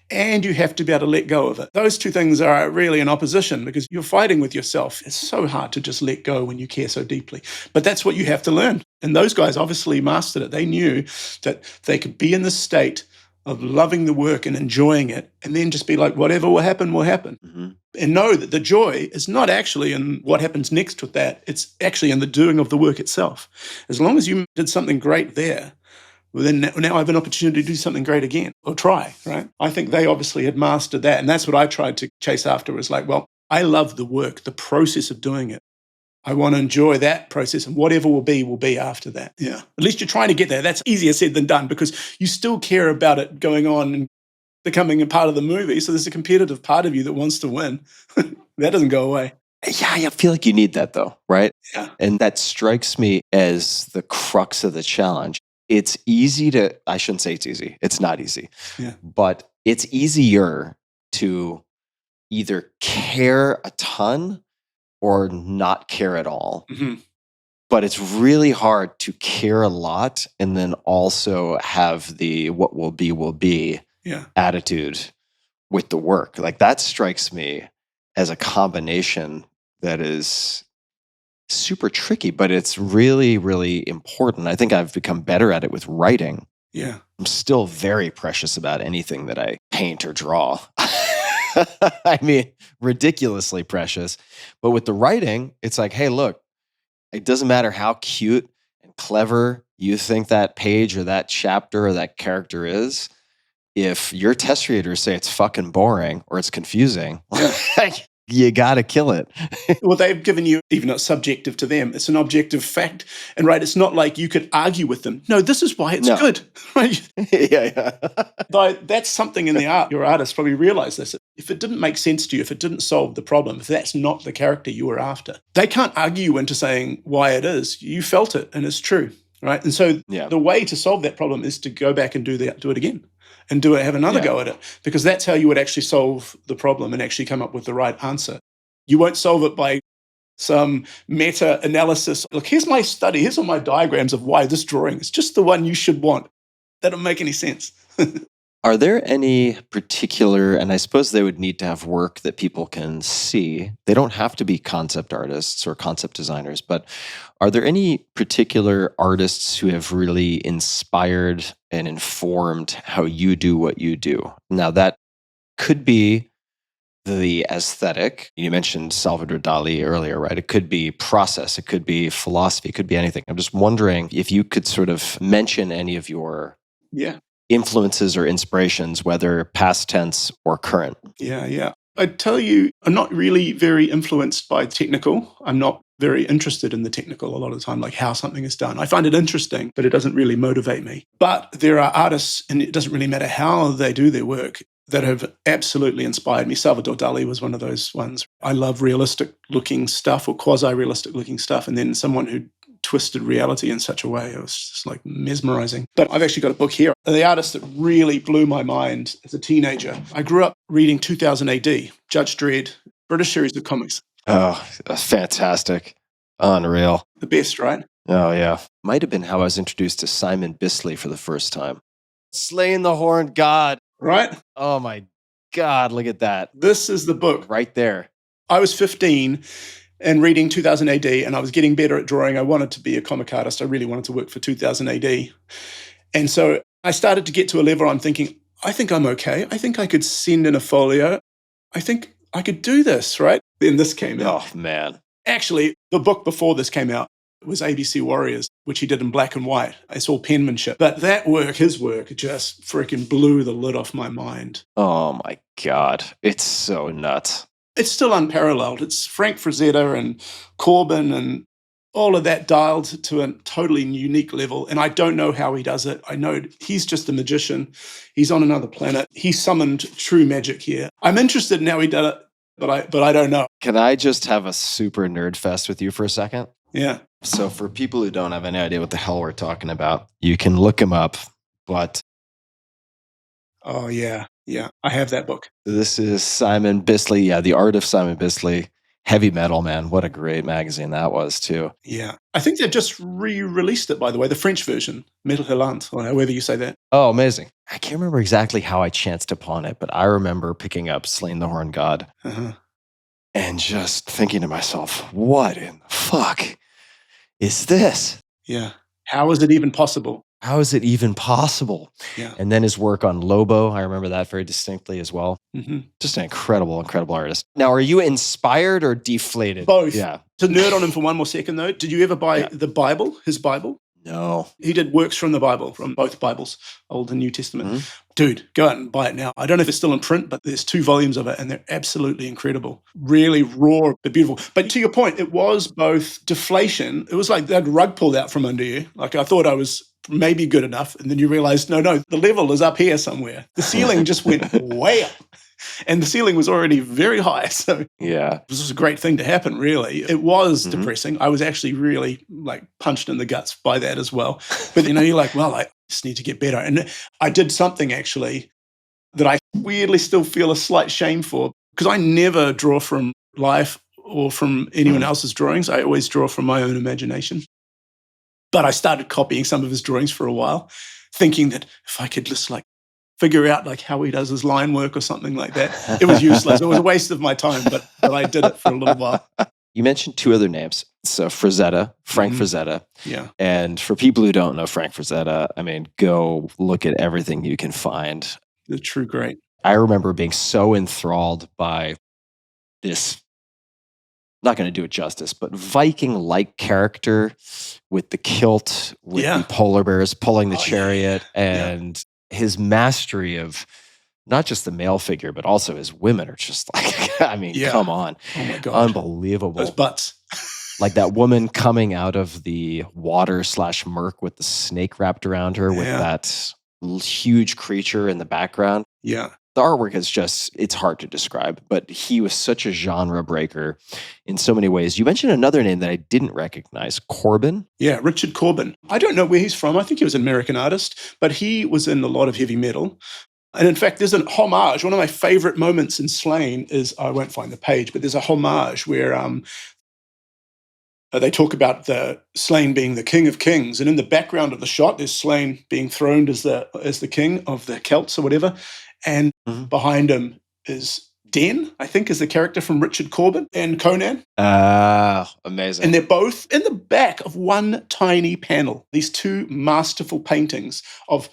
And you have to be able to let go of it. Those two things are really in opposition because you're fighting with yourself. It's so hard to just let go when you care so deeply. But that's what you have to learn. And those guys obviously mastered it. They knew that they could be in this state of loving the work and enjoying it, and then just be like, whatever will happen, will happen. Mm-hmm. And know that the joy is not actually in what happens next with that. It's actually in the doing of the work itself. As long as you did something great there, well, then now I have an opportunity to do something great again, or try, right? I think they obviously had mastered that. And that's what I tried to chase after, was like, well, I love the work, the process of doing it. I want to enjoy that process, and whatever will be after that. Yeah. At least you're trying to get there. That's easier said than done, because you still care about it going on and becoming a part of the movie. So there's a competitive part of you that wants to win. That doesn't go away. Yeah, I feel like you need that though, right? Yeah. And that strikes me as the crux of the challenge. It's easy to, I shouldn't say it's easy. It's not easy. Yeah. But it's easier to either care a ton or not care at all. Mm-hmm. But it's really hard to care a lot and then also have the what will be attitude with the work. Like that strikes me as a combination that is super tricky, but it's really, really important. I think I've become better at it with writing. Yeah. I'm still very precious about anything that I paint or draw. I mean, ridiculously precious. But with the writing, it's like, hey, look, it doesn't matter how cute and clever you think that page or that chapter or that character is. If your test readers say it's fucking boring or it's confusing, you got to kill it. Well, they've given you, even though it's subjective to them, it's an objective fact. And right, it's not like you could argue with them. No, this is why it's good. Right? Yeah. Though that's something in the art, your artist probably realized this. If it didn't make sense to you, if it didn't solve the problem, if that's not the character you were after, they can't argue you into saying why it is. You felt it and it's true. Right. And so the way to solve that problem is to go back and do it again. And have another go at it, because that's how you would actually solve the problem and actually come up with the right answer. You won't solve it by some meta-analysis. Look, here's my study. Here's all my diagrams of why this drawing is just the one you should want. That don't make any sense. Are there any particular, and I suppose they would need to have work that people can see. They don't have to be concept artists or concept designers, but are there any particular artists who have really inspired and informed how you do what you do? Now, that could be the aesthetic. You mentioned Salvador Dali earlier, right? It could be process. It could be philosophy. It could be anything. I'm just wondering if you could sort of mention any of your influences or inspirations, whether past tense or current. Yeah. I tell you, I'm not really very influenced by technical. I'm not very interested in the technical a lot of the time, like how something is done. I find it interesting, but it doesn't really motivate me. But there are artists, and it doesn't really matter how they do their work, that have absolutely inspired me. Salvador Dali was one of those ones. I love realistic-looking stuff or quasi-realistic-looking stuff, and then someone who twisted reality in such a way. It was just like mesmerizing. But I've actually got a book here. The artist that really blew my mind as a teenager. I grew up reading 2000 AD, Judge Dredd, British series of comics. Oh, fantastic. Unreal. The best, right? Oh, yeah. Might have been how I was introduced to Simon Bisley for the first time. Slaying the Horned God. Right? Oh, my God. Look at that. This is the book. Right there. I was 15 and reading 2000 AD, and I was getting better at drawing. I wanted to be a comic artist. I really wanted to work for 2000 AD. And so I started to get to a level I'm thinking, I think I'm okay. I think I could send in a folio. I think I could do this, right? Then this came out. Oh, man. Actually, the book before this came out was ABC Warriors, which he did in black and white. It's all penmanship. But that work, his work, just freaking blew the lid off my mind. Oh, my God. It's so nuts. It's still unparalleled. It's Frank Frazetta and Corbin and all of that dialed to a totally unique level. And I don't know how he does it. I know he's just a magician. He's on another planet. He summoned true magic here. I'm interested in how he did it but I don't know. Can I just have a super nerd fest with you for a second? Yeah. So for people who don't have any idea what the hell we're talking about, you can look him up, but Oh, yeah. Yeah. I have that book. this is Simon Bisley. Yeah, The Art of Simon Bisley. Heavy metal, man. What a great magazine that was, too. Yeah. I think they just re-released it, by the way, the French version, Metal Hurlant, or however you say that. Oh, amazing. I can't remember exactly how I chanced upon it, but I remember picking up Slain the Horned God Uh-huh. and just thinking to myself, what in the fuck is this? Yeah. How is it even possible? How is it even possible? Yeah. And then his work on Lobo, I remember that very distinctly as well. Mm-hmm. Just an incredible, incredible artist. Now, are you inspired or deflated? Both. Yeah. To nerd on him for one more second, though, did you ever buy Yeah. the Bible, his Bible? No. He did works from the Bible, from both Bibles, Old and New Testament. Mhm. Dude, go out and buy it now. I don't know if it's still in print, but there's 2 volumes of it, and they're absolutely incredible. Really raw, but beautiful. But to your point, it was both deflation. It was like that rug pulled out from under you. Like I thought I was maybe good enough, and then you realize, no, the level is up here somewhere. The ceiling just went way up. And the ceiling was already very high. So Yeah. this was a great thing to happen, really. It was Mhm. depressing. I was actually really like punched in the guts by that as well. But you're like, well, I just need to get better. And I did something actually that I weirdly still feel a slight shame for, because I never draw from life or from anyone else's drawings. I always draw from my own imagination. But I started copying some of his drawings for a while, thinking that if I could just like figure out like how he does his line work or something like that, it was useless. It was a waste of my time, but I did it for a little while. You mentioned 2 other names. So Frazetta, Frank Mhm. Frazetta. Yeah. And for people who don't know Frank Frazetta, I mean, go look at everything you can find. The true great. I remember being so enthralled by this, not going to do it justice, but Viking-like character with the kilt, with Yeah. the polar bears pulling the Oh, yeah, chariot, yeah. and his mastery of not just the male figure, but also his women are just like, I mean, Yeah. come on. Oh my God. Unbelievable. Those butts. Like that woman coming out of the water/murk with the snake wrapped around her with Yeah. that huge creature in the background. Yeah. The artwork is just, it's hard to describe, but he was such a genre breaker in so many ways. You mentioned another name that I didn't recognize, Corbin. Yeah, Richard Corbin. I don't know where he's from. I think he was an American artist, but he was in a lot of heavy metal. And in fact, there's an homage. One of my favorite moments in Slain is, I won't find the page, but there's a homage where they talk about the Slain being the king of kings. And in the background of the shot, there's Slain being throned as the king of the Celts or whatever. And Mhm. behind him is Den, I think, is the character from Richard Corbin and Conan. Ah, amazing. And they're both in the back of one tiny panel. These 2 masterful paintings of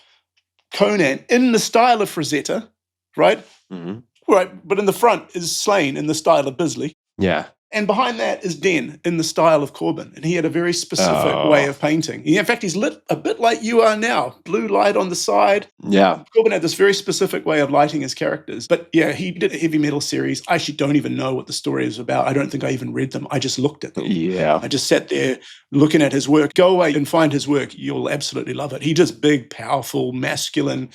Conan in the style of Frazetta, right? Mhm. Right, but in the front is Slain in the style of Bisley. Yeah. And behind that is Den in the style of Corbin. And he had a very specific way of painting. In fact, he's lit a bit like you are now. Blue light on the side. Yeah. Corbin had this very specific way of lighting his characters. But yeah, he did a heavy metal series. I actually don't even know what the story is about. I don't think I even read them. I just looked at them. Yeah. I just sat there looking at his work. Go away and find his work. You'll absolutely love it. He does big, powerful, masculine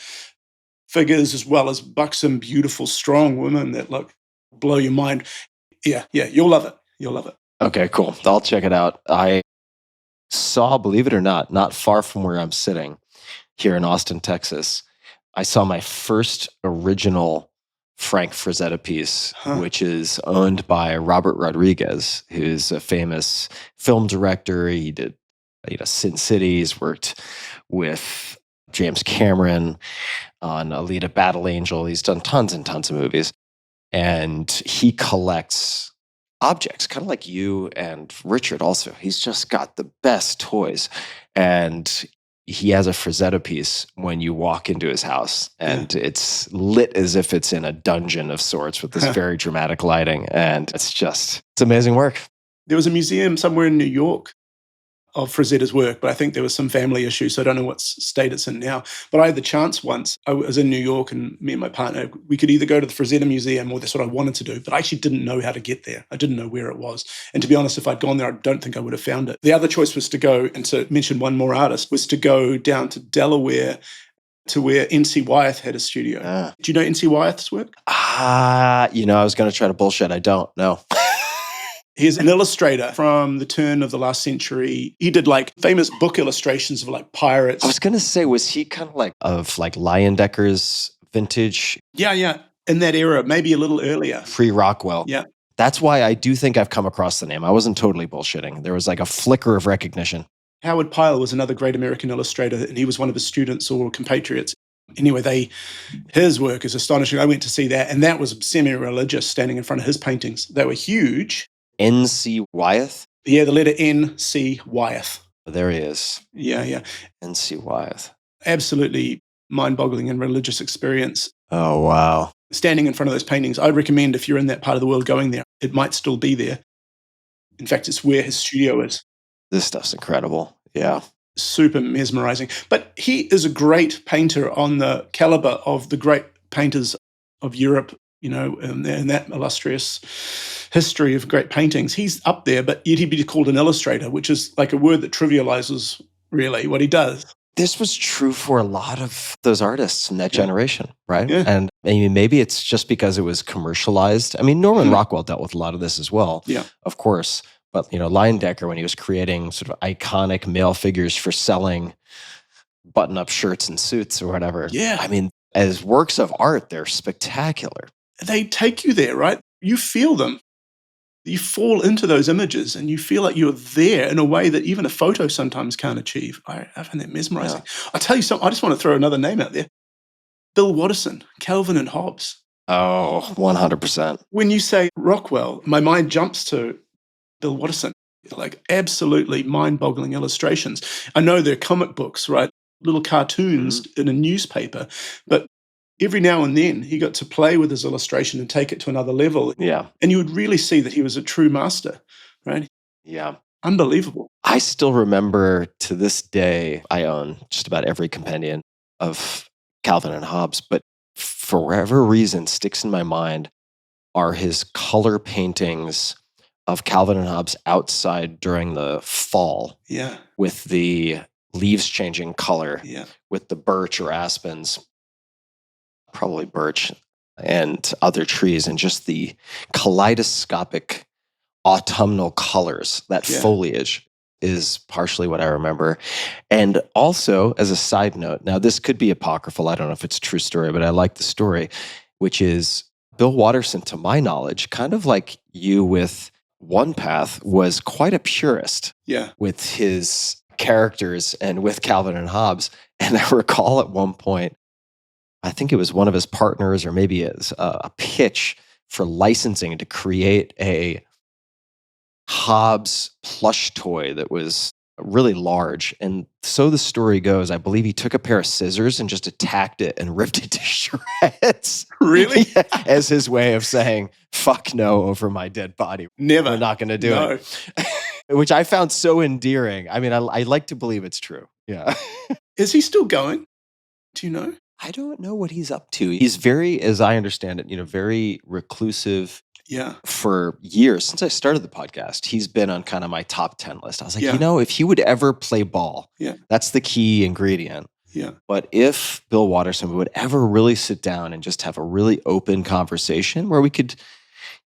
figures as well as buxom, beautiful, strong women that blow your mind. Yeah, you'll love it. You'll love it. Okay, cool. I'll check it out. I saw, believe it or not far from where I'm sitting here in Austin, Texas, I saw my first original Frank Frazetta piece, which is owned by Robert Rodriguez, who's a famous film director. He did, Sin City. He's worked with James Cameron on Alita Battle Angel. He's done tons and tons of movies. And he collects objects, kind of like you and Richard also. He's just got the best toys. And he has a Frazetta piece when you walk into his house. And it's lit as if it's in a dungeon of sorts with this very dramatic lighting. And it's amazing work. There was a museum somewhere in New York of Frazetta's work, but I think there was some family issues, so I don't know what state it's in now. But I had the chance once. I was in New York, and me and my partner, we could either go to the Frazetta Museum, or that's what I wanted to do, but I actually didn't know how to get there. I didn't know where it was. And to be honest, if I'd gone there, I don't think I would have found it. The other choice was to go, and to mention one more artist, was to go down to Delaware to where N.C. Wyeth had a studio. Do you know N.C. Wyeth's work? I was going to try to bullshit. I don't know. He's an illustrator from the turn of the last century. He did like famous book illustrations of like pirates. I was going to say, was he kind of like Leyendeckers vintage? Yeah. In that era, maybe a little earlier. Pre-Rockwell. Yeah. That's why I do think I've come across the name. I wasn't totally bullshitting. There was like a flicker of recognition. Howard Pyle was another great American illustrator, and he was one of his students or compatriots. Anyway, his work is astonishing. I went to see that, and that was semi-religious, standing in front of his paintings. They were huge. N.C. Wyeth? Yeah, the letter N.C. Wyeth. There he is. Yeah. N.C. Wyeth. Absolutely mind-boggling and religious experience. Oh, wow. Standing in front of those paintings, I'd recommend if you're in that part of the world going there, it might still be there. In fact, it's where his studio is. This stuff's incredible. Yeah. Super mesmerizing. But he is a great painter on the caliber of the great painters of Europe, in that illustrious history of great paintings. He's up there, but yet he'd be called an illustrator, which is like a word that trivializes really what he does. This was true for a lot of those artists in that generation, right? Yeah. And I mean, maybe it's just because it was commercialized. I mean, Norman Rockwell dealt with a lot of this as well, of course. But, Leyendecker, when he was creating sort of iconic male figures for selling button-up shirts and suits or whatever. Yeah. I mean, as works of art, they're spectacular. They take you there, right? You feel them. You fall into those images and you feel like you're there in a way that even a photo sometimes can't achieve. I find that mesmerizing. Yeah. I'll tell you something. I just want to throw another name out there. Bill Watterson, Calvin and Hobbes. Oh, 100%. When you say Rockwell, my mind jumps to Bill Watterson, like absolutely mind-boggling illustrations. I know they're comic books, right? Little cartoons in a newspaper, but every now and then he got to play with his illustration and take it to another level. Yeah. And you would really see that he was a true master, right? Yeah. Unbelievable. I still remember to this day, I own just about every compendium of Calvin and Hobbes, but for whatever reason sticks in my mind are his color paintings of Calvin and Hobbes outside during the fall. Yeah. With the leaves changing color. Yeah. With the birch or aspens, probably birch, and other trees, and just the kaleidoscopic autumnal colors, that foliage is partially what I remember. And also, as a side note, now this could be apocryphal, I don't know if it's a true story, but I like the story, which is Bill Watterson, to my knowledge, kind of like you with One Path, was quite a purist with his characters and with Calvin and Hobbes. And I recall at one point, I think it was one of his partners or maybe a pitch for licensing to create a Hobbes plush toy that was really large. And so the story goes, I believe he took a pair of scissors and just attacked it and ripped it to shreds. Really? As his way of saying, fuck no over my dead body. Never. We're not going to do it. Which I found so endearing. I mean, I like to believe it's true. Yeah. Is he still going? Do you know? I don't know what he's up to. He's very, as I understand it, very reclusive. Yeah. For years, since I started the podcast, he's been on kind of my top 10 list. I was like, if he would ever play ball, that's the key ingredient. Yeah. But if Bill Watterson would ever really sit down and just have a really open conversation where we could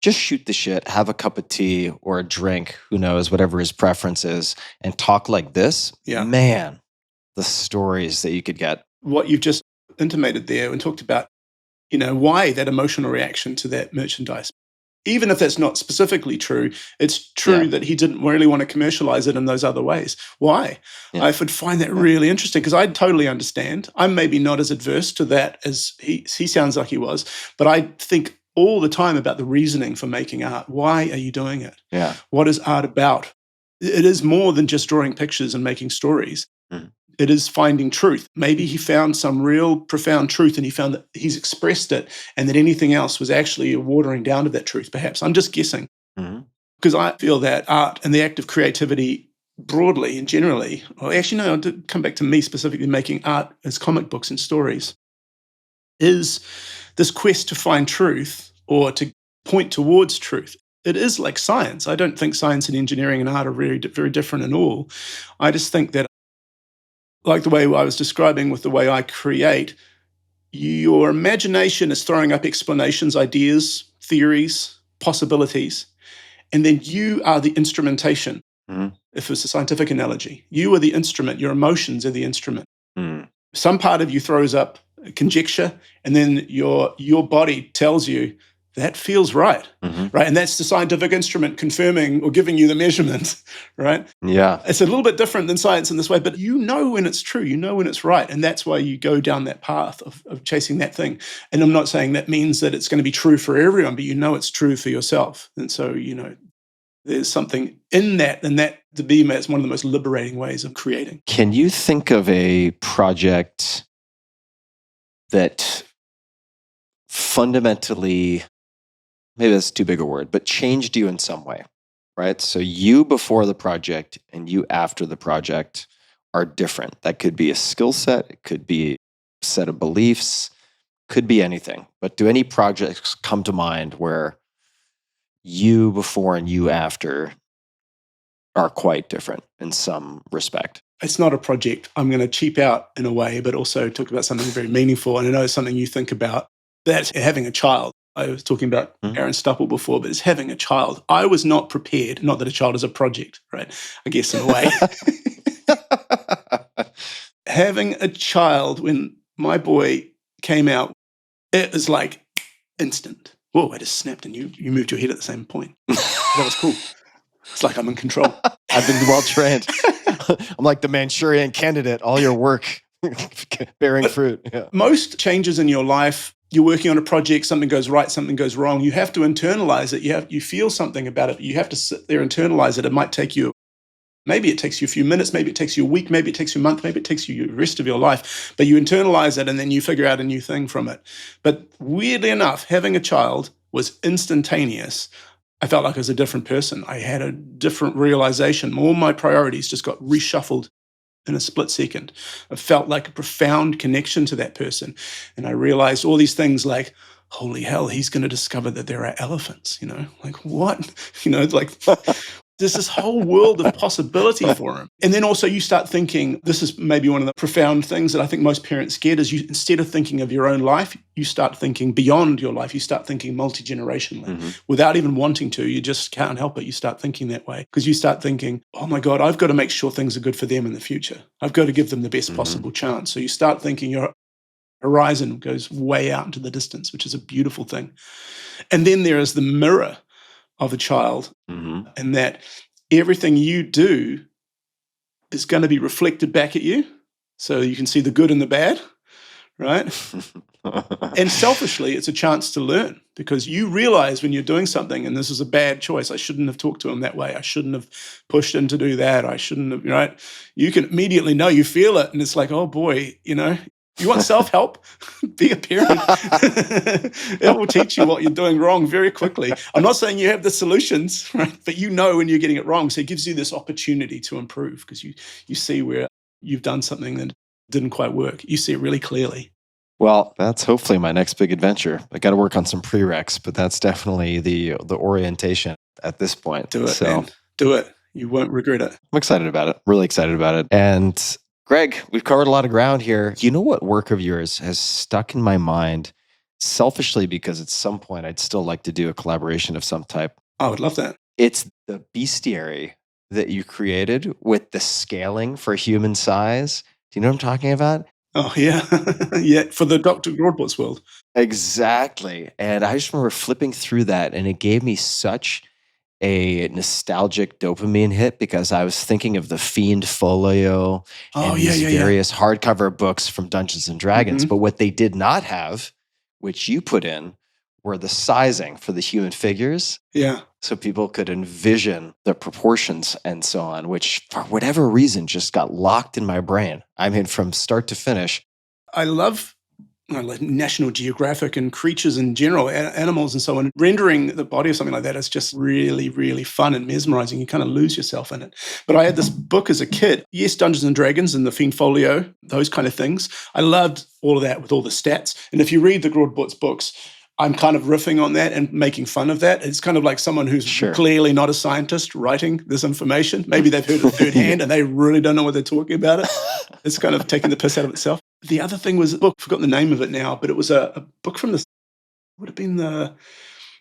just shoot the shit, have a cup of tea or a drink, who knows, whatever his preference is, and talk like this, man, the stories that you could get. What you've just intimated there and talked about, why that emotional reaction to that merchandise. Even if that's not specifically true, it's true that he didn't really want to commercialize it in those other ways. Why? Yeah. I would find that really interesting because I totally understand. I'm maybe not as adverse to that as he sounds like he was, but I think all the time about the reasoning for making art. Why are you doing it? Yeah. What is art about? It is more than just drawing pictures and making stories. Mm. It is finding truth. Maybe he found some real profound truth and he found that he's expressed it and that anything else was actually a watering down of that truth, perhaps. I'm just guessing. Because I feel that art and the act of creativity broadly and generally, or actually, no, I'll come back to me specifically making art as comic books and stories, is this quest to find truth or to point towards truth. It is like science. I don't think science and engineering and art are very, very different at all. I just think that like the way I was describing with the way I create, your imagination is throwing up explanations, ideas, theories, possibilities, and then you are the instrumentation. Mhm. If it's a scientific analogy, you are the instrument, your emotions are the instrument. Mm. Some part of you throws up conjecture, and then your body tells you that feels right, Mhm. right? And that's the scientific instrument confirming or giving you the measurement, right? Yeah. It's a little bit different than science in this way, but you know when it's true, you know when it's right. And that's why you go down that path of chasing that thing. And I'm not saying that means that it's going to be true for everyone, but you know it's true for yourself. And so, there's something in that, and that to be it's one of the most liberating ways of creating. Can you think of a project that fundamentally, maybe that's too big a word, but changed you in some way, right? So you before the project and you after the project are different. That could be a skill set, it could be a set of beliefs, could be anything. But do any projects come to mind where you before and you after are quite different in some respect? It's not a project I'm going to cheap out in a way, but also talk about something very meaningful. And I know it's something you think about. That's having a child. I was talking about Aaron Stupple before, but it's having a child. I was not prepared, not that a child is a project, right? I guess in a way. Having a child, when my boy came out, it was like instant. Whoa, I just snapped and you moved your head at the same point. That was cool. It's like I'm in control. I've been well trained. I'm like the Manchurian candidate, all your work bearing fruit. Yeah. Most changes in your life, you're working on a project, something goes right, something goes wrong. You have to internalize it. You feel something about it. You have to sit there, internalize it. It might take you, maybe it takes you a few minutes, maybe it takes you a week, maybe it takes you a month, maybe it takes you the rest of your life. But you internalize it and then you figure out a new thing from it. But weirdly enough, having a child was instantaneous. I felt like I was a different person. I had a different realization. All my priorities just got reshuffled in a split second. I felt like a profound connection to that person. And I realized all these things like, holy hell, he's going to discover that there are elephants, like what? Like there's this whole world of possibility for him. And then also you start thinking, this is maybe one of the profound things that I think most parents get is you, instead of thinking of your own life, you start thinking beyond your life. You start thinking multi-generationally without even wanting to. You just can't help it. You start thinking that way because you start thinking, oh my God, I've got to make sure things are good for them in the future. I've got to give them the best possible chance. So you start thinking your horizon goes way out into the distance, which is a beautiful thing. And then there is the mirror of a child, and that everything you do is going to be reflected back at you. So you can see the good and the bad, right? And selfishly, it's a chance to learn because you realize when you're doing something, and this is a bad choice, I shouldn't have talked to him that way. I shouldn't have pushed him to do that. I shouldn't have, right? You can immediately know, you feel it. And it's like, oh boy, you want self-help? Be a parent. It will teach you what you're doing wrong very quickly. I'm not saying you have the solutions, right? But you know when you're getting it wrong. So it gives you this opportunity to improve because you see where you've done something that didn't quite work. You see it really clearly. Well, that's hopefully my next big adventure. I got to work on some prereqs, but that's definitely the orientation at this point. Do it, man. Do it. You won't regret it. I'm excited about it. Really excited about it. And Greg, we've covered a lot of ground here. You know what work of yours has stuck in my mind selfishly because at some point I'd still like to do a collaboration of some type. I would love that. It's the bestiary that you created with the scaling for human size. Do you know what I'm talking about? Oh, yeah. Yeah, for the Dr. Grordbort's world. Exactly. And I just remember flipping through that and it gave me such a nostalgic dopamine hit because I was thinking of the Fiend Folio and these various hardcover books from Dungeons and Dragons. But what they did not have, which you put in, were the sizing for the human figures. Yeah. So people could envision the proportions and so on, which for whatever reason just got locked in my brain. I mean, from start to finish. I love National Geographic and creatures in general, animals and so on. Rendering the body of something like that is just really, really fun and mesmerizing. You kind of lose yourself in it. But I had this book as a kid. Yes, Dungeons and Dragons and the Fiend Folio, those kind of things. I loved all of that with all the stats. And if you read the Grordbort's books, I'm kind of riffing on that and making fun of that. It's kind of like someone who's clearly not a scientist writing this information. Maybe they've heard it third hand and they really don't know what they're talking about. It's kind of taking the piss out of itself. The other thing was a book, I've forgotten the name of it now, but it was a book from would have been the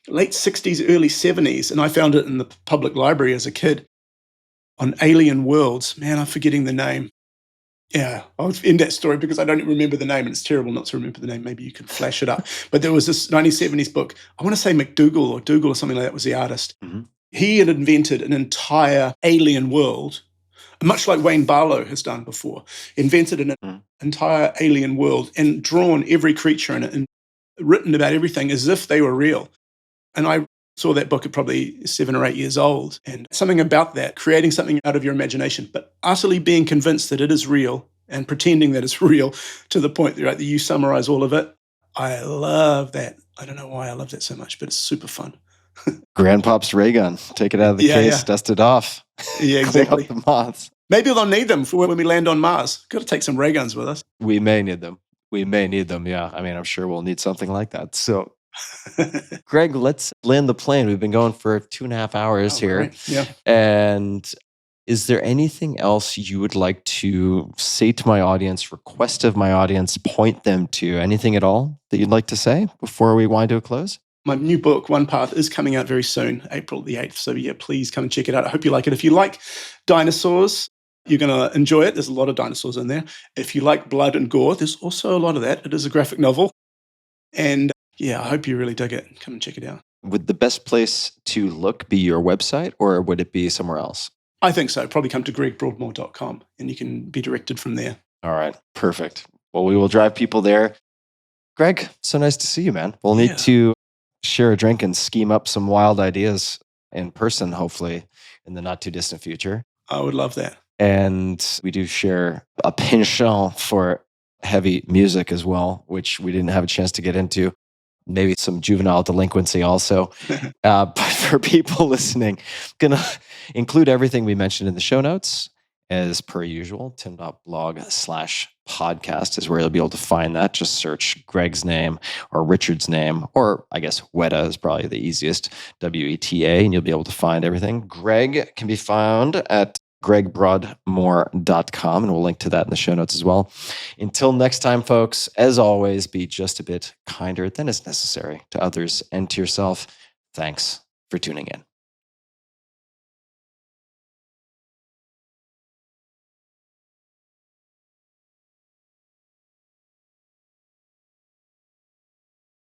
late 60s, early 70s. And I found it in the public library as a kid on alien worlds. Man, I'm forgetting the name. Yeah, I'll end that story because I don't remember the name, and it's terrible not to remember the name. Maybe you can flash it up. But there was this 1970s book. I want to say McDougall or Dougal or something like that was the artist. Mm-hmm. He had invented an entire alien world, much like Wayne Barlow has done before, invented an entire alien world and drawn every creature in it and written about everything as if they were real. And I saw that book at probably 7 or 8 years old. And something about that, creating something out of your imagination, but utterly being convinced that it is real and pretending that it's real to the point that you summarize all of it. I love that. I don't know why I love that so much, but it's super fun. Grandpop's ray gun. Take it out of the case, dust it off. Yeah, exactly. Clean up the moths. Maybe they'll need them for when we land on Mars. Got to take some ray guns with us. We may need them. Yeah. I mean, I'm sure we'll need something like that. So, Greg, let's land the plane. We've been going for 2.5 hours here. Right. Yeah. And is there anything else you would like to say to my audience, request of my audience, point them to? Anything at all that you'd like to say before we wind to a close? My new book, One Path, is coming out very soon, April the 8th. So yeah, please come and check it out. I hope you like it. If you like dinosaurs, you're going to enjoy it. There's a lot of dinosaurs in there. If you like blood and gore, there's also a lot of that. It is a graphic novel. And yeah, I hope you really dig it. Come and check it out. Would the best place to look be your website, or would it be somewhere else? I think so. Probably come to gregbroadmore.com and you can be directed from there. All right. Perfect. Well, we will drive people there. Greg, so nice to see you, man. We'll need to share a drink and scheme up some wild ideas in person, hopefully, in the not too distant future. I would love that. And we do share a penchant for heavy music as well, which we didn't have a chance to get into. Maybe some juvenile delinquency also. But for people listening, I'm going to include everything we mentioned in the show notes. As per usual, tim.blog/podcast is where you'll be able to find that. Just search Greg's name or Richard's name, or I guess Wētā is probably the easiest, WETA, and you'll be able to find everything. Greg can be found at gregbroadmore.com, and we'll link to that in the show notes as well. Until next time, folks, as always, be just a bit kinder than is necessary to others and to yourself. Thanks for tuning in.